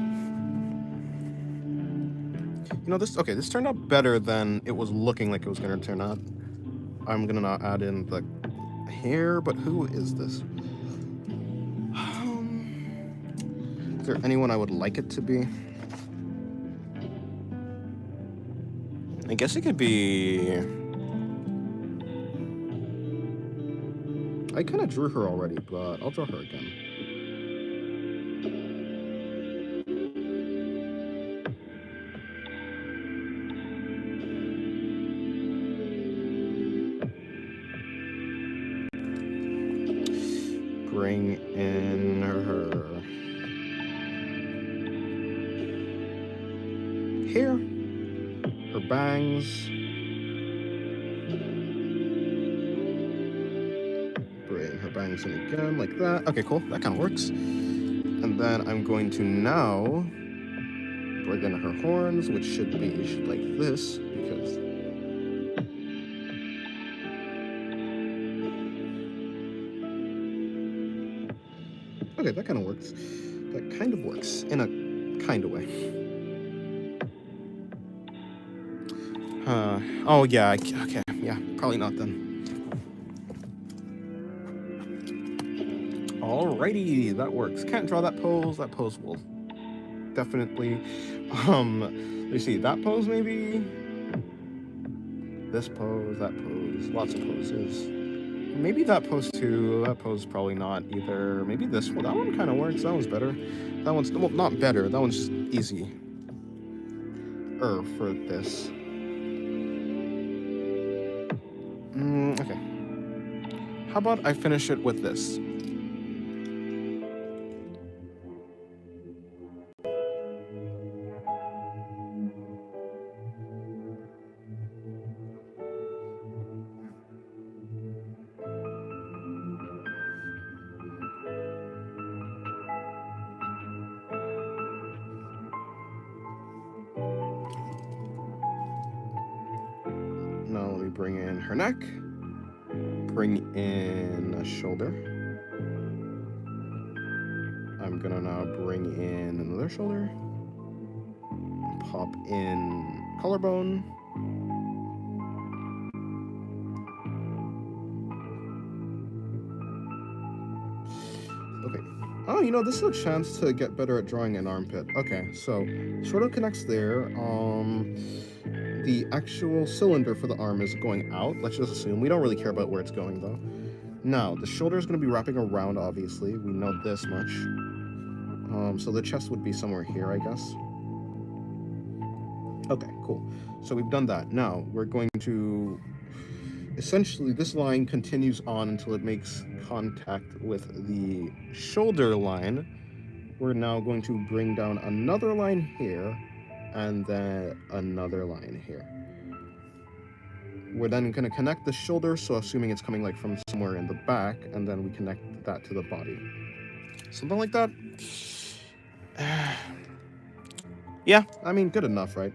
know, this turned out better than it was looking like it was gonna turn out. I'm gonna now add in the hair, but who is this? Is there anyone I would like it to be? I guess it could be... I kind of drew her already, but I'll draw her again. Bring in her hair, her bangs. Bring her bangs in again, like that. Okay, cool. That kind of works. And then I'm going to now bring in her horns, which should be like this, because... Okay, that kind of works. That kind of works in a kind of way. Oh yeah, okay, yeah, probably not then. Alrighty, that works. Can't draw that pose. That pose will definitely... let's see, that pose maybe? This pose, that pose, lots of poses. Maybe that pose too. That pose probably not either. Maybe this one. That one kind of works. That one's better. That one's, well, not better. That one's just easy. For this. Okay. How about I finish it with this? Now let me bring in her neck. Bring in a shoulder. I'm gonna now bring in another shoulder. Pop in collarbone. Okay. Oh, you know, this is a chance to get better at drawing an armpit. Okay, so shoulder connects there. The actual cylinder for the arm is going out. Let's just assume. We don't really care about where it's going, though. Now, the shoulder is going to be wrapping around, obviously. We know this much. So the chest would be somewhere here, I guess. Okay, cool. So we've done that. Now, we're going to... Essentially, this line continues on until it makes contact with the shoulder line. We're now going to bring down another line here, and then another line here. We're then going to connect the shoulder, so assuming it's coming like from somewhere in the back, and then we connect that to the body. Something like that. Yeah, I mean, good enough, right?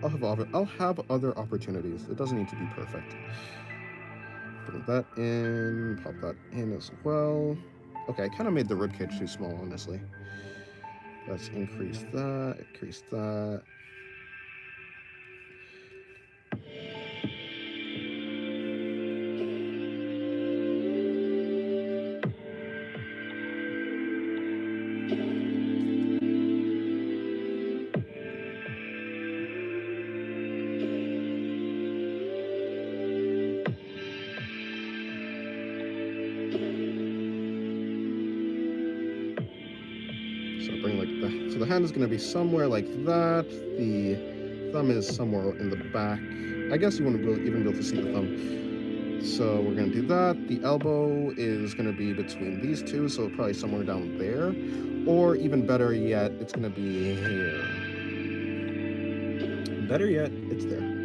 I'll have other opportunities. It doesn't need to be perfect. Bring that in, pop that in as well. Okay, I kind of made the ribcage too small, honestly. Let's increase that, increase that. So the hand is going to be somewhere like that. The thumb is somewhere in the back. I guess you wouldn't even be able to see the thumb. So we're going to do that. The elbow is going to be between these two, so probably somewhere down there. Or even better yet, it's going to be here. Better yet, it's there.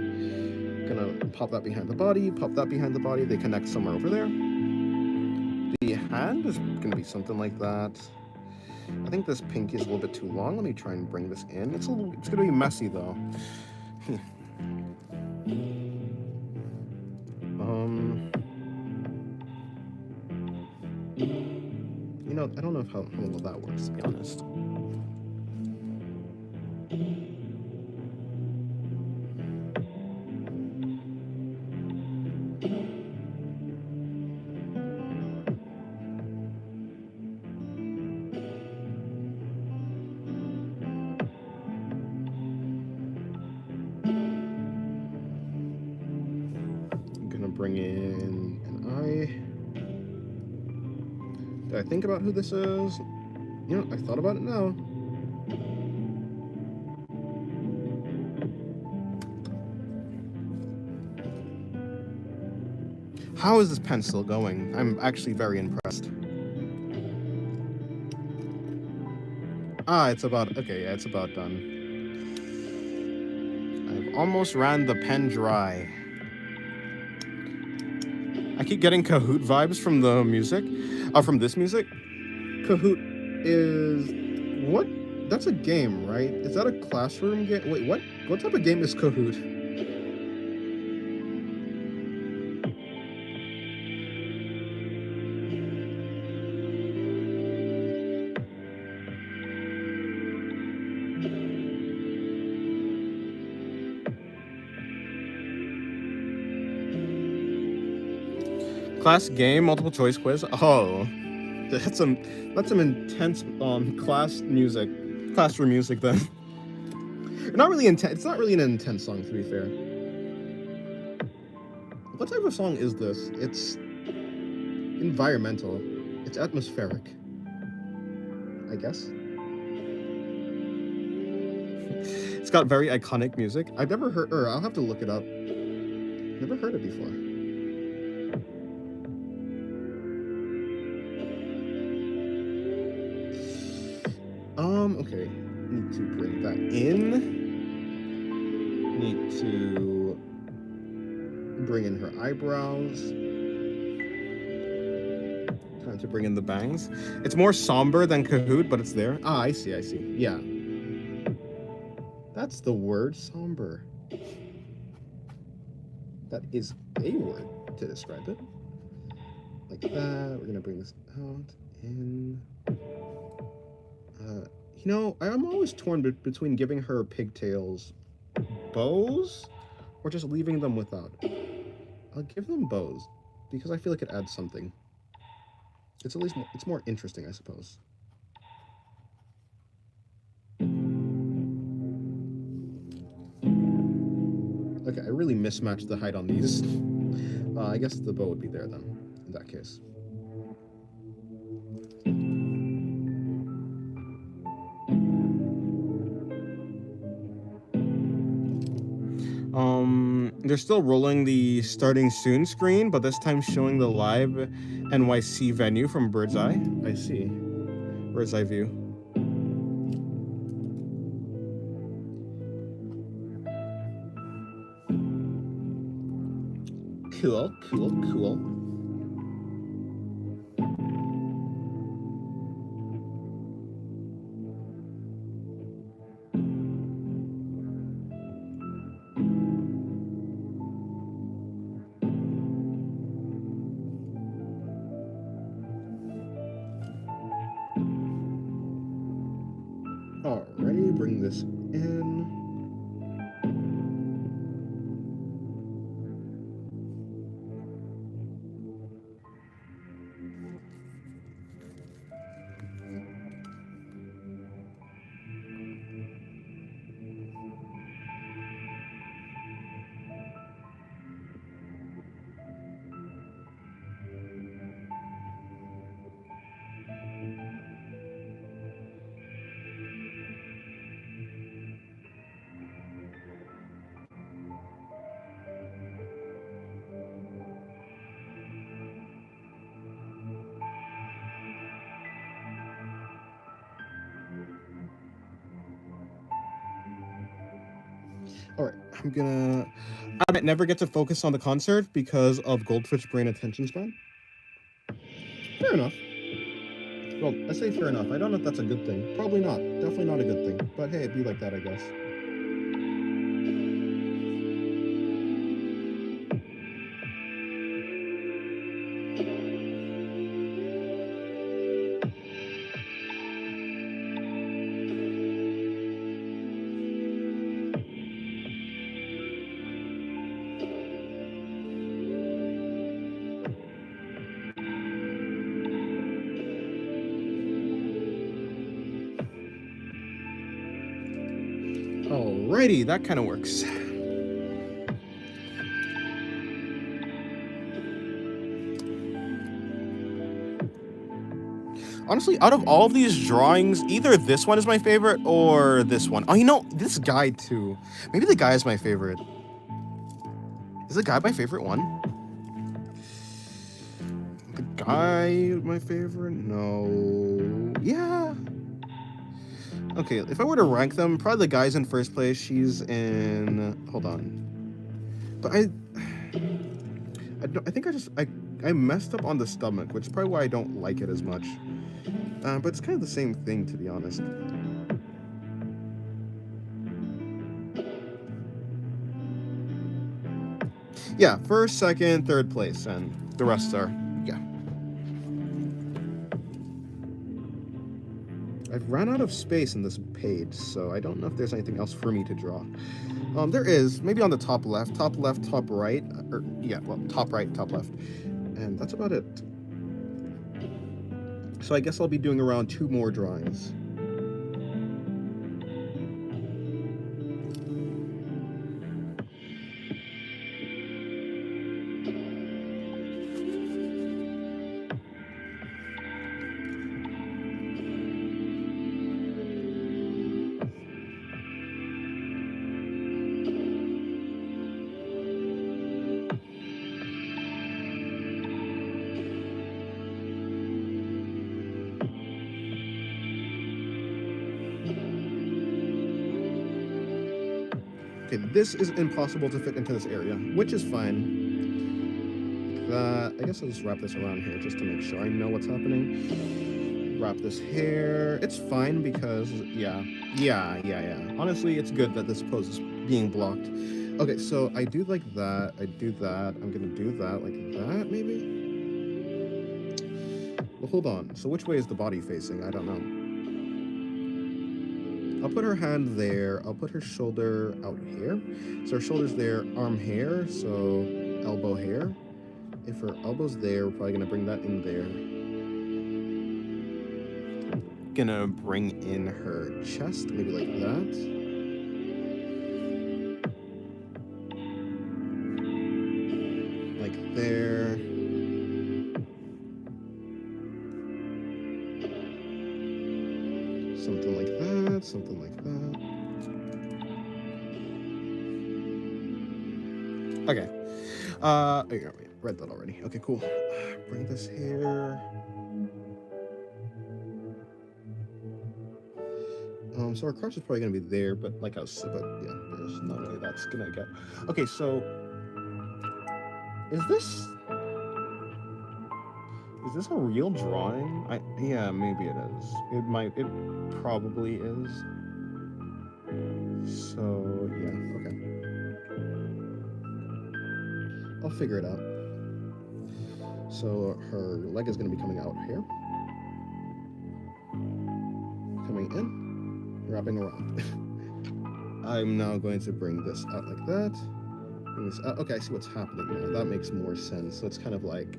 Gonna pop that behind the body, pop that behind the body. They connect somewhere over there. The hand is gonna be something like that. I think this pinky is a little bit too long. Let me try and bring this in. It's gonna be messy though. You know, I don't know how well that works, to be honest. Bring in an eye. Did I think about who this is? You know, I thought about it now. How is this pencil going? I'm actually very impressed. Ah, it's about, okay, yeah, it's about done. I've almost ran the pen dry. I keep getting Kahoot vibes from the music, from this music. Kahoot is, what? That's a game, right? Is that a classroom game? Wait, what? What type of game is Kahoot? Class game, multiple choice quiz. Oh, that's some intense classroom music then. Not really intense. It's not really an intense song, to be fair. What type of song is this? It's environmental. It's atmospheric, I guess. It's got very iconic music. I've never heard, or I'll have to look it up. Never heard it before. Okay. Need to bring that in. Need to bring in her eyebrows. Time to bring in the bangs. It's more somber than Kahoot, but it's there. Ah, I see. Yeah. That's the word, somber. That is a word to describe it. Like that. We're gonna bring this out in. You know, I'm always torn between giving her pigtails bows or just leaving them without. I'll give them bows because I feel like it adds something. It's at least it's more interesting, I suppose. Okay, I really mismatched the height on these. I guess the bow would be there then, in that case. They're still rolling the starting soon screen, but this time showing the live NYC venue from Bird's Eye. I see. Bird's Eye view. Cool. Alrighty, bring this in. All right, I might never get to focus on the concert because of Goldfish brain attention span. Fair enough. Well, I say fair enough. I don't know if that's a good thing. Probably not. Definitely not a good thing. But hey, it'd be like that, I guess. Alrighty, that kind of works. Honestly, out of all of these drawings, either this one is my favorite or this one. Oh, you know, this guy too. Maybe the guy is my favorite. Is the guy my favorite one? The guy my favorite? No. Yeah. Okay, if I were to rank them, probably the guy's in first place. She's in... Hold on. But I think I messed up on the stomach, which is probably why I don't like it as much. But it's kind of the same thing, to be honest. Yeah, first, second, third place, and the rest are, yeah. I've run out of space in this page, so I don't know if there's anything else for me to draw. There is, maybe on the top left, top right, or, yeah, well, top right, top left. And that's about it. So I guess I'll be doing around 2 more drawings. Okay, this is impossible to fit into this area, which is fine. I guess I'll just wrap this around here just to make sure I know what's happening. Wrap this here. It's fine because, yeah. Honestly, it's good that this pose is being blocked. Okay, so I do like that. I do that. I'm gonna do that like that, maybe? Well, hold on. So which way is the body facing? I don't know. I'll put her hand there. I'll put her shoulder out here. So her shoulder's there, arm here, so elbow here. If her elbow's there, we're probably gonna bring that in there. Gonna bring in her chest, maybe like that. Like there. Something like that, something like that. Okay. Wait, read that already. Okay, cool. Bring this here. So our crush is probably gonna be there, but like I was, but yeah, there's no way that's gonna get. Okay, so is this a real drawing? Yeah, maybe it is. It probably is. So yeah, okay. I'll figure it out. So her leg is gonna be coming out here. Coming in. Wrapping around. I'm now going to bring this out like that. Bring this out. Okay, I see what's happening now. That makes more sense. So it's kind of like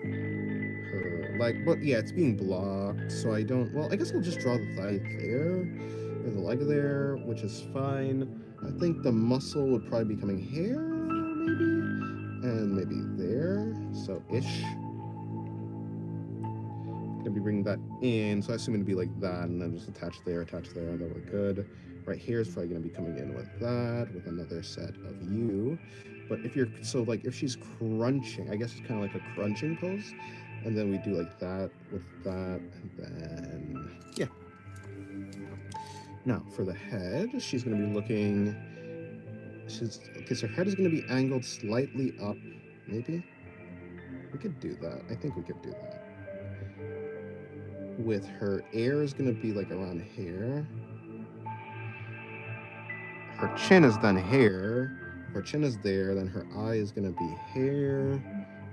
her leg, but yeah, it's being blocked. So I don't. Well, I guess I'll just draw the thigh there, and the leg there, which is fine. I think the muscle would probably be coming here, maybe, and maybe there. So ish. Gonna be bringing that in, so I assume it'd be like that, and then just attach there, that we're good. Right here is probably gonna be coming in with that, with another set of you. But if you're, so like if she's crunching, I guess it's kind of like a crunching pose, and then we do like that with that, and then, yeah. Now, for the head, she's gonna be looking Okay, so her head is going to be angled slightly up. Maybe we could do that. I think we could do that. With her ear is going to be like around here. Her chin is then here. If her chin is there, then her eye is going to be here.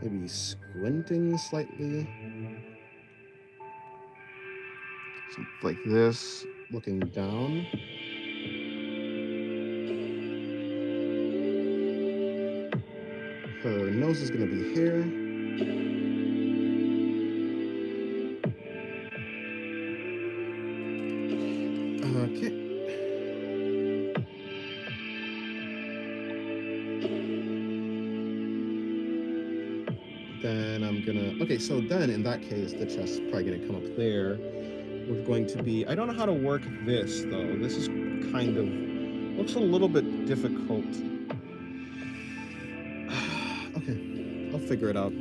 Maybe squinting slightly. So like this, looking down. Her nose is going to be here. Okay. Then I'm gonna, okay, so then in that case, the chest is probably gonna come up there. We're going to be, I don't know how to work this though. This is kind of, looks a little bit difficult. Okay, I'll figure it out.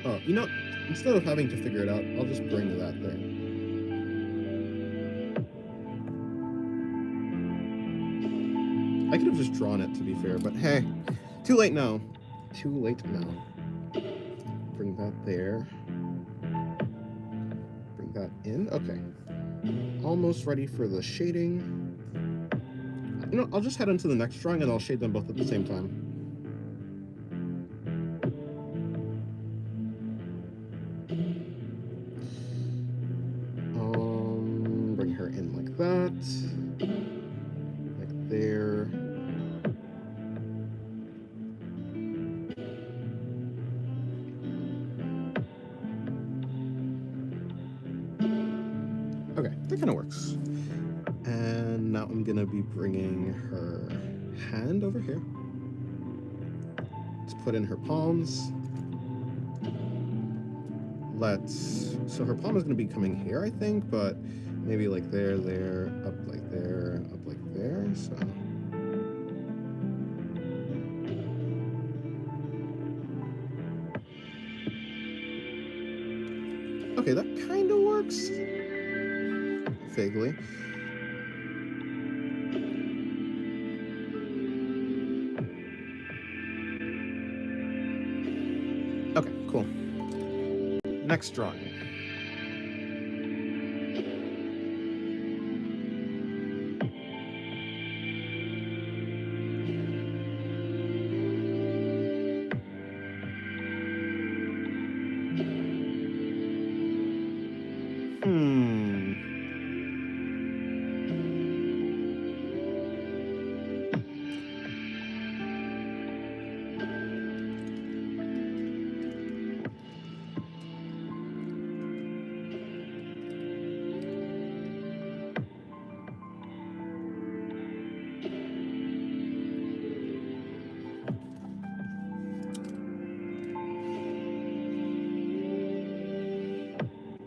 Oh, you know, instead of having to figure it out, I'll just bring that there. I could have just drawn it, to be fair, but hey, too late now. Too late now. Bring that there. Bring that in. Okay. Almost ready for the shading. You know, I'll just head into the next drawing and I'll shade them both at the same time. Bring her in like that. Like there. Okay, that kind of works. And now I'm gonna be bringing her hand over here. Let's put in her palms. So her palm is gonna be coming here, I think, but maybe like there, up like there, up like there, so. Okay, that kind of works. Vaguely. Okay, cool. Next drawing.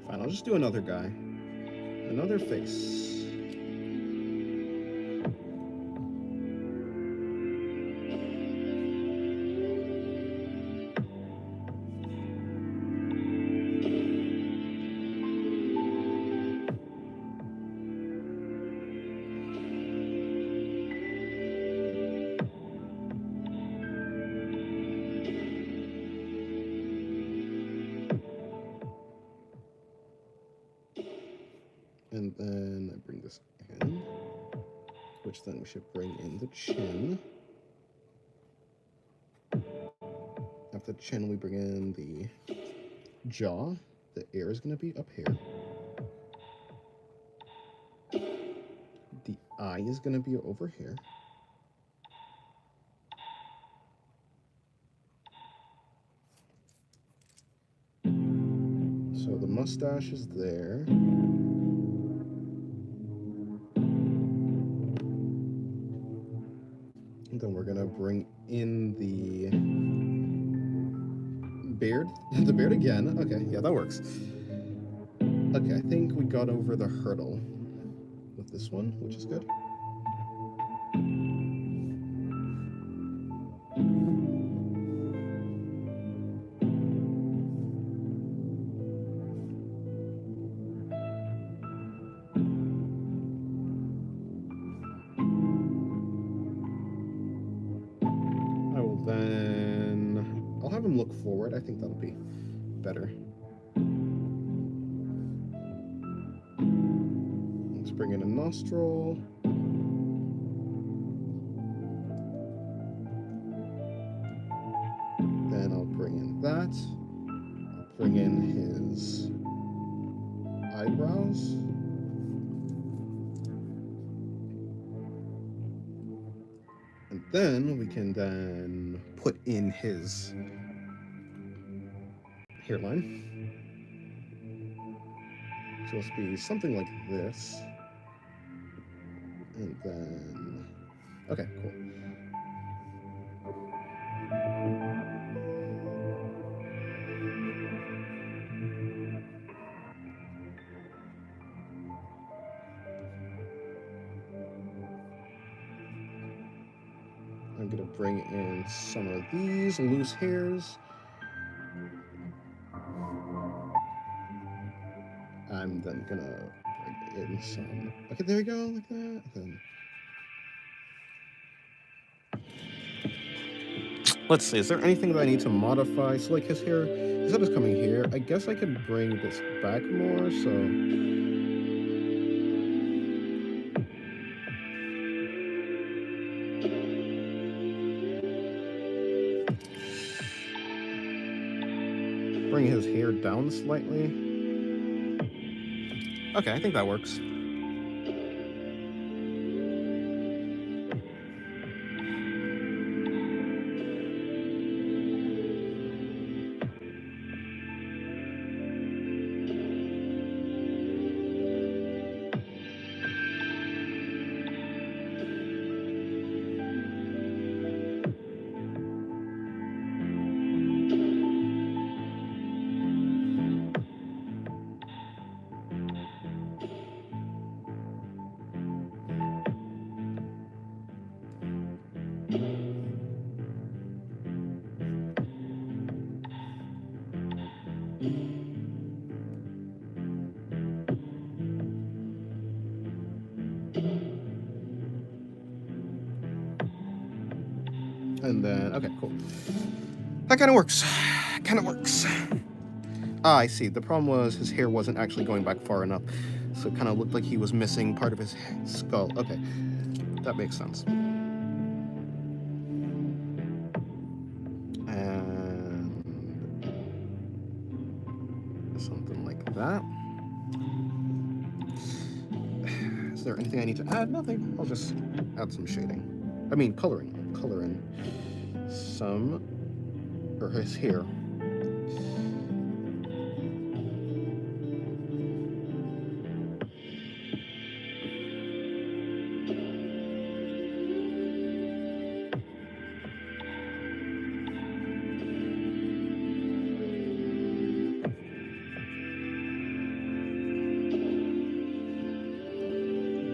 Fine, I'll just do another guy. Another face. And then I bring this in, which then we should bring in the chin. After the chin, we bring in the jaw. The ear is going to be up here. The eye is going to be over here. So the mustache is there. And then we're going to bring in the beard. The beard again. Okay, yeah, that works. Okay, I think we got over the hurdle with this one, which is good. him look forward. I think that'll be better. Let's bring in a nostril. Then I'll bring in that. I'll bring in his eyebrows. And then we can then put in his hairline. So it's be something like this. And then, okay, cool. I'm gonna bring in some of these loose hairs. I'm then gonna bring in some, okay, there we go, like that. Then let's see, is there anything that I need to modify? So like his hair, his head is coming here. I guess I could bring this back more, so. Bring his hair down slightly. Okay, I think that works. And then, okay, cool. That kind of works. Kind of works. Ah, I see. The problem was his hair wasn't actually going back far enough. So it kind of looked like he was missing part of his skull. Okay, that makes sense. And something like that. Is there anything I need to add? Nothing. I'll just add some shading. I mean, coloring. Color in some, or his hair.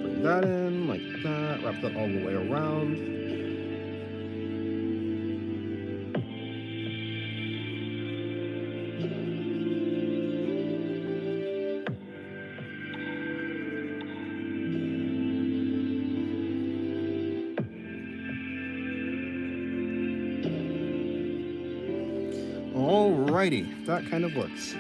Bring that in like that, wrap that all the way around. Alrighty, that kind of works.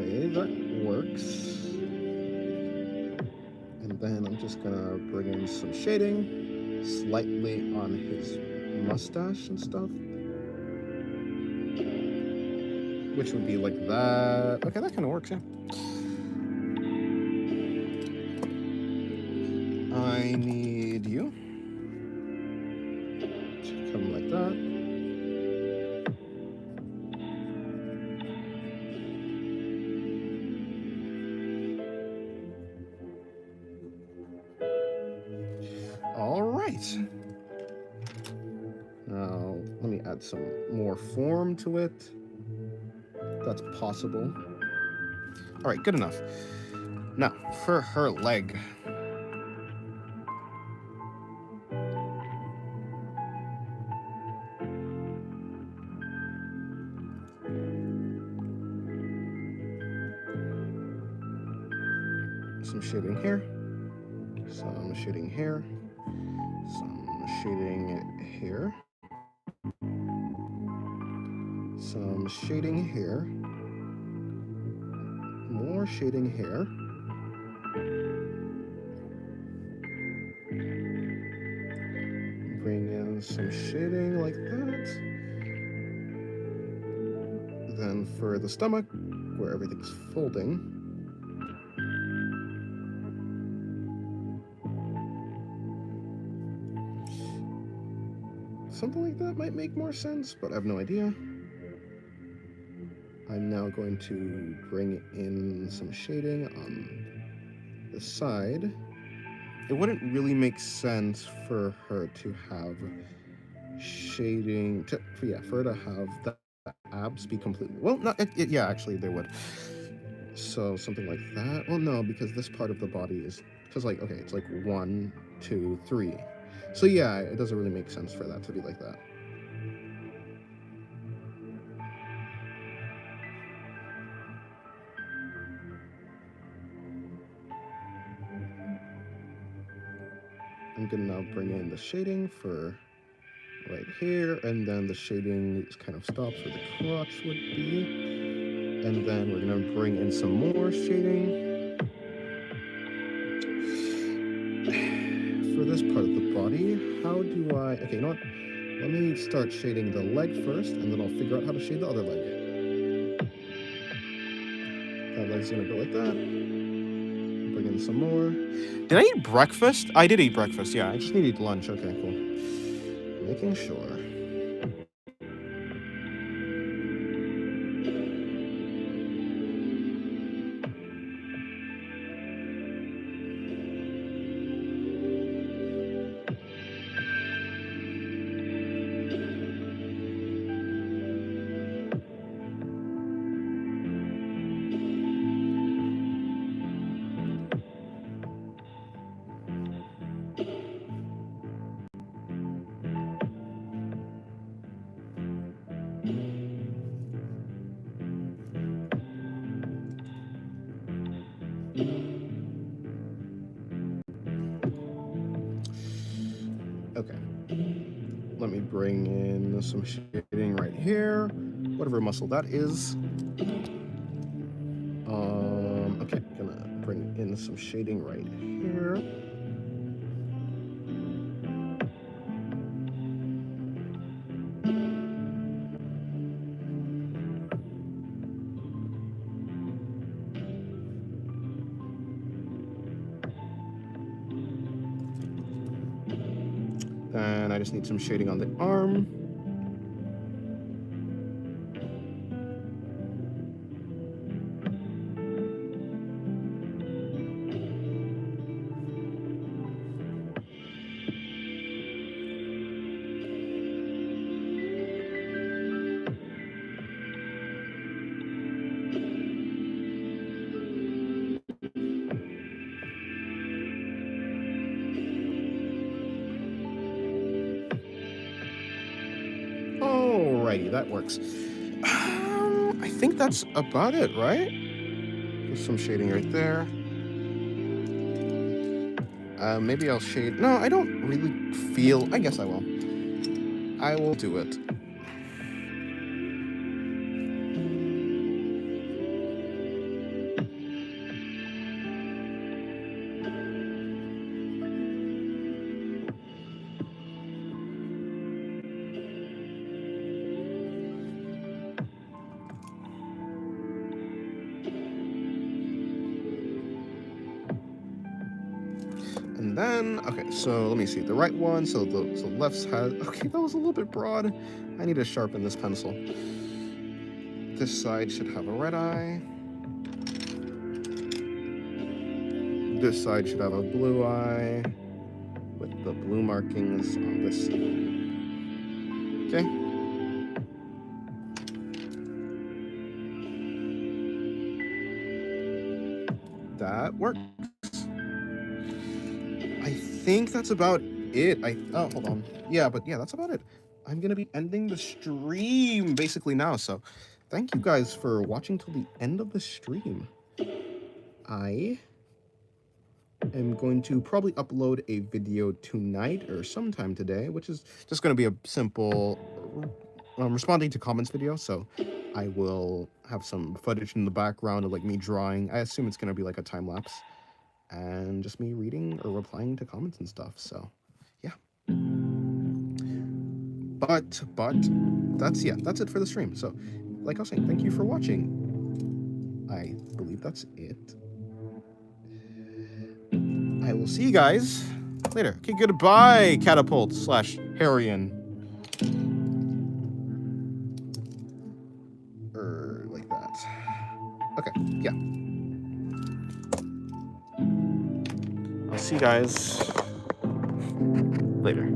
Okay, that works. And then I'm just gonna bring in some shading slightly on his mustache and stuff. Which would be like that. Okay, that kind of works, yeah. I need you to come like that. All right. Now, let me add some more form to it. That's possible. All right, good enough. Now, for her leg. some shading here, some shading here, some shading here, some shading here, more shading here. Bring in some shading like that. Then for the stomach, where everything's folding, something like that might make more sense, but I have no idea. I'm now going to bring in some shading on the side. It wouldn't really make sense for her to have shading, for her to have the abs be completely, well, not, yeah, actually they would. So something like that. Well, no, because this part of the body is, because like, okay, it's like 1, 2, 3. So yeah, it doesn't really make sense for that to be like that. I'm gonna now bring in the shading for right here, and then the shading kind of stops where the crotch would be. And then we're gonna bring in some more shading for this part of the body. How do I, okay, you know what? Let me start shading the leg first, and then I'll figure out how to shade the other leg. That leg's gonna go like that. Bring in some more. Did I eat breakfast? I did eat breakfast, yeah. I just need to eat lunch. Okay, cool. Making sure. Okay. Let me bring in some shading right here. Whatever muscle that is. Okay, gonna bring in some shading right here. Then I just need some shading on the arm. Alrighty, that works. I think that's about it, right? There's some shading right there. Maybe I'll shade. No, I don't really feel. I guess I will. I will do it. And then, okay, so let me see the right one. So the left's has, okay, that was a little bit broad. I need to sharpen this pencil. This side should have a red eye. This side should have a blue eye with the blue markings on this side. Okay. That works. I think that's about it. Oh, hold on. Yeah, but yeah, that's about it. I'm gonna be ending the stream basically now. So thank you guys for watching till the end of the stream. I am going to probably upload a video tonight or sometime today, which is just going to be a simple responding to comments video. So I will have some footage in the background of like me drawing. I assume it's going to be like a time lapse and just me reading or replying to comments and stuff. So yeah. But that's it for the stream. So like I was saying, thank you for watching. I believe that's it. I will see you guys later. Okay, goodbye, Catapult / Harrian. Like that. Okay, yeah. I'll see you guys later.